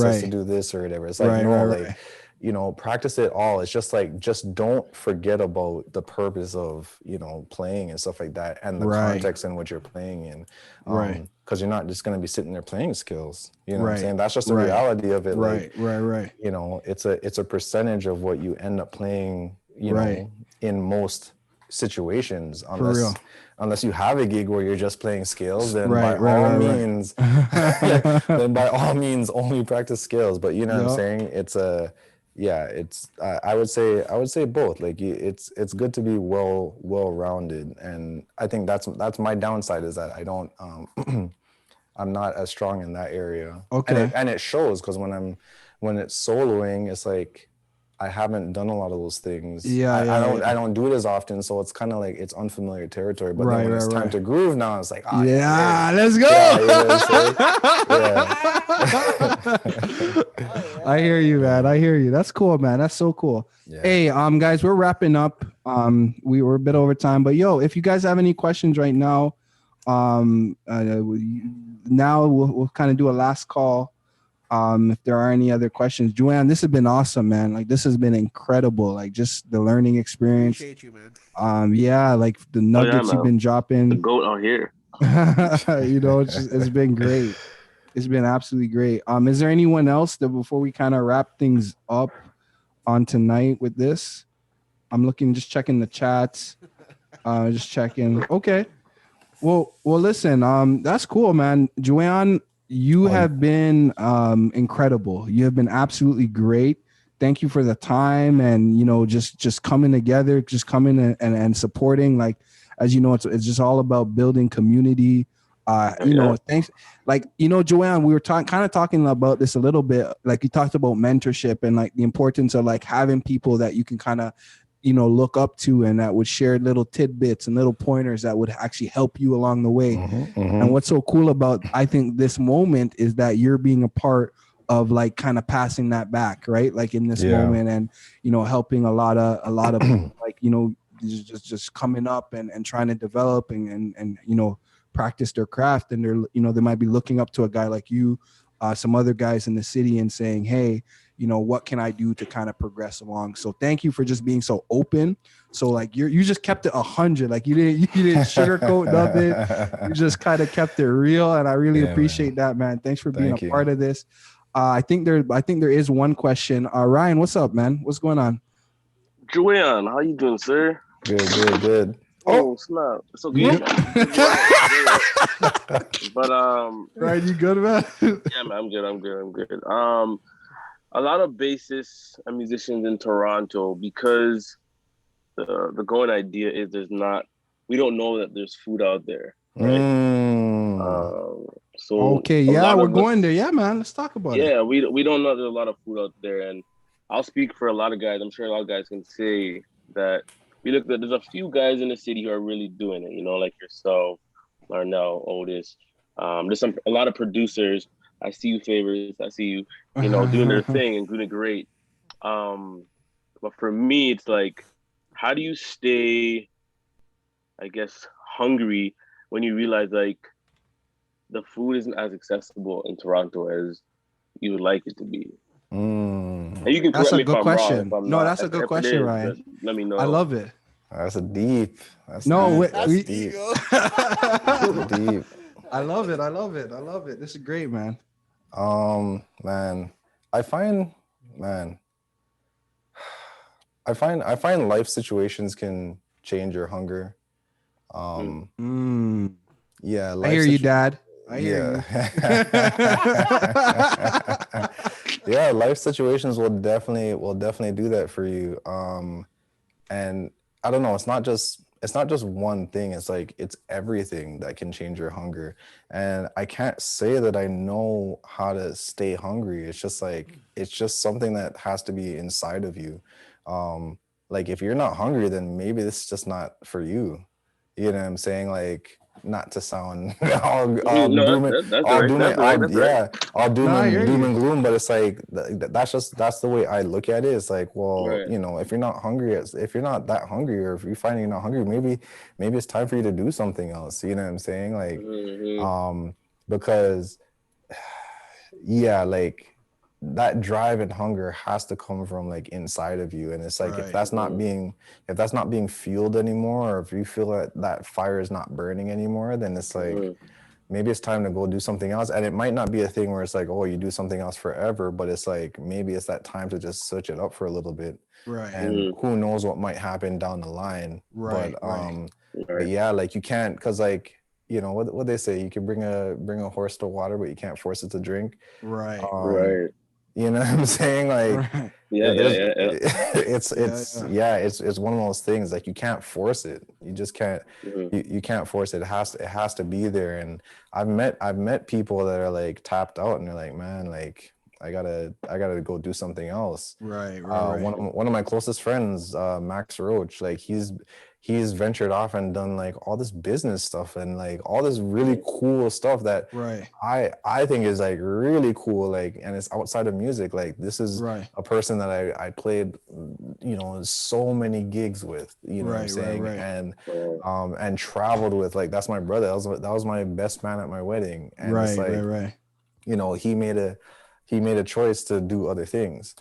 says to do this or whatever. It's like you know, practice it all. It's just like, just don't forget about the purpose of, you know, playing and stuff like that, and the context in which you're playing in. Because you're not just going to be sitting there playing skills. You know what I'm saying? That's just the reality of it. Right. You know, it's a percentage of what you end up playing, you know, in most situations, unless you have a gig where you're just playing scales, then by all means, then by all means only practice scales. But you know what I'm saying? It's I would say both. Like it's good to be well-rounded, and I think that's my downside, is that I don't I'm not as strong in that area. Okay. And it shows, because when it's soloing, it's like I haven't done a lot of those things. I don't do it as often, so it's kind of like it's unfamiliar territory. But then when it's time to groove now, it's like, let's go. You know what I'm saying? I hear you, man. I hear you. That's cool, man. That's so cool. Hey, guys, we're wrapping up. We were a bit over time, but yo, if you guys have any questions right now, now we'll kind of do a last call. If there are any other questions, Juwayon, this has been awesome, man. Like this has been incredible. Like just the learning experience. Appreciate you, man. Yeah, like the nuggets you've been dropping. The GOAT out here. You know, it's been great. It's been absolutely great. Is there anyone else that before we kind of wrap things up on tonight with this? I'm looking, just checking the chats. Just checking. Okay. Well, listen, that's cool, man. Juwayon, you have been incredible. You have been absolutely great. Thank you for the time and, you know, just coming together, just coming and supporting. Like, as you know, it's just all about building community. You know, thanks. Like, you know, Juwayon, we were kind of talking about this a little bit. Like you talked about mentorship and like the importance of like having people that you can kind of, you know, look up to and that would share little tidbits and little pointers that would actually help you along the way. And what's so cool about, I think, this moment is that you're being a part of like kind of passing that back, right? Like in this moment and, you know, helping a lot of like, you know, just coming up and trying to develop and, you know, practice their craft. And they're, you know, they might be looking up to a guy like you, some other guys in the city and saying, hey, you know, what can I do to kind of progress along? So thank you for just being so open. So like you just kept it 100, like you didn't sugarcoat nothing. You just kind of kept it real. And I really appreciate that, man. Thanks for being a part of this. I think there is one question. Ryan, what's up, man? What's going on? Juwayon, how you doing, sir? Good. Oh, snap. It's okay. But Ryan, you good, man? Yeah, man, I'm good. A lot of bassists and musicians in Toronto, because the going idea is we don't know that there's food out there, right? So okay, yeah, we're going there. Yeah, man, let's talk about it. Yeah, we don't know there's a lot of food out there, and I'll speak for a lot of guys. I'm sure a lot of guys can say that there's a few guys in the city who are really doing it, you know, like yourself, Larnell, Otis. There's a lot of producers. I see you, Favors. I see you, you know, doing their thing and doing it great. But for me, it's like, how do you stay, I guess, hungry when you realize like the food isn't as accessible in Toronto as you would like it to be? And you can correct me if I'm wrong. If I'm not. That's a good question, Ryan. Let me know. I love it. That's deep. That's deep. Deep. I love it. This is great, man. Man, I find life situations can change your hunger. Yeah, I hear you, Dad. I hear you. Yeah, life situations will definitely do that for you. And I don't know, it's not just one thing. It's like, it's everything that can change your hunger. And I can't say that I know how to stay hungry. It's just like, it's just something that has to be inside of you. Like if you're not hungry, then maybe this is just not for you. You know what I'm saying? Like, not to sound all doom and gloom, but it's like that's the way I look at it. It's like, well, you know, if you're not that hungry, or if you're finding you're not hungry, maybe it's time for you to do something else. You know what I'm saying? Like, because like that drive and hunger has to come from like inside of you. And it's like, if that's not being fueled anymore, or if you feel that fire is not burning anymore, then it's like, maybe it's time to go do something else. And it might not be a thing where it's like, oh, you do something else forever, but it's like, maybe it's that time to just switch it up for a little bit. Right. And who knows what might happen down the line. Right. But yeah, like you can't, cause like, you know, what they say, you can bring a horse to water, but you can't force it to drink. Right. You know what I'm saying? Like, it's one of those things. Like, you can't force it. You just can't. You can't force it. It has to be there. And I've met people that are like tapped out, and they're like, man, like I gotta go do something else. Right. One of my closest friends, Max Roach, like he's he's ventured off and done like all this business stuff and like all this really cool stuff that I think is like really cool, like, and it's outside of music. Like this is a person that I played, you know, so many gigs with, you know what I'm saying, and traveled with. Like that's my brother. That was my best man at my wedding, and it's like, you know, he made a choice to do other things.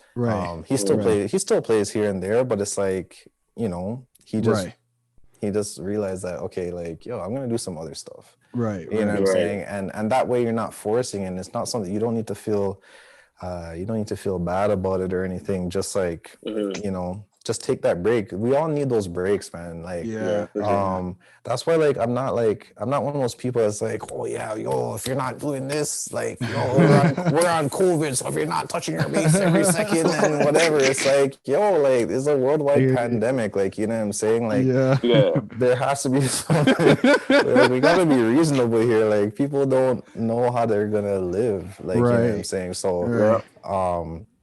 He still plays here and there, but it's like, you know, he just realized that, okay, like, yo, I'm gonna do some other stuff. You know what I'm saying? And that way you're not forcing, and it's not something you don't need to feel bad about it or anything. Just like, you know, just take that break. We all need those breaks, man. Like, that's why, like, I'm not one of those people that's like, oh yeah, yo, if you're not doing this, like, yo, we're on COVID, so if you're not touching your bass every second and whatever, it's like, yo, like, it's a worldwide pandemic, like, you know what I'm saying? Like, there has to be something. Like, we gotta be reasonable here. Like, people don't know how they're gonna live, like, you know what I'm saying? So,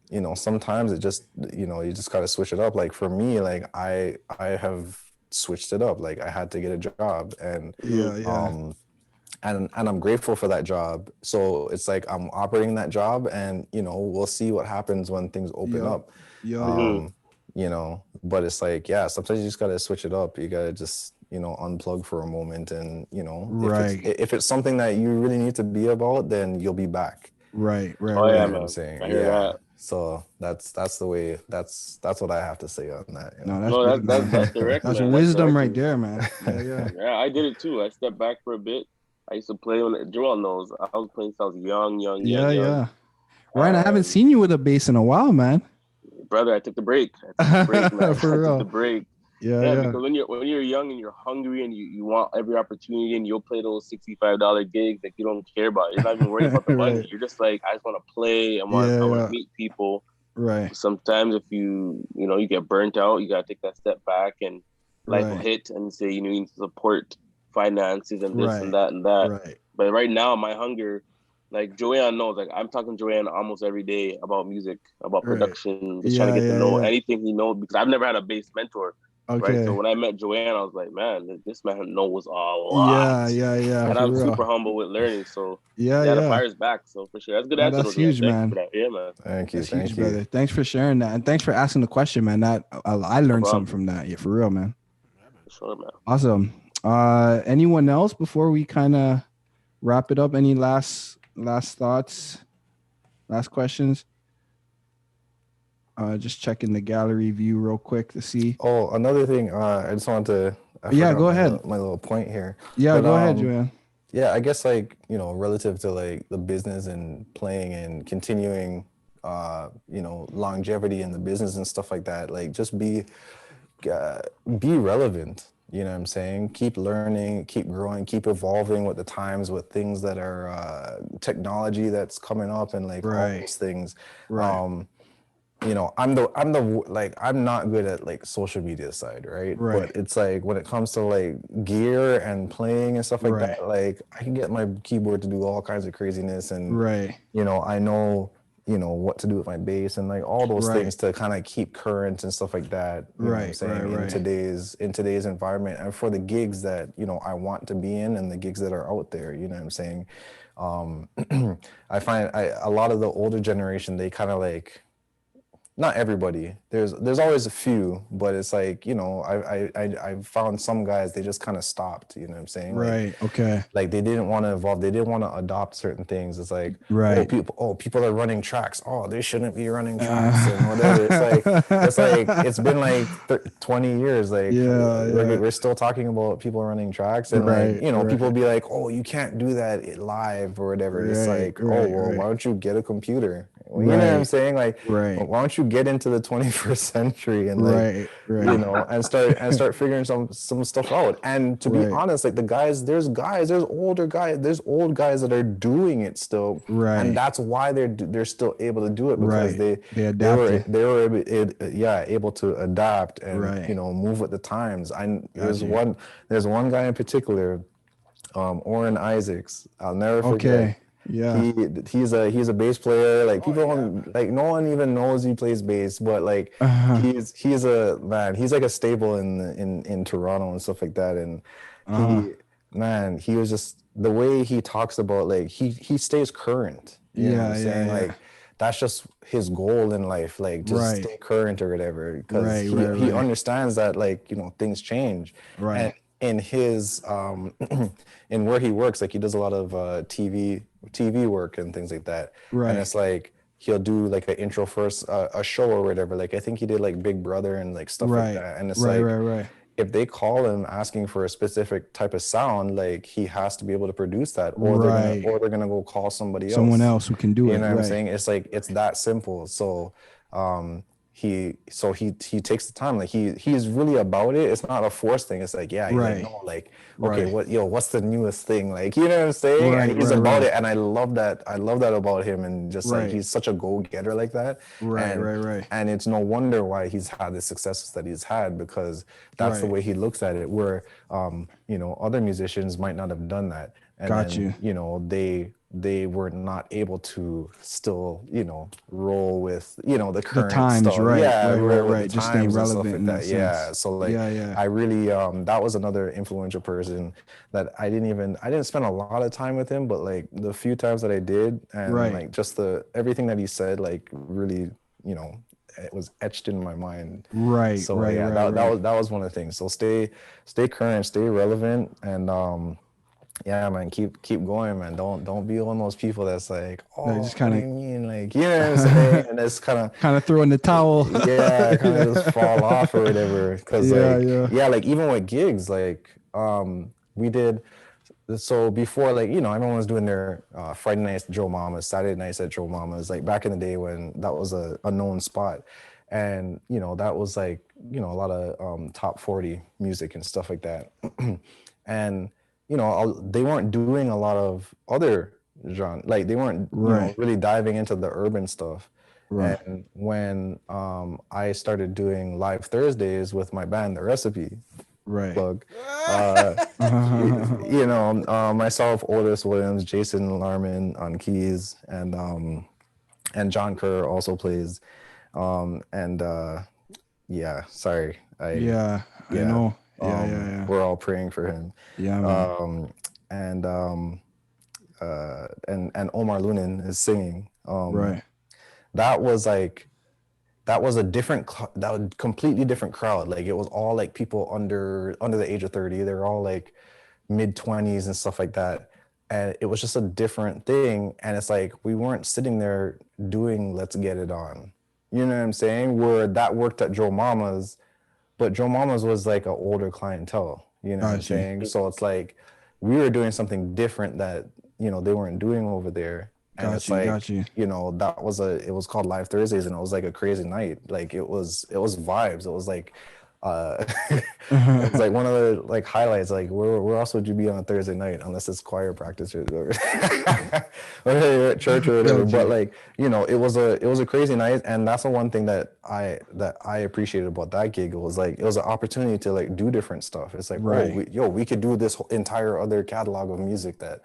you know, sometimes it just, you know, you just gotta switch it up. Like for me, like I have switched it up. Like I had to get a job, and and I'm grateful for that job. So it's like I'm operating that job, and you know, we'll see what happens when things open up. You know, but it's like, yeah, sometimes you just gotta switch it up. You gotta just, you know, unplug for a moment, and you know, if it's something that you really need to be about, then you'll be back. Man. I'm saying, so that's the way. That's what I have to say on that. You know? No, that's direct. That's wisdom right there, man. Yeah, I did it too. I stepped back for a bit. I used to play when Joel knows. I was playing since I was young. Ryan, I haven't seen you with a bass in a while, man. Brother, I took the break. Man. For real. I took the break. Because when you're young and you're hungry and you want every opportunity, and you'll play those $65 gigs that you don't care about. You're not even worried about the money. You're just like, I just want to play. I want to meet people. Sometimes if you get burnt out, you gotta take that step back, and life will hit and say, you need to support finances and this and that and that. But right now, my hunger, like Juwayon knows, like I'm talking to Juwayon almost every day about music, about production, just trying to get to know anything he knows, because I've never had a bass mentor. Right. So when I met Juwayon, I was like, man, this man knows a lot. And I'm super humble with learning. So the fire's back. So for sure. That's a good answer. That's huge, man. Yeah, man. Thank you. Thank you, brother. Thanks for sharing that. And thanks for asking the question, man. That I learned something from that. Yeah, for real, man. For sure, man. Awesome. Anyone else before we kind of wrap it up? Any last thoughts? Last questions? Just checking the gallery view real quick to see. Oh, another thing. I just wanted to. Go ahead. My little point here. Yeah, go ahead, Juwayon. Yeah, I guess like, you know, relative to like the business and playing and continuing, you know, longevity in the business and stuff like that. Like, just be relevant. You know what I'm saying? Keep learning, keep growing, keep evolving with the times, with things that are technology that's coming up, and like all those things. You know, I'm not good at like social media side, right? But it's like when it comes to like gear and playing and stuff like that, like I can get my keyboard to do all kinds of craziness, and you know, I know, you know, what to do with my bass and like all those things to kind of keep current and stuff like that. You know what I'm saying? In today's environment, and for the gigs that, you know, I want to be in, and the gigs that are out there, you know what I'm saying? I find a lot of the older generation, they kind of like, not everybody, there's always a few, but it's like, you know, I found some guys, they just kind of stopped, you know what I'm saying? Like they didn't want to evolve, they didn't want to adopt certain things. It's like, people are running tracks, they shouldn't be running tracks and whatever. It's like it's been like 20 years, like we're still talking about people running tracks, and like, you know, people be like, you can't do that live or whatever. It's like, why don't you get a computer? You know what I'm saying? Like, why don't you get into the 21st century and like, you know, and start figuring some stuff out. And to be honest, like there's old guys that are doing it still, and that's why they're still able to do it, because they were able to adapt and you know, move with the times. There's one guy in particular, Orrin Isaacs. I'll never forget. he's a bass player. Like people don't, like no one even knows he plays bass, but like he's a man. He's like a staple in Toronto and stuff like that. And he was just the way he talks about, like he stays current. You know what I'm saying? Like that's just his goal in life, like just stay current or whatever, because he understands that, like, you know, things change. And in his in where he works, like he does a lot of TV work and things like that. And it's like he'll do like an intro first, a show or whatever. Like I think he did like Big Brother and like stuff like that. And it's if they call him asking for a specific type of sound, like he has to be able to produce that, or they're gonna go call someone else who can do it. You know what I'm saying? It's like it's that simple. So he takes the time. Like he's really about it. It's not a forced thing. It's like he's like, no, like okay, what's the newest thing? Like, you know what I'm saying? And he's about it, and I love that about him. And just like he's such a go-getter like that. And it's no wonder why he's had the successes that he's had, because that's the way he looks at it. Where you know, other musicians might not have done that. And you know, they were not able to still, you know, roll with, you know, the current times, stuff. Right. Just staying relevant in that sense. So like I really that was another influential person that I didn't spend a lot of time with him, but like the few times that I did, and like just everything that he said, like really, you know, it was etched in my mind. So that was one of the things. So stay current, stay relevant, and yeah, man, keep going, man. Don't be one of those people that's like, oh, just kind of mean, like, you know what I'm saying? And it's kind of throwing the towel. Kind of just fall off or whatever. Because like even with gigs, like we did. So before, like, you know, everyone was doing their Friday nights at Joe Mama's, Saturday nights at Joe Mama's, like back in the day when that was a known spot. And, you know, that was like, you know, a lot of top 40 music and stuff like that. And you know, they weren't doing a lot of other genre, like they weren't you know, really diving into the urban stuff. And when I started doing live Thursdays with my band, The Recipe, plug, you know, myself, Otis Williams, Jason Larman on keys, and John Kerr also plays, and sorry, I know. We're all praying for him. And Omar Lunin is singing. That was a completely different crowd. Like it was all like people under the age of 30. They're all like mid-20s and stuff like that. And it was just a different thing. And it's like we weren't sitting there doing Let's Get It On. You know what I'm saying? Where that worked at Joe Mama's. But Joe Mama's was like an older clientele, you know what I'm saying? So it's like we were doing something different that, you know, they weren't doing over there. And it's like, you know, it was called Live Thursdays, and it was like a crazy night. Like it was vibes. It was like it's like one of the like highlights, like where else would you be on a Thursday night unless it's choir practice or at church or whatever. But like, you know, it was a crazy night, and that's the one thing that I appreciated about that gig. It was like it was an opportunity to like do different stuff. It's like we could do this whole entire other catalog of music that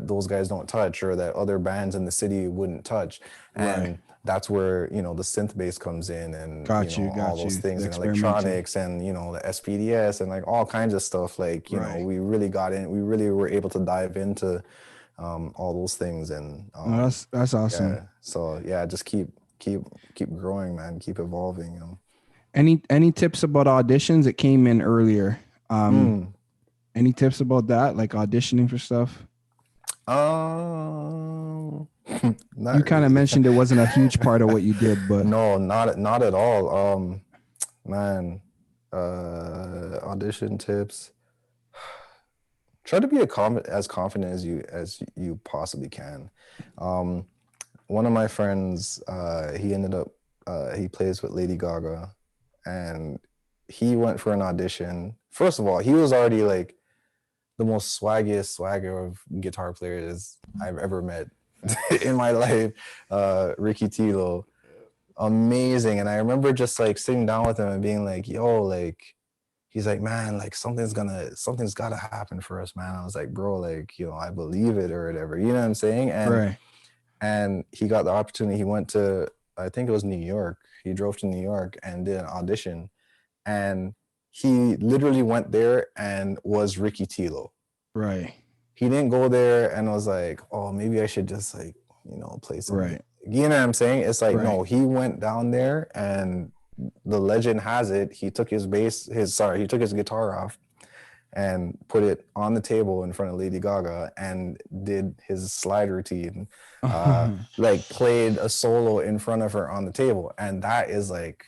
those guys don't touch, or that other bands in the city wouldn't touch. And that's where, you know, the synth bass comes in, and all those things, and electronics, and, you know, the SPDS, and like all kinds of stuff. Like, you know, we really were able to dive into all those things. And that's awesome. So just keep growing, man. Keep evolving. You know. Any tips about auditions? It came in earlier. Any tips about that, like auditioning for stuff? You kind of mentioned it wasn't a huge part of what you did, but no, not at all. Man, audition tips. Try to be as confident as you possibly can. One of my friends, he ended up he plays with Lady Gaga, and he went for an audition. First of all, he was already like the most swagger of guitar players I've ever met in my life. Ricky Tilo, amazing. And I remember just like sitting down with him and being like, yo, like, he's like, man, like something's gotta happen for us, man. I was like, bro, like, you know, I believe it or whatever, you know what I'm saying? And he got the opportunity. He went to, I think it was New York. He drove to New York and did an audition, and he literally went there and was Ricky Tilo. Right. He didn't go there and was like, oh, maybe I should just like, you know, play something. Right. You know what I'm saying? It's like, no, he went down there, and the legend has it, he took his guitar off and put it on the table in front of Lady Gaga and did his slide routine, like played a solo in front of her on the table. And that is like,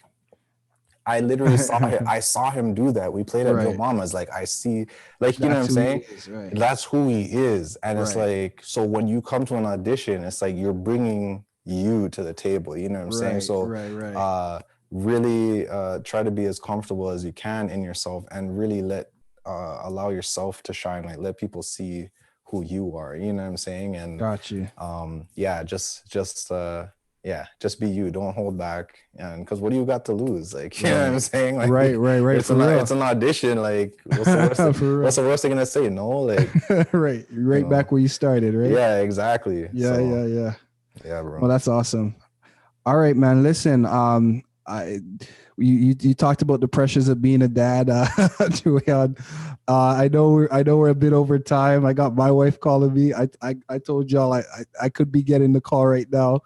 I literally saw him do that. We played at Joe Mama's. Like, I see, like, you know what I'm saying? That's who he is. And it's like, so when you come to an audition, it's like you're bringing you to the table. You know what I'm saying? So really try to be as comfortable as you can in yourself, and really allow yourself to shine. Like, let people see who you are. You know what I'm saying? And got you. Just be you. Don't hold back. And because what do you got to lose? Like, you know what I'm saying? Like, right. It's an audition. Like, what's the worst thing gonna say? No, like, right back where you started, right? Yeah, exactly. Yeah, bro. Well, that's awesome. All right, man. Listen, you talked about the pressures of being a dad, Juwayon. I know we're a bit over time. I got my wife calling me. I told y'all I could be getting the call right now.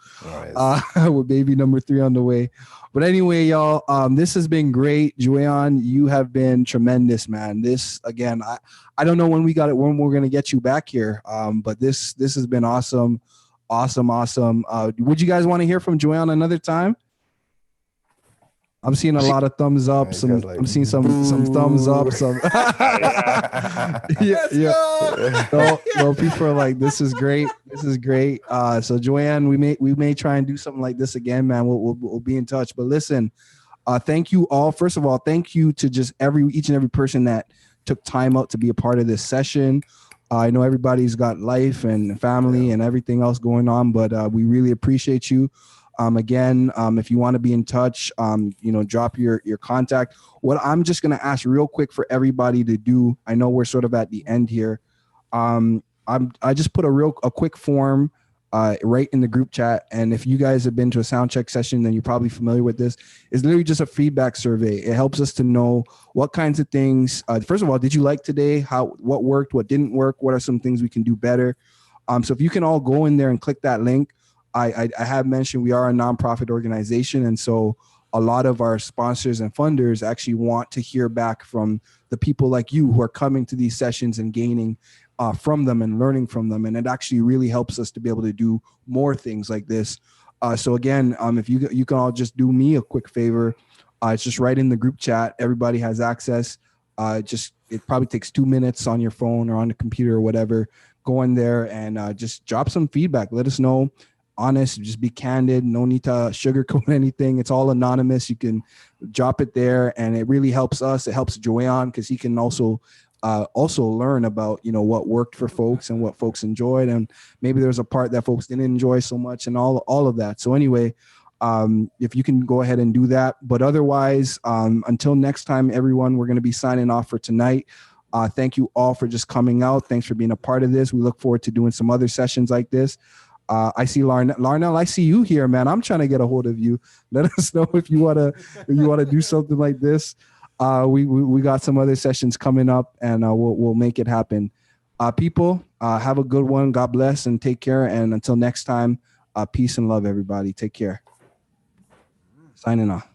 With baby number 3 on the way. But anyway, y'all, this has been great. Juwayon, you have been tremendous, man. This, again, I don't know when we're gonna get you back here. But this has been awesome. Would you guys want to hear from Juwayon another time? I'm seeing a lot of thumbs up. I'm seeing some thumbs up. No, people are like, this is great. So Juwayon, we may try and do something like this again, man. We'll be in touch. But listen, thank you all. First of all, thank you to just each and every person that took time out to be a part of this session. I know everybody's got life and family and everything else going on, but we really appreciate you. Again, if you want to be in touch, drop your contact. What I'm just going to ask real quick for everybody to do, I know we're sort of at the end here. I just put a quick form right in the group chat. And if you guys have been to a sound check session, then you're probably familiar with this. It's literally just a feedback survey. It helps us to know what kinds of things, first of all, did you like today? What worked, what didn't work? What are some things we can do better? So if you can all go in there and click that link. I have mentioned we are a nonprofit organization, and so a lot of our sponsors and funders actually want to hear back from the people like you who are coming to these sessions and gaining from them and learning from them, and it actually really helps us to be able to do more things like this. So again, if you can all just do me a quick favor, it's just right in the group chat. Everybody has access. It probably takes 2 minutes on your phone or on the computer or whatever. Go in there and just drop some feedback. Let us know. Honest, just be candid. No need to sugarcoat anything. It's all anonymous. You can drop it there, and it really helps us. It helps Juwayon because he can also learn about what worked for folks and what folks enjoyed, and maybe there's a part that folks didn't enjoy so much, and all of that. So anyway, if you can go ahead and do that. But otherwise, until next time, everyone, we're going to be signing off for tonight. Thank you all for just coming out. Thanks for being a part of this. We look forward to doing some other sessions like this. I see Larnell. I see you here, man. I'm trying to get a hold of you. Let us know if you wanna do something like this. We got some other sessions coming up, and we'll make it happen. People, have a good one. God bless and take care. And until next time, peace and love, everybody. Take care. Signing off.